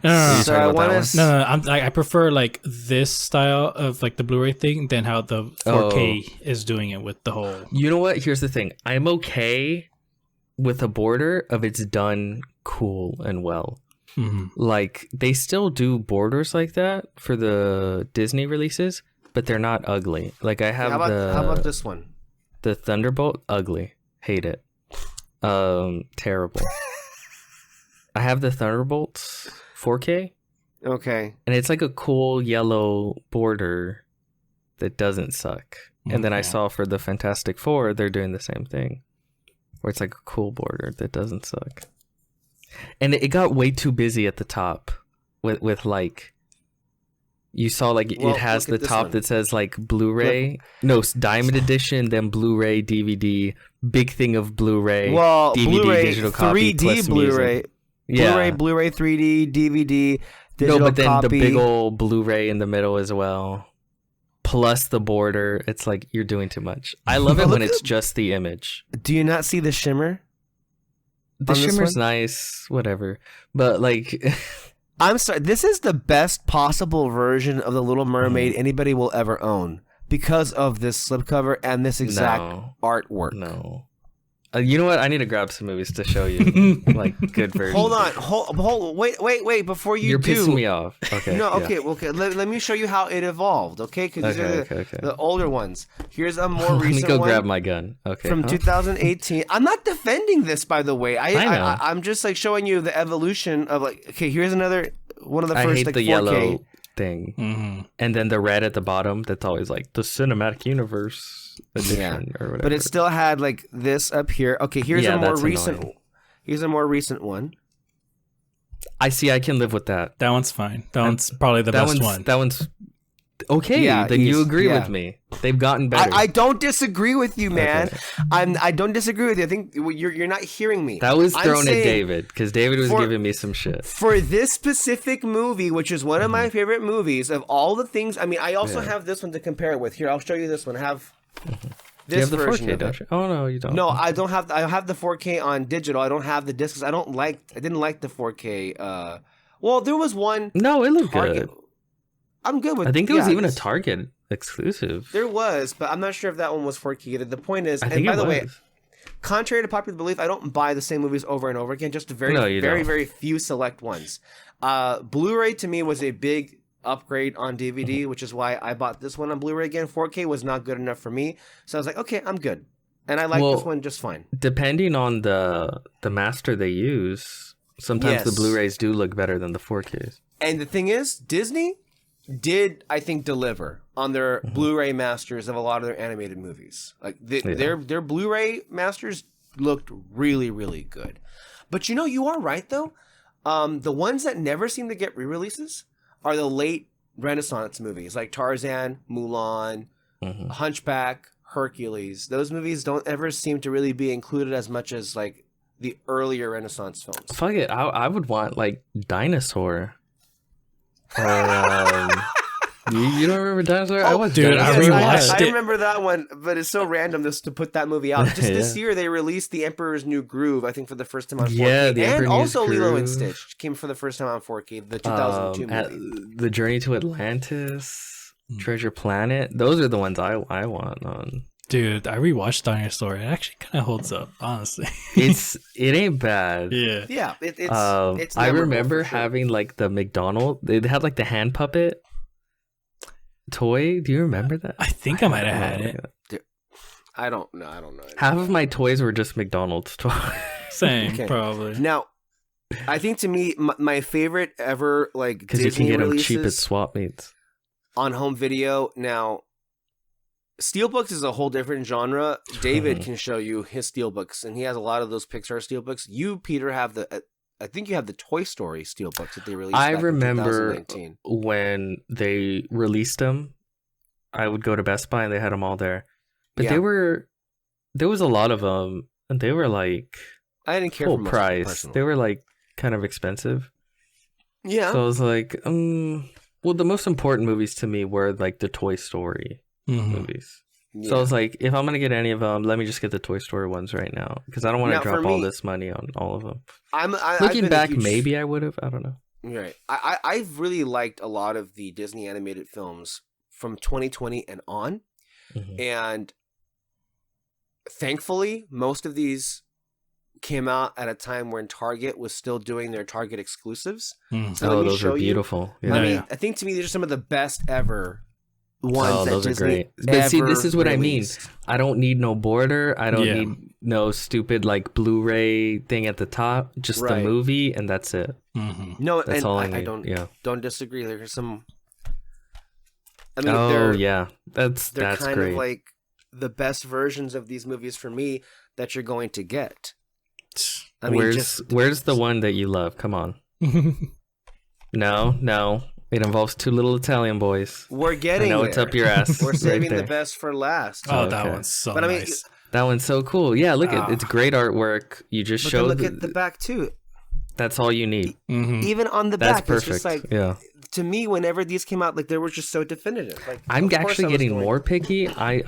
No. So I prefer like this style of like the Blu-ray thing than how the 4K is doing it with the whole. You know what? Here's the thing. I'm okay with a border if it's done cool and well. Mm-hmm. Like, they still do borders like that for the Disney releases, but they're not ugly. Like, I have how about this one? The Thunderbolt, ugly. Hate it. Terrible. I have the Thunderbolts 4K. Okay. And it's like a cool yellow border that doesn't suck. And then I saw for the Fantastic Four, they're doing the same thing. Where it's like a cool border that doesn't suck. And it got way too busy at the top with like, you saw like it has the top that says like Blu-ray, Diamond Edition, then Blu-ray, DVD, big thing of Blu-ray, DVD, Blu-ray, digital copy, 3D plus Blu-ray, music. Yeah. Blu-ray 3D, DVD, digital but then copy. the big old Blu-ray in the middle as well, plus the border. It's like, you're doing too much. I love it when it's just the image. Do you not see the shimmer? The shimmer's nice, whatever. But like, I'm sorry. This is the best possible version of The Little Mermaid anybody will ever own because of this slipcover and this exact artwork. No. You know what? I need to grab some movies to show you, like, good versions. Hold on. Wait. Before You're pissing me off. Okay. No, okay. Let me show you how it evolved, okay? Because these are the older ones. Here's a more recent one. Let me go grab my gun. Okay. From 2018. I'm not defending this, by the way. I know. I'm just, like, showing you the evolution of, like, okay, here's another one of the first, I hate like, the 4K. yellow thing. And then the red at the bottom, that's always, like, the Cinematic Universe edition or whatever. But it still had like this up here. Okay, here's a more recent. Annoying. Here's a more recent one. I can live with that. That one's fine. That one's probably the best one. That one's okay. Yeah, then you agree with me. They've gotten better. I don't disagree with you, man. Okay. I don't disagree with you. I think you're not hearing me. That was thrown at David because David was giving me some shit for this specific movie, which is one of my favorite movies of all the things. I mean, I also have this one to compare it with. Here, I'll show you this one. I have do you have the 4K, don't you? Oh no, you don't. No, I don't have. I have the 4K on digital. I don't have the discs. I didn't like the 4K. Well, there was one. No, it looked good. I'm good with. I think it was even a Target exclusive. There was, but I'm not sure if that one was 4K. The point is, and by the way, contrary to popular belief, I don't buy the same movies over and over again. Just very few select ones. Blu-ray to me was a big upgrade on DVD, which is why I bought this one on Blu-ray again. 4K was not good enough for me, so I was like, okay, I'm good, and I like this one just fine. Depending on the master they use, sometimes the Blu-rays do look better than the 4Ks. And the thing is, Disney did, I think, deliver on their Blu-ray masters of a lot of their animated movies. Like their Blu-ray masters looked really, really good. But you are right though. The ones that never seem to get re-releases are the late Renaissance movies like Tarzan, Mulan, Hunchback, Hercules. Those movies don't ever seem to really be included as much as like the earlier Renaissance films. Fuck it, I would want like Dinosaur. Or you don't remember Dinosaur? I watched dude, Dinosaur. rewatched I it. remember that one, but it's so random just to put that movie out. Just this Yeah. year, they released The Emperor's New Groove, I think, for the first time on 4K. Yeah, The and Emperor's New also Lilo and Groove. Stitch came for the first time on 4K, the 2002 movie. The Journey to Atlantis, Treasure Planet. Those are the ones I want on. Dude, I rewatched Dinosaur. It actually kind of holds up, honestly. It ain't bad. Yeah. Yeah, it's I memorable remember for sure. having like the McDonald. They had like the hand puppet toy. Do you remember that? I think I might have had it. I don't know. Half of my toys were just McDonald's toys. Same, Okay. probably. Now, I think to me, my favorite ever like Because Disney you can get them releases cheap at swap meets. on home video. Now, steelbooks is a whole different genre. David can show you his steelbooks, and he has a lot of those Pixar steelbooks. You, Peter, have I think you have the Toy Story steelbooks that they released. I back in remember 2019. when they released them, I would go to Best Buy and they had them all there. But Yeah. there was a lot of them, and they were like I didn't care full for most price. personally. They were like kind of expensive. Yeah. So I was like, well, the most important movies to me were like the Toy Story Mhm. movies. yeah. So I was like, if I'm gonna get any of them, let me just get the Toy Story ones right now because I don't want Now, to for drop all me- this money on all of them. I've Looking been a back, huge- maybe I would have. I don't know. Right. I've really liked a lot of the Disney animated films from 2020 and on. Mhm. And thankfully, most of these came out at a time when Target was still doing their Target exclusives. Mhm. So let Oh, me those show are you- beautiful. I Yeah. mean, Yeah. I think to me, these are some of the best ever ones Oh, that those are Disney great. But see, this ever is what I mean. released. I don't need no border. I don't Yeah. need no stupid like Blu-ray thing at the top. Just the Right. movie, and that's it. Mhm. No, That's and all I I need. don't Yeah. disagree. There's some. I mean, Oh they're yeah, that's kind great. of like the best versions of these movies for me that you're going to get. I mean, where's the one that you love? Come on. No. It involves two little Italian boys. we're I getting know there. it's up your ass. We're right saving the there. best for last. Oh, that Okay. one's so But I mean, nice. That one's so cool. Yeah, look Ah. it's great artwork. You just But then showed look at the back too. that's all you need. Mhm. Even on the That's back, perfect. it's just like yeah. to me, whenever these came out, like they were just so definitive. Like I'm of course actually I was getting going- more picky. I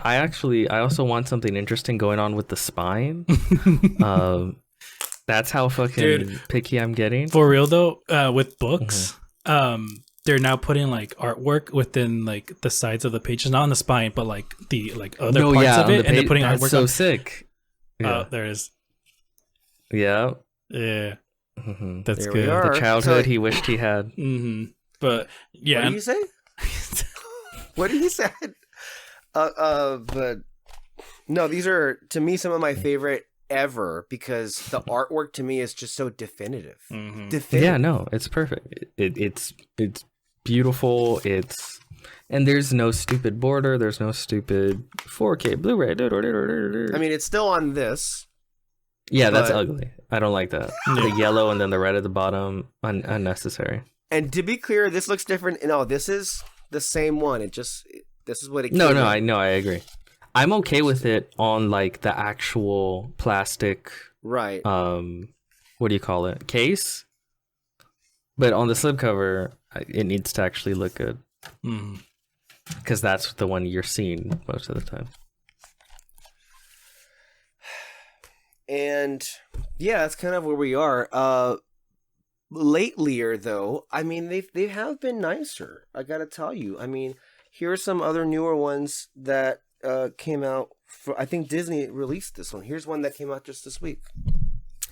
also want something interesting going on with the spine. That's how fucking Dude. picky I'm getting. For real though, with books, they're now putting like artwork within like the sides of the pages, not on the spine, but like the like other No, parts yeah, of on it, the and they're page- putting that's artwork so on. sick. Yeah, There is. yeah. Yeah, Mhm. that's There we good. are. The childhood So- he wished he had. But yeah, What did you say? What did he say? But no, these are to me some of my favorite ever because the artwork to me is just so definitive. Mhm. Definitive. Yeah, no, it's perfect. It's beautiful. And there's no stupid border. There's no stupid 4K Blu-ray. I mean, it's still on this. yeah, that's but- ugly. I don't like that. The yellow and then the red at the bottom, unnecessary. And to be clear, this looks different. No, this is the same one. This is what it. No, came no, in. I agree. I'm okay with it on like the actual plastic, Right. what do you call it? Case. But on the slipcover, it needs to actually look good Mhm. because that's the one you're seeing most of the time. And yeah, that's kind of where we are. Latelier though, I mean they have been nicer. I gotta tell you. I mean, here are some other newer ones that came out. I think Disney released this one. Here's one that came out just this week.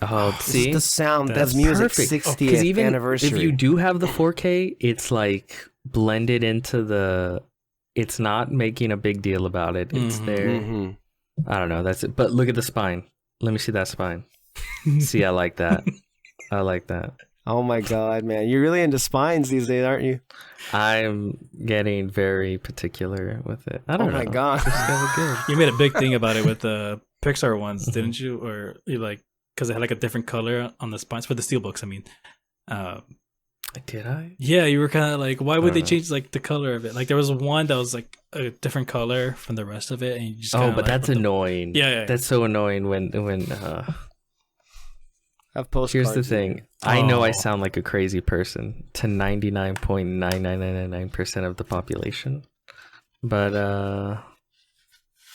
Oh, This see, is the Sound That's of Music perfect. 60th 'Cause even anniversary. if you do have the 4K, it's like blended into the. It's not making a big deal about it. It's Mhm. there. Mhm. I don't know. That's it. But look at the spine. Let me see that spine. See, I like that. I like that. Oh my god, man, you're really into spines these days, aren't you? I'm getting very particular with it. I Oh don't know. my god. It's gotta look good. You made a big thing about it with the Pixar ones, didn't you? Or you like because it had like a different color on the spines for the steelbooks. I mean, Did I? Yeah, you were kind of like, why would I they don't know. change like the color of it? Like there was one that was like a different color from the rest of it, and you just Oh, kinda but like, that's what the- annoying. Yeah. That's so annoying when Have postcards. here's the in thing. here. I know I Oh. sound like a crazy person to 99.99999% of the population. But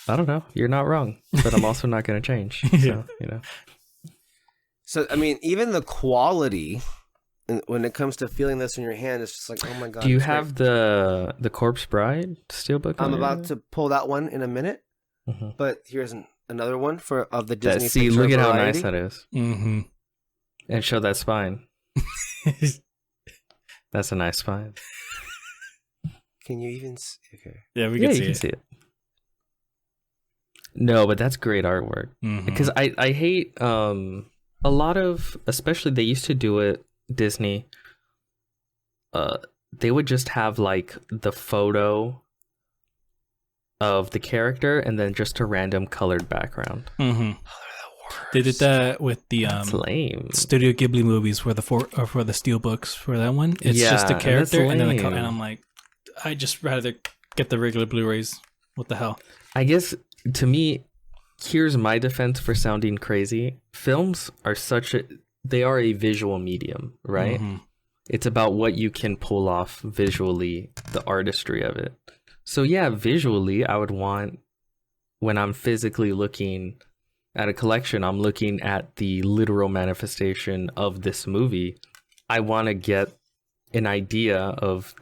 I don't know. You're not wrong. But I'm also not going to change. So, you know. So I mean, even the quality, when it comes to feeling this in your hand, it's just like, oh my god. Do you it's have great. the Corpse Bride steelbook? I'm about to pull that one in a minute, Mhm. but here's another one of the Disney. See, picture look at how variety. nice that is. Mm-hmm. And show that spine. That's a nice spine. Can you even? Okay. Yeah, we Yeah, can you see can it. see it. No, but that's great artwork. Mhm. Because I hate a lot of, especially they used to do it, Disney, they would just have like the photo of the character and then just a random colored background. Mhm. They did that with the That's lame. Studio Ghibli movies for the steel books for that one. It's just a Yeah, and that's character and then the lame. and I'm like, I just rather get the regular Blu-rays. What the hell? I guess to me, here's my defense for sounding crazy. Films are they are a visual medium, right? Mhm. It's about what you can pull off visually, the artistry of it. So yeah, visually, I would want, when I'm physically looking at a collection, I'm looking at the literal manifestation of this movie. I want to get an idea of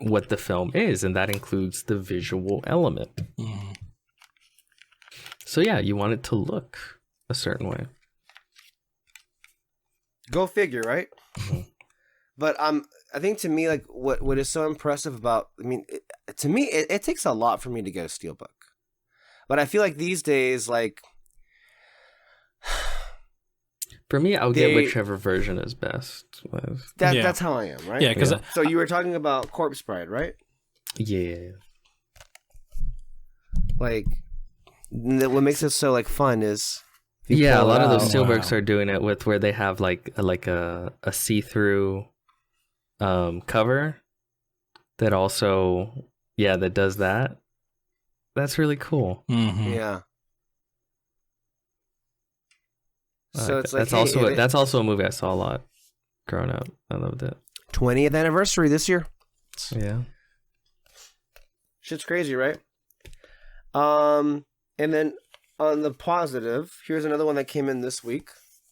what the film is, and that includes the visual element. Mhm. So yeah, you want it to look a certain way. Go figure, right? Mhm. But I think to me, like what is so impressive about, I mean, to me, it takes a lot for me to get a steelbook. But I feel like these days, like For me, I'll get whichever version is best. Yeah. that's how I am, right? Yeah, because Yeah. So you were talking about Corpse Bride, right? Yeah. Like, what makes it so like fun is if you Yeah, a pull it lot of those out- steelbooks Wow. are doing it with where they have like a see-through cover that also that does that. That's really cool. Mhm. Yeah. I So like it's that. like, That's also a movie I saw a lot growing up. I loved it. 20th anniversary this year. Yeah. Shit's crazy, right? And then on the positive, here's another one that came in this week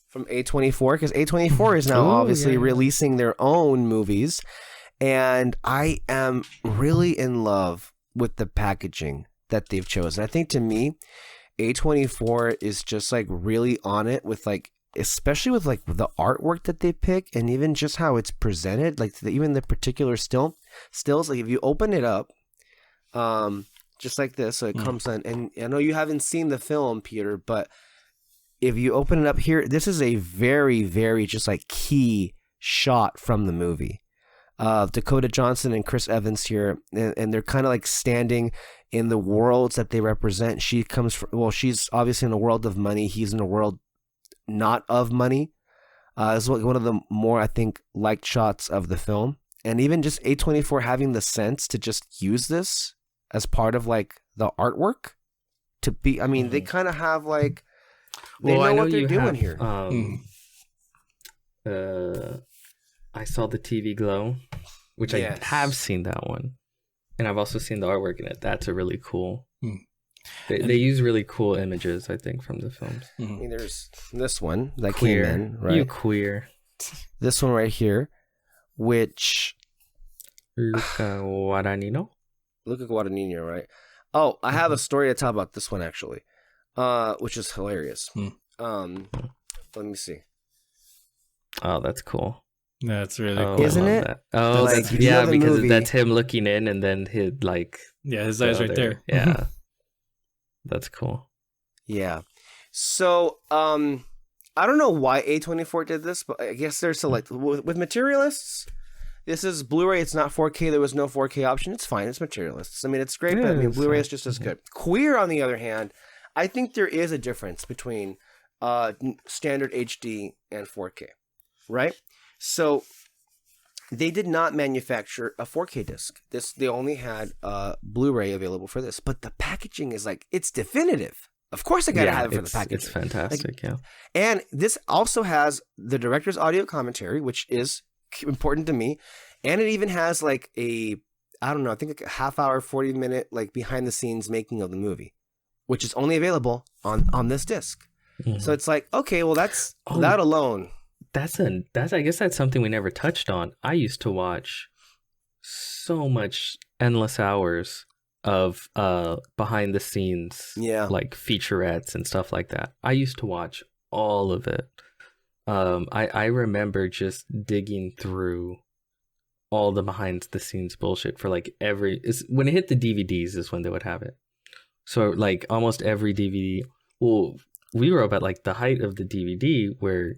from A24, because A24 is now Ooh, obviously yeah. releasing their own movies, and I am really in love with the packaging that they've chosen. I think to me, A24 is just like really on it with like, especially with like the artwork that they pick and even just how it's presented, like even the particular stills, like if you open it up, just like this, so it comes in, and I know you haven't seen the film, Peter, but if you open it up here, this is a very, very just like key shot from the movie. Dakota Johnson and Chris Evans here, and they're kind of like standing in the worlds that they represent. She comes from, well, she's obviously in a world of money. He's in a world not of money. It's one of the more, I think, liked shots of the film. And even just A24 having the sense to just use this as part of like the artwork to be, I mean, they kind of have like, they know what they're doing here. I saw the TV Glow, which Yes. I have seen that one, and I've also seen the artwork in it. That's a really cool. They use really cool images, I think, from the films. I mean, there's this one that Queer, came in, right? You queer, This one right here, which Luca Guadagnino. Luca Guadagnino, right? Oh, I have a story to tell about this one actually, which is hilarious. Let me see. Oh, that's cool. That's really Oh, cool. Isn't I love it? that. Oh, Like, that's, if you know yeah, the because movie- that's him looking in, and then his like Yeah, his the eyes right other- there. Yeah, that's cool. Yeah. So, I don't know why A24 did this, but I guess they're select with materialists. This is Blu-ray. It's not 4K. There was no 4K option. It's fine. It's materialists. I mean, it's great, but I Yeah, mean, it's Blu-ray fine. is just as good. Queer, on the other hand, I think there is a difference between standard HD and 4K, right? So they did not manufacture a 4K disc. They only had Blu-ray available for this, but the packaging is like, it's definitive. Of course I gotta have it for the packaging. It's fantastic, yeah. And this also has the director's audio commentary, which is important to me. And it even has like I think like a half hour, 40-minute like behind the scenes making of the movie, which is only available on this disc. Mm-hmm. So it's like, okay, well that alone. That's I guess that's something we never touched on. I used to watch so much endless hours of behind the scenes, like featurettes and stuff like that. I used to watch all of it. I remember just digging through all the behind the scenes bullshit for like when it hit the DVDs is when they would have it. So like almost every DVD. Well, we were up at like the height of the DVD where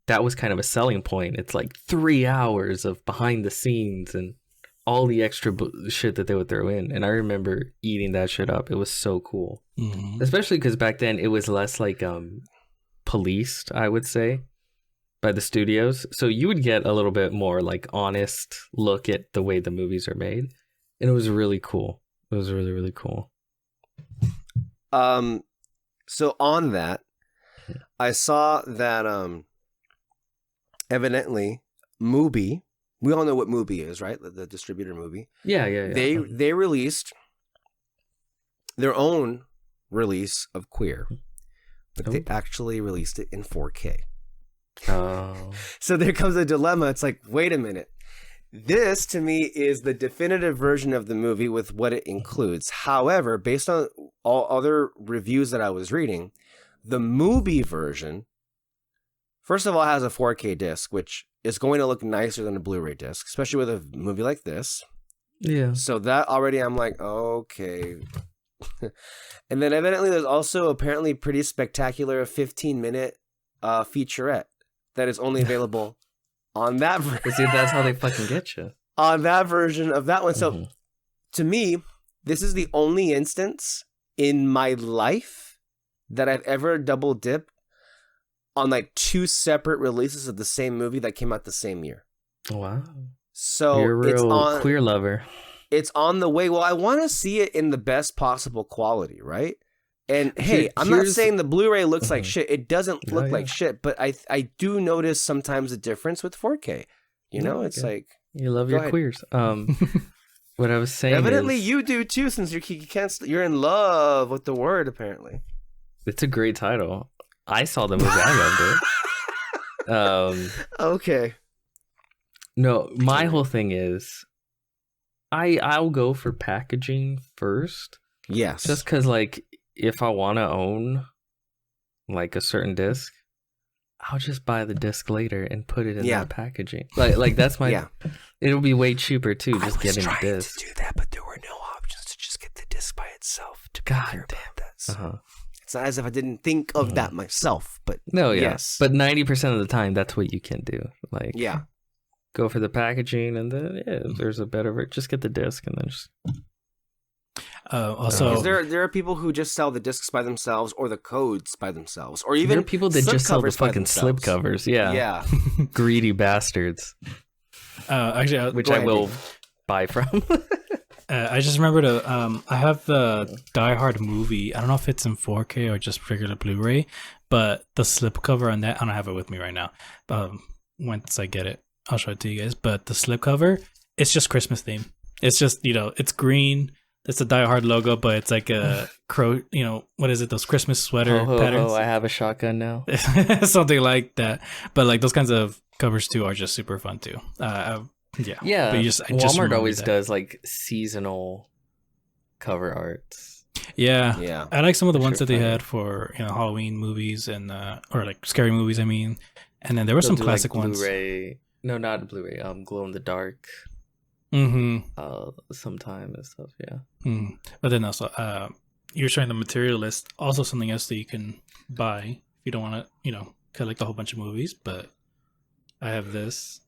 that was kind of a selling point. It's like 3 hours of behind the scenes and all the extra shit that they would throw in. And I remember eating that shit up. It was so cool. Mm-hmm. Especially because back then it was less like policed, I would say, by the studios. So you would get a little bit more like honest look at the way the movies are made. And it was really cool. It was really, really cool. So on that, I saw that evidently Mubi, we all know what Mubi is, right? The distributor Mubi. Yeah. They released their own release of Queer, but they actually released it in 4K. Oh. So there comes a dilemma. It's like, wait a minute. This, to me, is the definitive version of the movie with what it includes. However, based on all other reviews that I was reading, the Mubi version, first of all, has a 4K disc, which is going to look nicer than a Blu-ray disc, especially with a movie like this. Yeah. So that already, I'm like, okay. And then evidently there's also apparently pretty spectacular 15-minute featurette that is only available on that version. See, that's how they fucking get you. On that version of that one. So to me, this is the only instance in my life that I've ever double dipped on like two separate releases of the same movie that came out the same year. Wow. So you're a real queer lover. It's on the way. Well, I want to see it in the best possible quality, right? And hey, I'm not saying the Blu-ray looks like shit. It doesn't look like shit, but I do notice sometimes a difference with 4K. You know, it's like you love your queers. What I was saying, evidently you do too, since you're in love with the word. Apparently, it's a great title. I saw the movie. I loved it. Okay. No, my whole thing is, I'll go for packaging first. Yes, just because like. If I want to own like a certain disc, I'll just buy the disc later and put it in that packaging. Like that's my. It'll be way cheaper too. Just getting the disc. To do that, but there were no options to just get the disc by itself. To God damn that. Uh-huh. It's not as if I didn't think of that myself, but no, yeah. Yes. But 90% of the time, that's what you can do. Like, go for the packaging, and then if there's a better. Just get the disc, and then just. Also, there are people who just sell the discs by themselves, or the codes by themselves, or even there are people that just sell the fucking slip covers. Yeah, greedy bastards. Actually, which I will buy from. I just remembered I have the Die Hard movie. I don't know if it's in 4K or just regular Blu-ray, but the slipcover on that, I don't have it with me right now. Once I get it, I'll show it to you guys. But the slipcover, it's just Christmas theme. It's just, it's green. It's the Die Hard logo, but it's like a crow. What is it? Those Christmas sweater patterns. Oh, I have a shotgun now. Something like that. But like those kinds of covers too are just super fun too. Yeah. But Walmart always does like seasonal cover arts. Yeah. I like some of the ones that they had for Halloween movies and or like scary movies. I mean, and then there were some classic like ones. Blu-ray. No, not Blu-ray. Glow in the dark. Sometime and stuff. But then also you're showing the material list, also something else that you can buy if you don't want to collect a whole bunch of movies. But I have this.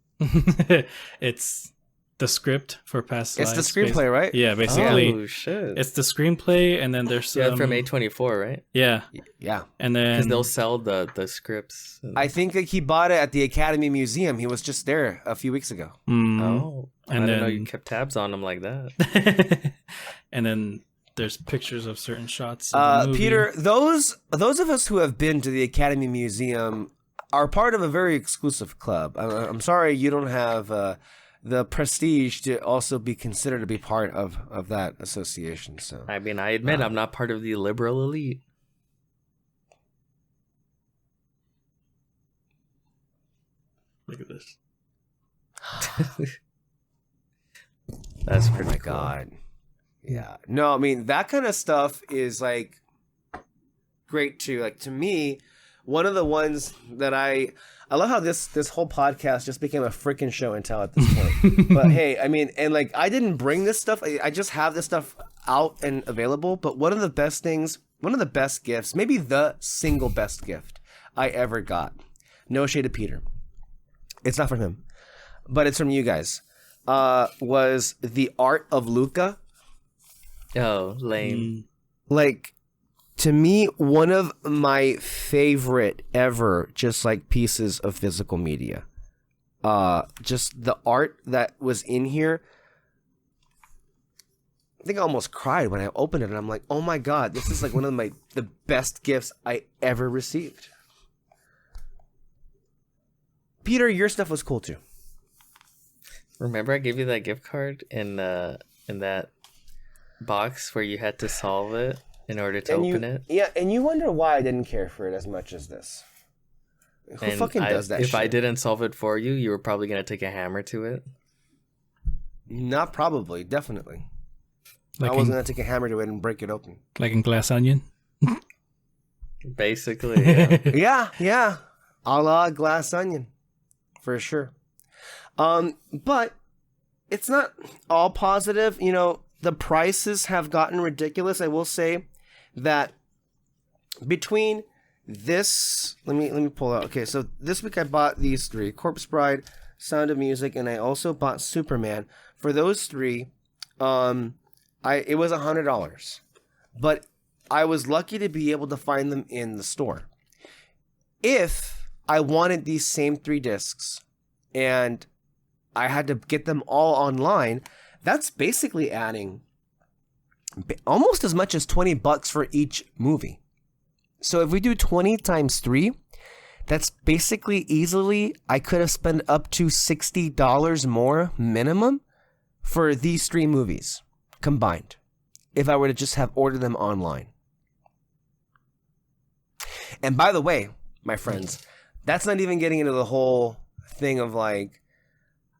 It's the script for Past It's Lives. the screenplay, right? Yeah, basically. Oh shit! It's the screenplay, and then there's some... Yeah, from A24, right? Yeah, Yeah. and Because then they'll sell the scripts. I think that he bought it at the Academy Museum. He was just there a few weeks ago. Oh, And I didn't know then- you kept tabs on them like that. and then there's pictures of certain shots. Of the movie. Peter, those of us who have been to the Academy Museum are part of a very exclusive club. I'm sorry you don't have the prestige to also be considered to be part of that association. So I mean, I admit I'm not part of the liberal elite. Look at this. That's pretty oh my cool. God. Yeah. No, I mean, that kind of stuff is like great too. Like to me, one of the ones that I love how this whole podcast just became a freaking show and tell at this point. But hey, I mean, and like I didn't bring this stuff. I just have this stuff out and available. But one of the best things, one of the best gifts, maybe the single best gift I ever got. No shade to Peter. It's not from him, but it's from you guys. Was the art of Luca. Oh, lame. Like, to me, one of my favorite ever just like pieces of physical media. Just the art that was in here. I think I almost cried when I opened it, and I'm like, oh my God, this is like one of the best gifts I ever received. Peter, your stuff was cool too. Remember I gave you that gift card in that box where you had to solve it in order to open it? Yeah, and you wonder why I didn't care for it as much as this. Who And fucking does that if shit? I didn't solve it for you, you were probably going to take a hammer to it. Not probably, definitely. Like I wasn't going to take a hammer to it and break it open. Like in Glass Onion. Basically, yeah. Yeah. A la Glass Onion. For sure. But it's not all positive. You know, the prices have gotten ridiculous. I will say that between this, let me pull out. Okay, so this week I bought these three: Corpse Bride, Sound of Music, and I also bought Superman. For those three, it was $100, but I was lucky to be able to find them in the store. If I wanted these same 3 discs and I had to get them all online, that's basically adding almost as much as $20 for each movie. So if we do 20 times 3, that's basically easily, I could have spent up to $60 more minimum for these 3 movies combined if I were to just have ordered them online. And by the way, my friends, that's not even getting into the whole thing of like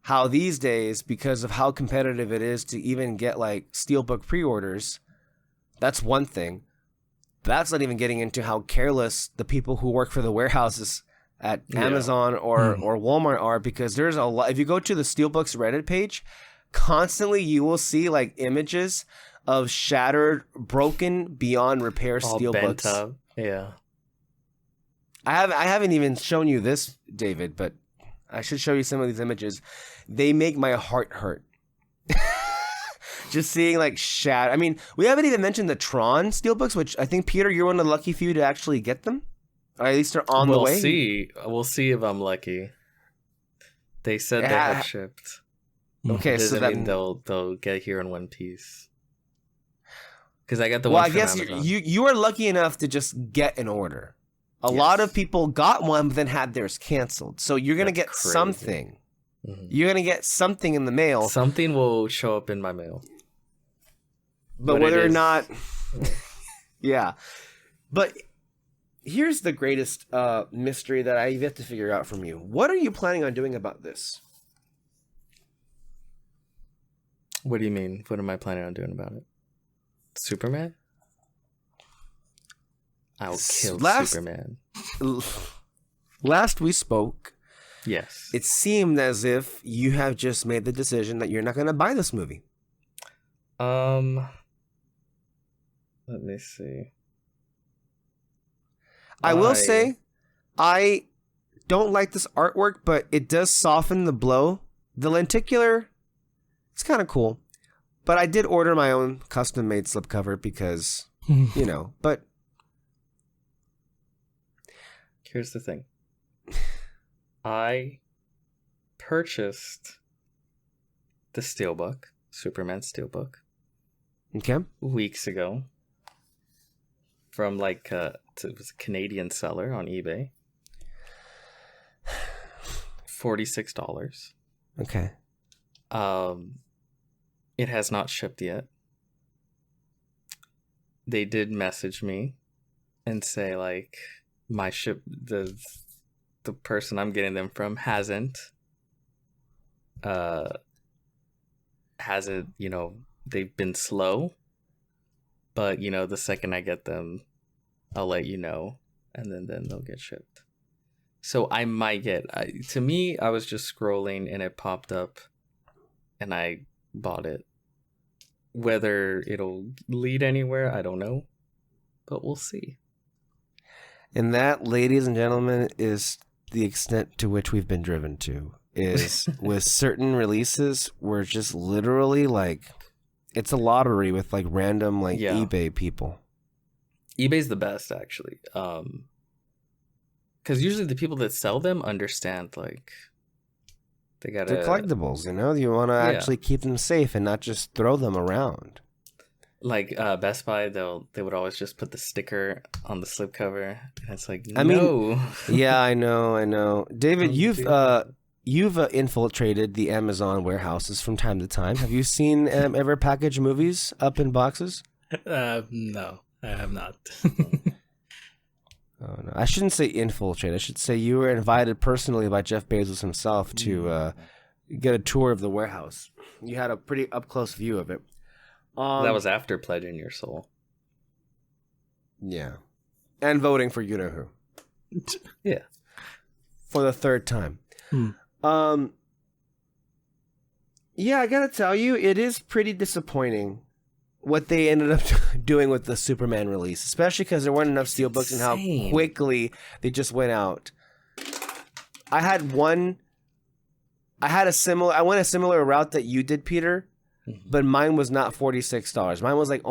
how these days, because of how competitive it is to even get like Steelbook pre-orders, that's one thing. That's not even getting into how careless the people who work for the warehouses at Amazon or Walmart are, because there's a lot. If you go to the Steelbooks Reddit page, constantly you will see like images of shattered, broken, beyond repair All bent Steelbooks. up. Yeah. I haven't even shown you this, David, but I should show you some of these images. They make my heart hurt. Just seeing like I mean, we haven't even mentioned the Tron Steelbooks, which I think, Peter, you're one of the lucky few to actually get them. Or at least they're on the way. We'll see if I'm lucky. They said they had shipped. Okay, so Doesn't that mean they'll get here in one piece. Because I got the well, one I from guess Amazon. you are lucky enough to just get an order. A lot of people got one, but then had theirs canceled. So you're gonna get crazy. something. Mhm. You're gonna get something in the mail. Something will show up in my mail. But What it whether or is- not, yeah. But here's the greatest mystery that I yet to figure out from you. What are you planning on doing about this? What do you mean? What am I planning on doing about it? Superman? I'll kill Superman. Last we spoke, Yes. it seemed as if you have just made the decision that you're not going to buy this movie. Let me see. I will say, I don't like this artwork, but it does soften the blow. The lenticular It's kind of cool. But I did order my own custom-made slipcover because, you know, but... Here's the thing. I purchased the Steelbook, Superman Steelbook, Okay. weeks ago from like it was a Canadian seller on eBay. $46. Okay. It has not shipped yet. They did message me and say like the person I'm getting them from hasn't, you know, they've been slow, but you know, the second I get them, I'll let you know, and then they'll get shipped. So I might get, to me, I was just scrolling and it popped up and I bought it. Whether it'll lead anywhere, I don't know, but we'll see. And that, ladies and gentlemen, is the extent to which we've been driven to. Is with certain releases, we're just literally like, it's a lottery with like random like eBay people. eBay's the best, actually. Because usually the people that sell them understand, like, they're collectibles, you know? You want to actually keep them safe and not just throw them around. Like Best Buy, they would always just put the sticker on the slipcover. And it's like, no. I mean, yeah, I know. David, you've infiltrated the Amazon warehouses from time to time. Have you seen ever packaged movies up in boxes? No, I have not. Oh, no. I shouldn't say infiltrate. I should say you were invited personally by Jeff Bezos himself to get a tour of the warehouse. You had a pretty up-close view of it. That was after pledging your soul. Yeah. And voting for you-know-who. Yeah. For the third time. Yeah, I gotta tell you, it is pretty disappointing what they ended up doing with the Superman release, especially because there weren't enough steelbooks and how quickly they just went out. I went a similar route that you did, Peter, but mine was not $46. Mine was like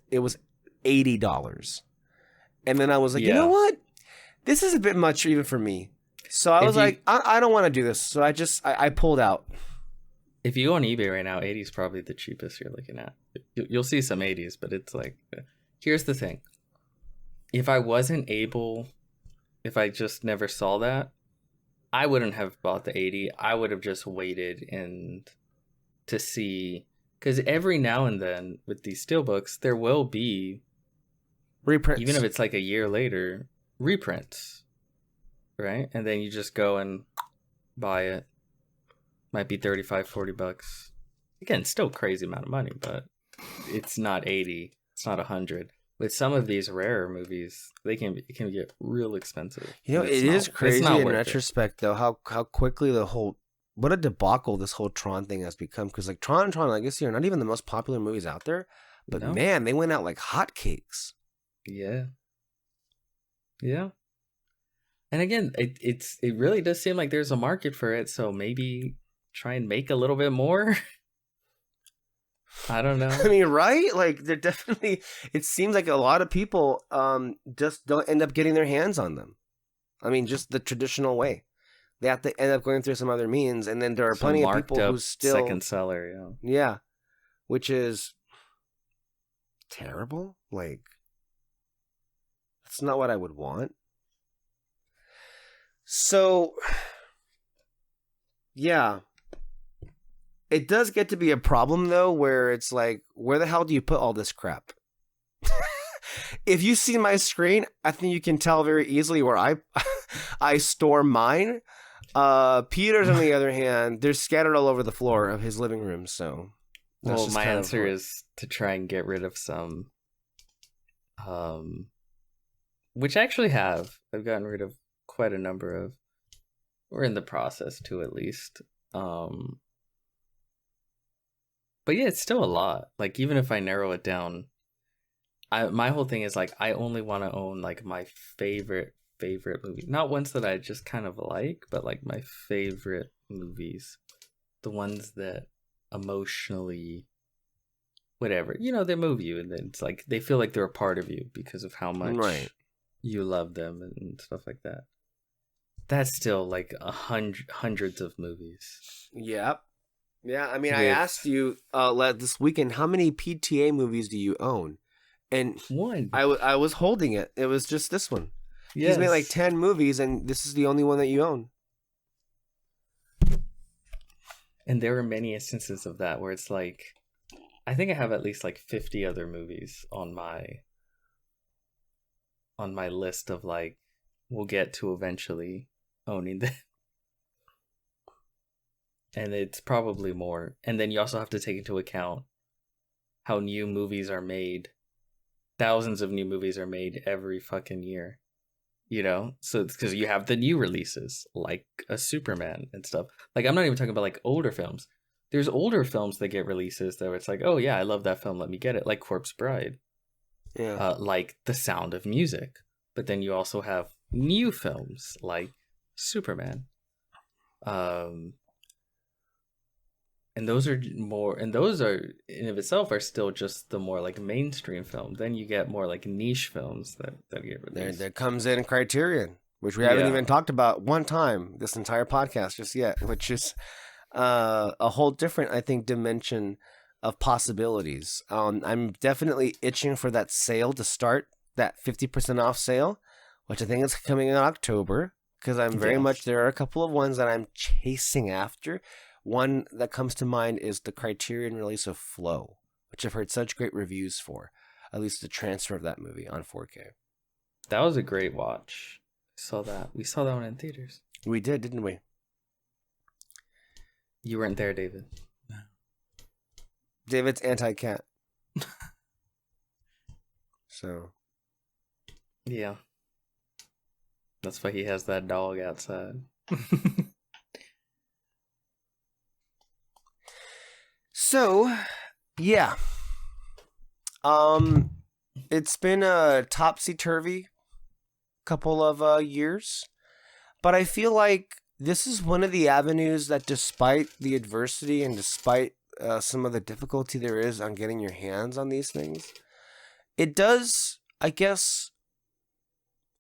it was $80. And then I was like, you know what? This is a bit much even for me. So I was like, I don't want to do this. So I pulled out. If you go on eBay right now, 80 is probably the cheapest you're looking at. You'll see some 80s, but it's like, here's the thing. If I just never saw that, I wouldn't have bought the 80. I would have just waited to see, because every now and then with these steelbooks, there will be reprints, even if it's like a year later, reprints, right? And then you just go and buy it. Might be $35-$40. Again, still crazy amount of money, but it's not 80. It's not 100. With some of these rarer movies, it can get real expensive. You know, it is crazy in retrospect, though, how quickly what a debacle this whole Tron thing has become. Because like Tron and Tron Legacy are not even the most popular movies out there, but man, they went out like hotcakes. Yeah. Yeah. And again, it really does seem like there's a market for it, so maybe try and make a little bit more. I don't know. I mean, right? Like, they're definitely. It seems like a lot of people just don't end up getting their hands on them. I mean, just the traditional way. They have to end up going through some other means, and then there are plenty of people who still second seller, yeah, which is terrible. Like, that's not what I would want. So, yeah. It does get to be a problem, though, where it's like, where the hell do you put all this crap? If you see my screen, I think you can tell very easily where I store mine. Peter's, on the other hand, they're scattered all over the floor of his living room, so... Well, my answer is to try and get rid of some... which I actually have. I've gotten rid of quite a number of. We're in the process, too, at least. But yeah, it's still a lot. Like, even if I narrow it down, my whole thing is like, I only want to own like my favorite movie. Not ones that I just kind of like, but like my favorite movies. The ones that emotionally, whatever. They move you, and then it's like they feel like they're a part of you because of how much you love them and stuff like that. That's still like hundreds of movies. Yep. Yeah, I mean, I asked you this weekend, how many PTA movies do you own? And one. I was holding it. It was just this one. Yes. He's made like 10 movies, and this is the only one that you own. And there are many instances of that where it's like, I think I have at least like 50 other movies on my list of like, we'll get to eventually owning them. And it's probably more. And then you also have to take into account how new movies are made. Thousands of new movies are made every fucking year. So it's because you have the new releases, like a Superman and stuff. Like, I'm not even talking about like older films. There's older films that get releases that it's like, oh yeah, I love that film, let me get it. Like Corpse Bride. Yeah. Like The Sound of Music. But then you also have new films like Superman. And those are more, and those are in of itself are still just the more like mainstream film. Then you get more like niche films that get released. There comes in Criterion, which we haven't even talked about one time this entire podcast just yet, which is a whole different, I think, dimension of possibilities. I'm definitely itching for that sale to start, that 50% off sale, which I think is coming in October, because I'm very much, there are a couple of ones that I'm chasing after. One that comes to mind is the Criterion release of Flow, which I've heard such great reviews for, at least the transfer of that movie on 4K. That was a great watch. We saw that one in theaters. We did, didn't we? You weren't there, David. No. David's anti-cat. So. Yeah. That's why he has that dog outside. So, yeah. It's been a topsy-turvy couple of years, but I feel like this is one of the avenues that, despite the adversity and despite some of the difficulty there is on getting your hands on these things, it does, I guess,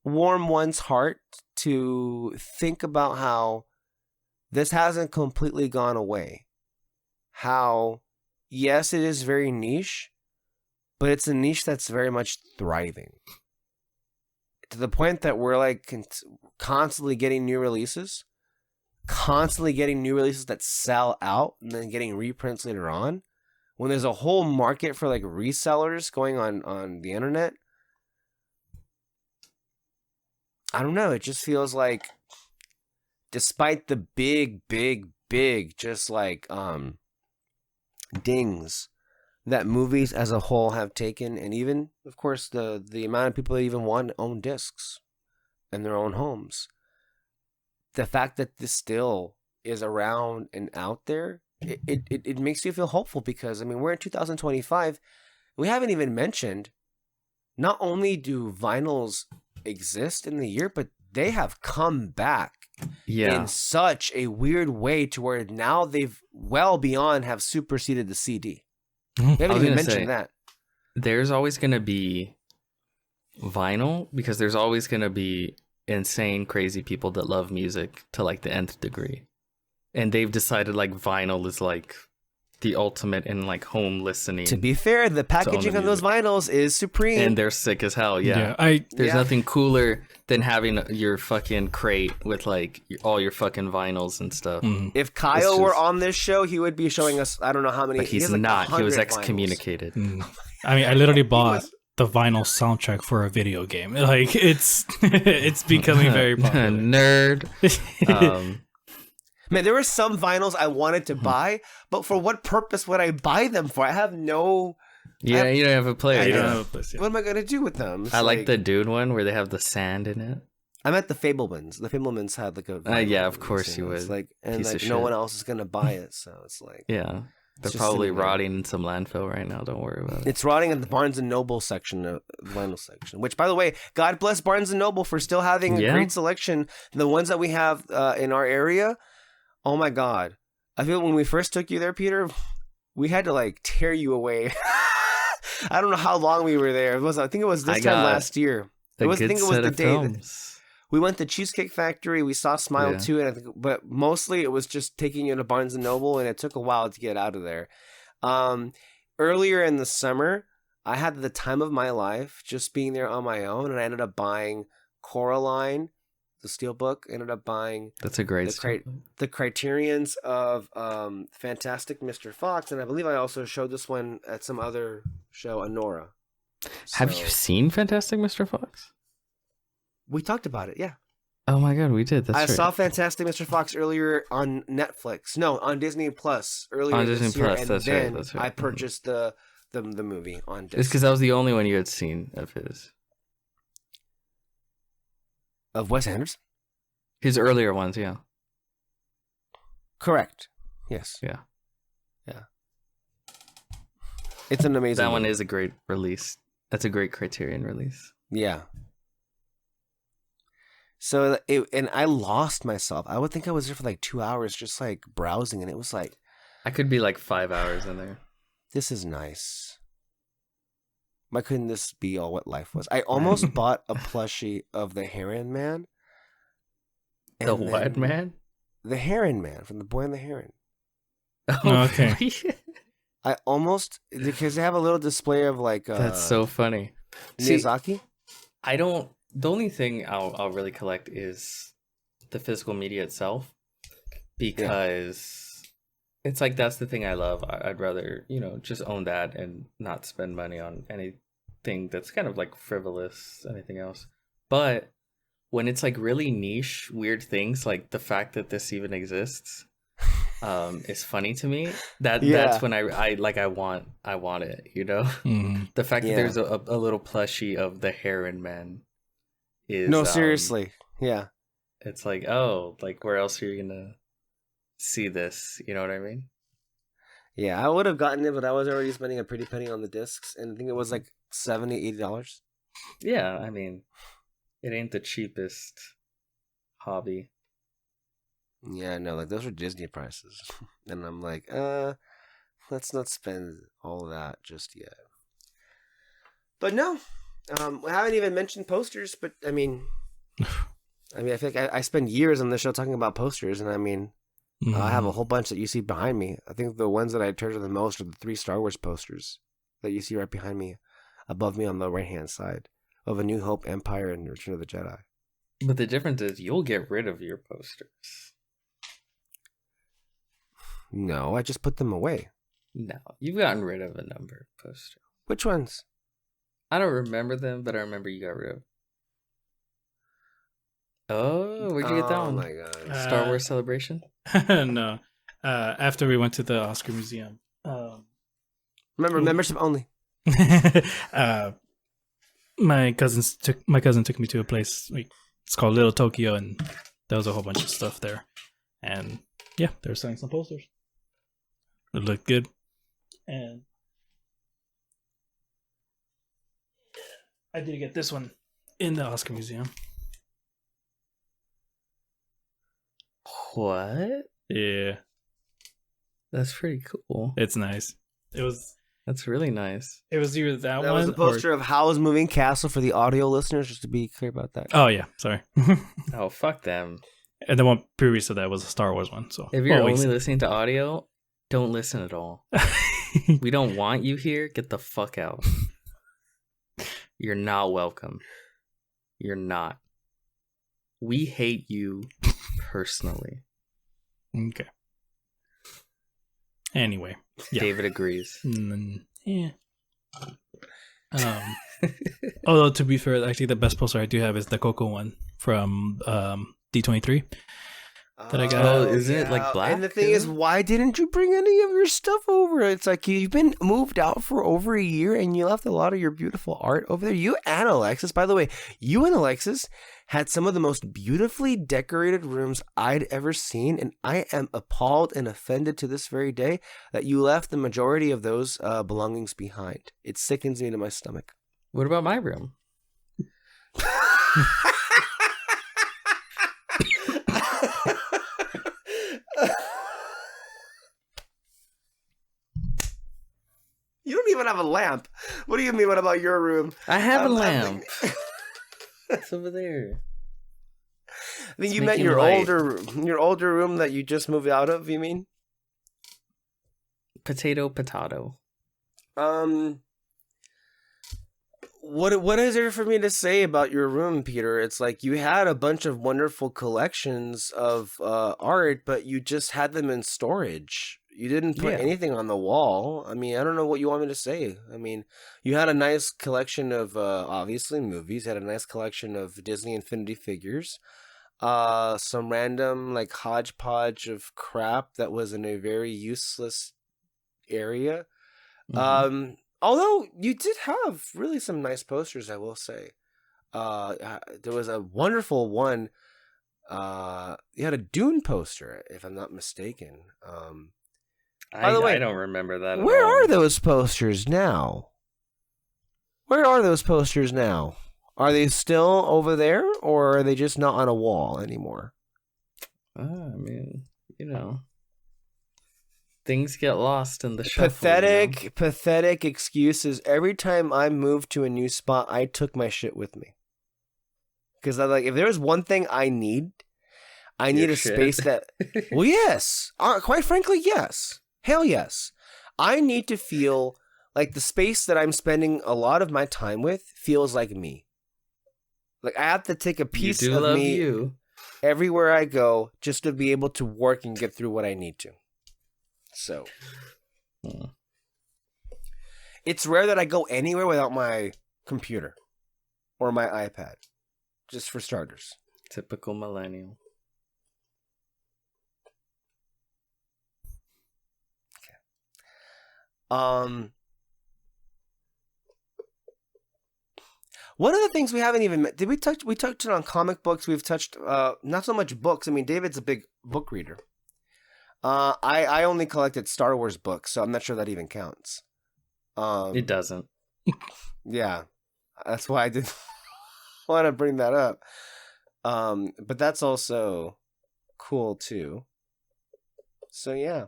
warm one's heart to think about how this hasn't completely gone away. How, yes, it is very niche, but it's a niche that's very much thriving. To the point that we're like constantly getting new releases that sell out and then getting reprints later on. When there's a whole market for like resellers going on the internet. I don't know. It just feels like, despite the big, just like, dings that movies as a whole have taken, and even, of course, the amount of people that even want to own discs in their own homes, the fact that this still is around and out there, it makes you feel hopeful, because, I mean, we're in 2025. We haven't even mentioned, not only do vinyls exist in the year, but they have come back in such a weird way to where now they've well beyond have superseded the CD. We haven't even mentioned that. There's always going to be vinyl, because there's always going to be insane, crazy people that love music to like the nth degree. And they've decided like vinyl is like the ultimate in like home listening. To be fair, the packaging on those vinyls is supreme. And they're sick as hell, yeah. There's nothing cooler than having your fucking crate with like all your fucking vinyls and stuff. If Kyle were on this show, he would be showing us, I don't know how many. But he's not. He was excommunicated. I mean, I literally bought the vinyl soundtrack for a video game. Like, it's becoming very popular. Nerd. Man, there were some vinyls I wanted to buy, but for what purpose would I buy them for? I have no... Yeah, you don't have a player. You don't have a place, yeah. What am I going to do with them? I like the dude one where they have the sand in it. I meant the Fablemans. The Fablemans had like a... yeah, of course you would. It's like, and like no one else is going to buy it, so it's like... Yeah. They're probably rotting in some landfill right now. Don't worry about it. It's rotting in the Barnes & Noble section, the vinyl section. Which, by the way, God bless Barnes & Noble for still having a great selection. The ones that we have in our area... Oh my God. I feel when we first took you there, Peter, we had to like tear you away. I don't know how long we were there. I think it was this time last year. I think it was the day we went to Cheesecake Factory. We saw Smile 2, and but mostly it was just taking you to Barnes and Noble, and it took a while to get out of there. Earlier in the summer, I had the time of my life just being there on my own, and I ended up buying Coraline, the Steelbook. Ended up buying that's a great the Criterions of Fantastic Mr. Fox, and I believe I also showed this one at some other show, Anora. Have you seen Fantastic Mr. Fox? We talked about it, yeah. Oh my god, we did. That's right. I saw Fantastic Mr. Fox earlier on Netflix. No, on Disney Plus earlier on this Disney year, Plus. and That's then right. That's right. I purchased the movie on Disney. It's because that was the only one you had seen of his. Of Wes Anderson? His earlier ones, yeah. Correct. Yes. Yeah. Yeah. It's an amazing That one movie. is a great release. That's a great Criterion release. Yeah. So and I lost myself. I would think I was there for like 2 hours just like browsing, and it was like, I could be like 5 hours in there. this is nice. Why couldn't this be all what life was? I almost bought a plushie of the Heron Man. The what man? The Heron Man from The Boy and the Heron. Oh, okay. I almost, because they have a little display of like That's so funny. Miyazaki. The only thing I'll really collect is the physical media itself, because it's like that's the thing I love. I'd rather just own that and not spend money on anything that's kind of like frivolous, anything else. But when it's like really niche, weird things, like the fact that this even exists, is funny to me. That's when I want it. Mm-hmm. The fact that there's a little plushie of the Heron Man is No, seriously. Yeah. It's like, oh, like where else are you gonna see this? You know what I mean? Yeah, I would have gotten it, but I was already spending a pretty penny on the discs, and I think it was like $70-$80. Yeah, I mean, it ain't the cheapest hobby. Yeah, no, like those are Disney prices, and I'm like, let's not spend all of that just yet. But no, we haven't even mentioned posters. But I mean, I feel like I spend years on the show talking about posters, and I mean, I have a whole bunch that you see behind me. I think the ones that I treasure the most are the 3 Star Wars posters that you see right behind me, above me on the right-hand side, of A New Hope, Empire, and Return of the Jedi. But the difference is you'll get rid of your posters. No, I just put them away. No, you've gotten rid of a number of posters. Which ones? I don't remember them, but I remember you got rid of. Oh, where'd you get that one? Oh my god. Star Wars Celebration? No. After we went to the Oscar Museum. Remember, membership only. My cousin took me to a place. It's called Little Tokyo, and there was a whole bunch of stuff there. And yeah, they were selling some posters. It looked good. And I did get this one in the Oscar Museum. What? Yeah. That's pretty cool. It's nice. That's really nice. It was either that one. That was the poster of Howl's Moving Castle for the audio listeners, just to be clear about that. Oh yeah, sorry. Oh, fuck them. And the one previous to that was a Star Wars one. So if you're only listening to audio, don't listen at all. We don't want you here. Get the fuck out. You're not welcome. You're not. We hate you personally. Okay. Anyway, yeah. David agrees. Yeah. Although to be fair, actually the best poster I do have is the Coco one from D23 that I got. Oh, isn't it like black? And the thing is, why didn't you bring any of your stuff over? It's like you've been moved out for over a year and you left a lot of your beautiful art over there. You and Alexis, by the way, you and Alexis had some of the most beautifully decorated rooms I'd ever seen, and I am appalled and offended to this very day that you left the majority of those belongings behind. It sickens me to my stomach. What about my room? You don't even have a lamp. What do you mean? What about your room? I have a lamp. It's over there. I mean, you meant your older room that you just moved out of. You mean? Potato. What is there for me to say about your room, Peter? It's like you had a bunch of wonderful collections of art, but you just had them in storage. You didn't put anything on the wall. I mean, I don't know what you want me to say. I mean, you had a nice collection of obviously movies. You had a nice collection of Disney Infinity figures. Some random like hodgepodge of crap that was in a very useless area. Mm-hmm. Although you did have really some nice posters, I will say. There was a wonderful one. You had a Dune poster, if I'm not mistaken. By the way, I don't remember that. Where are those posters now? Where are those posters now? Are they still over there, or are they just not on a wall anymore? I mean, things get lost in the shuffle. Pathetic excuses. Every time I moved to a new spot, I took my shit with me. Because if there was one thing I need a space that. Well, yes. Quite frankly, yes. Hell yes. I need to feel like the space that I'm spending a lot of my time with feels like me. Like I have to take a piece of me everywhere I go just to be able to work and get through what I need to. So it's rare that I go anywhere without my computer or my iPad, just for starters. Typical millennial. Okay. One of the things we haven't even did we touched on comic books. We've touched not so much books. I mean, David's a big book reader. I only collected Star Wars books, so I'm not sure that even counts. It doesn't. Yeah, that's why I didn't want to bring that up. But that's also cool too. So yeah.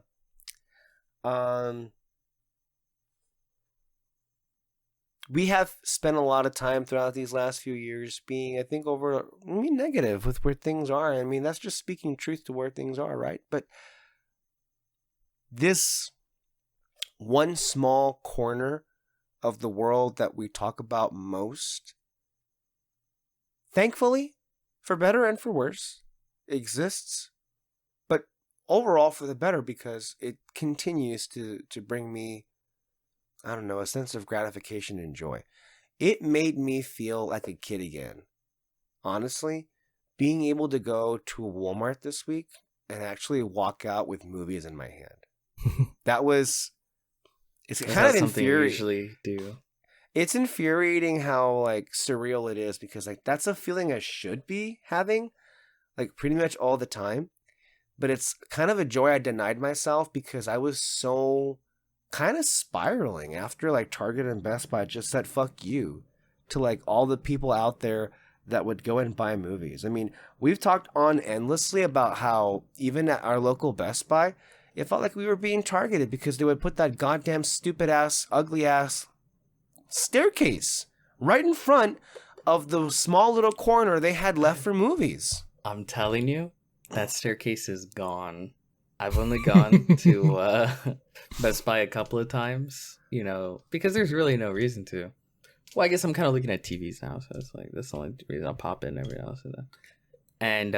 We have spent a lot of time throughout these last few years being, I think, negative with where things are. I mean, that's just speaking truth to where things are, right? But this one small corner of the world that we talk about most, thankfully, for better and for worse, exists. But overall for the better, because it continues to bring me, I don't know, a sense of gratification and joy. It made me feel like a kid again. Honestly, being able to go to a Walmart this week and actually walk out with movies in my hand. It's kind of infuriating. Usually do. It's infuriating how surreal it is, because that's a feeling I should be having pretty much all the time. But it's kind of a joy I denied myself because I was so kind of spiraling after Target and Best Buy just said fuck you to all the people out there that would go and buy movies. I mean, we've talked on endlessly about how even at our local Best Buy, it felt like we were being targeted because they would put that goddamn stupid ass, ugly ass staircase right in front of the small little corner they had left for movies. I'm telling you, that staircase is gone. I've only gone to Best Buy a couple of times, because there's really no reason to. Well, I guess I'm kind of looking at TVs now, so it's that's the only reason I'll pop in every now and then. And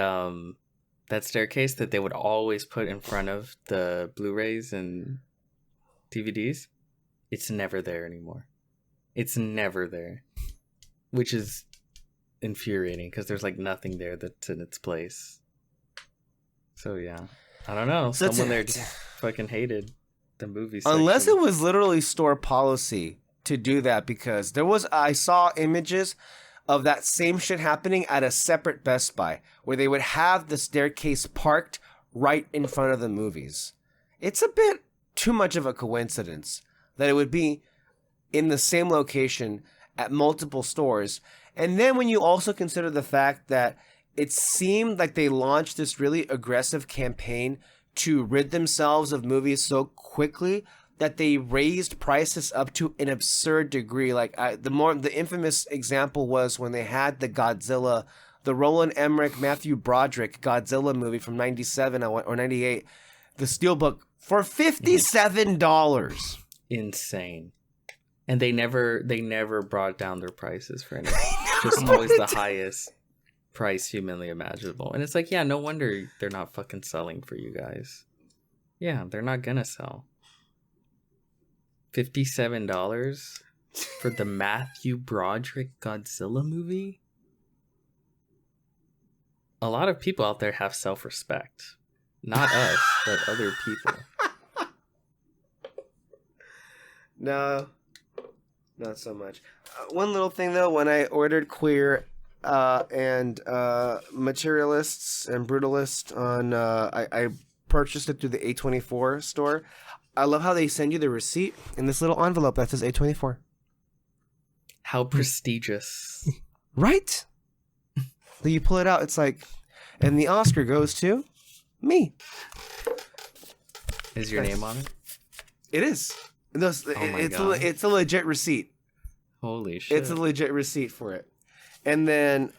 that staircase that they would always put in front of the Blu-rays and DVDs, it's never there anymore. It's never there, which is infuriating because there's nothing there that's in its place. So yeah. I don't know. So someone there just fucking hated the movie section. Unless it was literally store policy to do that, because I saw images of that same shit happening at a separate Best Buy where they would have the staircase parked right in front of the movies. It's a bit too much of a coincidence that it would be in the same location at multiple stores. And then when you also consider the fact that it seemed like they launched this really aggressive campaign to rid themselves of movies so quickly that they raised prices up to an absurd degree. Like the infamous example was when they had the Roland Emmerich, Matthew Broderick Godzilla movie from 97 or 98, the Steelbook for $57. Insane. And they never brought down their prices for anything. Just always the highest price humanly imaginable. And it's like, yeah, no wonder they're not fucking selling for you guys. Yeah, they're not gonna sell. $57 for the Matthew Broderick Godzilla movie? A lot of people out there have self-respect. Not us, but other people. No, not so much. One little thing though, when I ordered Queer and Materialists and Brutalist on, I purchased it through the A24 store. I love how they send you the receipt in this little envelope that says A24. How prestigious. Right? So you pull it out, it's like, and the Oscar goes to me. Is your name on it? It is. It's a legit receipt. Holy shit. It's a legit receipt for it. And then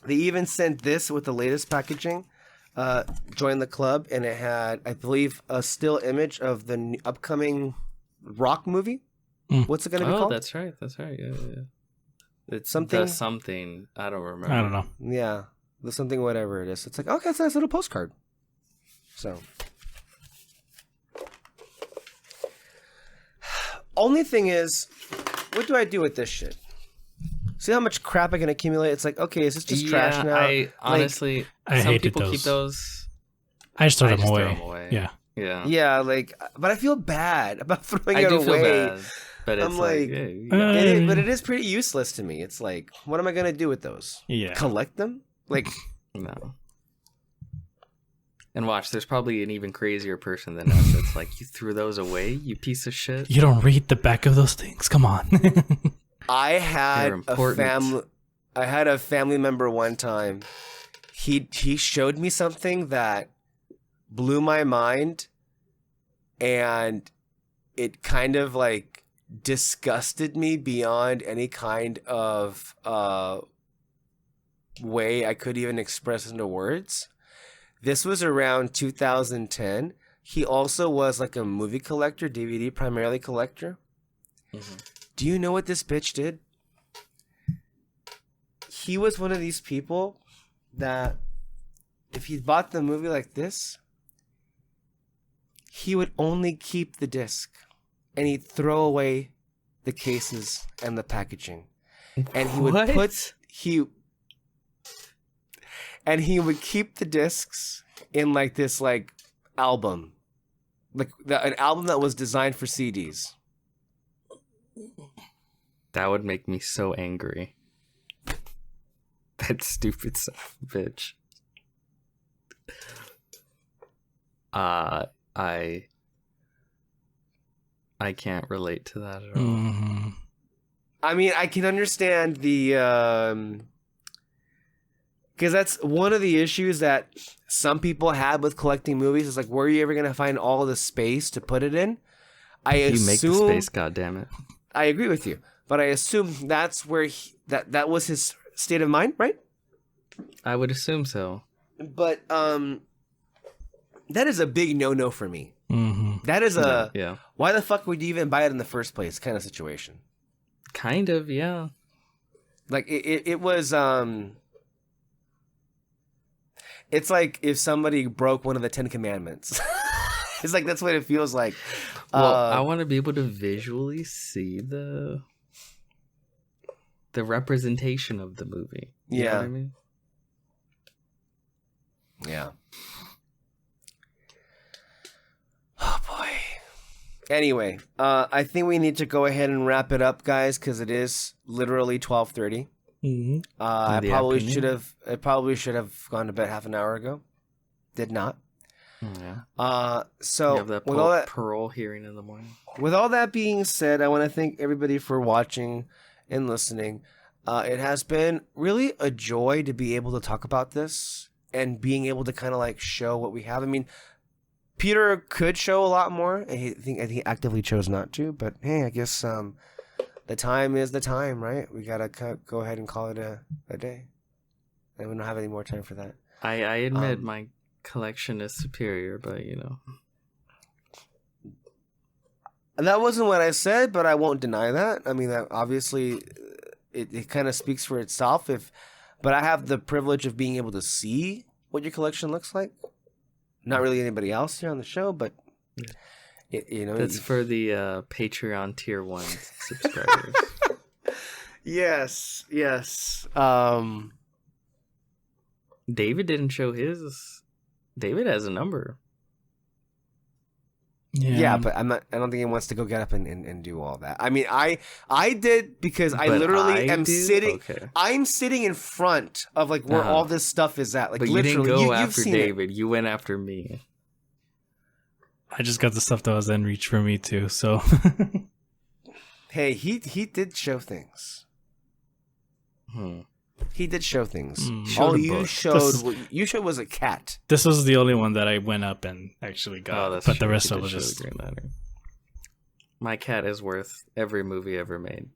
they even sent this with the latest packaging. Join the club, and it had, I believe, a still image of the upcoming Rock movie. What's it going to be called? That's right. Yeah. It's something. I don't remember. I don't know. Yeah, the something, whatever it is. It's like, okay, it's a nice little postcard. So, only thing is, what do I do with this shit? See how much crap I can accumulate? It's like, okay, is this just trash now? I honestly, I some hated people those. keep those. I just throw I them just away. throw them away. Yeah. Yeah, like, but I feel bad about throwing I it do away. feel bad, but it's I'm like, like, hey, but it is pretty useless to me. It's like, what am I gonna do with those? Yeah. Collect them? Like, no. And watch, there's probably an even crazier person than us that's like, you threw those away, you piece of shit. You don't read the back of those things. Come on. I had a family member one time. He showed me something that blew my mind, and it kind of like disgusted me beyond any kind of way I could even express into words. This was around 2010. He also was like a movie collector, DVD primarily collector. Mm-hmm. Do you know what this bitch did? He was one of these people that if he bought the movie like this, he would only keep the disc and he'd throw away the cases and the packaging. And he would he would keep the discs in like this like album. Like an album that was designed for CDs. That would make me so angry. That stupid son of a bitch. I can't relate to that at all. Mm-hmm. I mean, I can understand the because that's one of the issues that some people have with collecting movies is like, where are you ever gonna find all the space to put it in? You make the space, goddammit. I agree with you, but I assume that's where that was his state of mind, right? I would assume so. But that is a big no-no for me. Mm-hmm. That is yeah. Why the fuck would you even buy it in the first place kind of situation? Kind of, yeah. Like it was it's like if somebody broke one of the 10 Commandments. It's like that's what it feels like. Well, I want to be able to visually see the representation of the movie. You know what I mean? Yeah. Oh boy. Anyway, I think we need to go ahead and wrap it up, guys, because it is literally 12:30. Mm-hmm. I probably should have gone to bed half an hour ago. Did not. Yeah. So you have that with all that parole hearing in the morning. With all that being said, I want to thank everybody for watching and listening. It has been really a joy to be able to talk about this and being able to kind of like show what we have. I mean, Peter could show a lot more. I think he actively chose not to. But hey, I guess the time is the time, right? We gotta go ahead and call it a day. And we don't have any more time for that. I admit my collection is superior, but you know. And that wasn't what I said, but I won't deny that. I mean, that obviously it kind of speaks for itself. But I have the privilege of being able to see what your collection looks like. Not really anybody else here on the show, but that's for the Patreon tier 1 subscribers. Yes. David didn't show his. David has a number. Yeah, but I don't think he wants to go get up and do all that. I mean, I did because I literally am sitting. Okay. I'm sitting in front of like where all this stuff is at. Like, but literally, you didn't go after David. You went after me. I just got the stuff that was in reach for me too. So, hey, he did show things. He did show things. All you showed was a cat. This was the only one that I went up and actually got. But true. The rest of it was just Green Lantern. My cat is worth every movie ever made.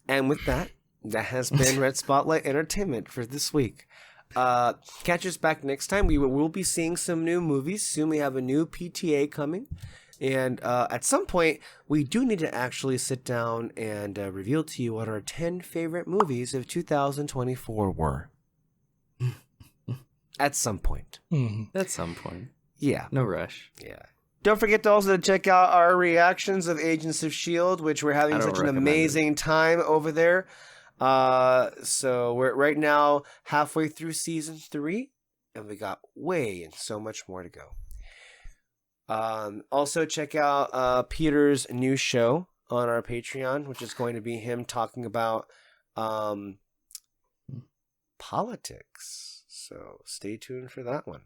And with that has been Red Spotlight Entertainment for this week. Catch us back next time. We will be seeing some new movies. Soon we have a new PTA coming. And at some point, we do need to actually sit down and reveal to you what our 10 favorite movies of 2024 were. At some point. At some point. Yeah. No rush. Yeah. Don't forget to also check out our reactions of Agents of S.H.I.E.L.D., which we're having such an amazing time over there. So we're right now halfway through season 3, and we got way and so much more to go. Also check out Peter's new show on our Patreon, which is going to be him talking about politics. So stay tuned for that one.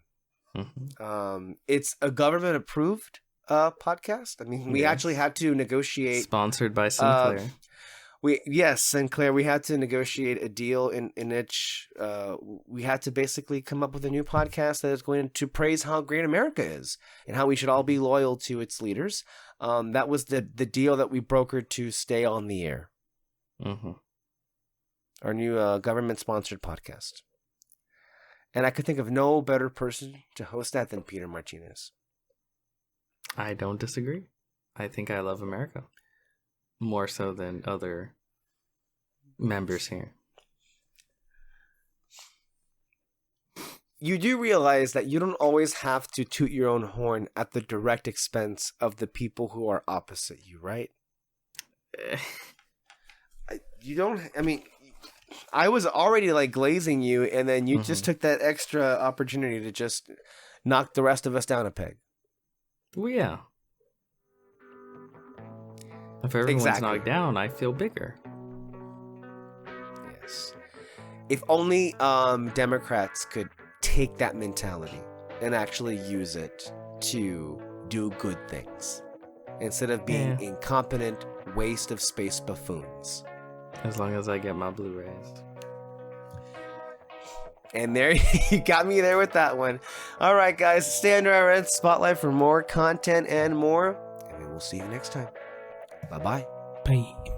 It's a government approved podcast. I mean, we actually had to negotiate. Sponsored by Sinclair. Sinclair. We had to negotiate a deal in which we had to basically come up with a new podcast that is going to praise how great America is and how we should all be loyal to its leaders. That was the deal that we brokered to stay on the air. Our new government-sponsored podcast. And I could think of no better person to host that than Peter Martinez. I don't disagree. I think I love America. More so than other members here. You do realize that you don't always have to toot your own horn at the direct expense of the people who are opposite you, right? I was already like glazing you, and then you just took that extra opportunity to just knock the rest of us down a peg. Well, yeah. If everyone's knocked down, I feel bigger. Yes. If only Democrats could take that mentality and actually use it to do good things instead of being incompetent waste of space buffoons. As long as I get my Blu-rays. And there, you got me there with that one. All right, guys, stay under our Red Spotlight for more content and more. And we will see you next time. Bye-bye. Bye.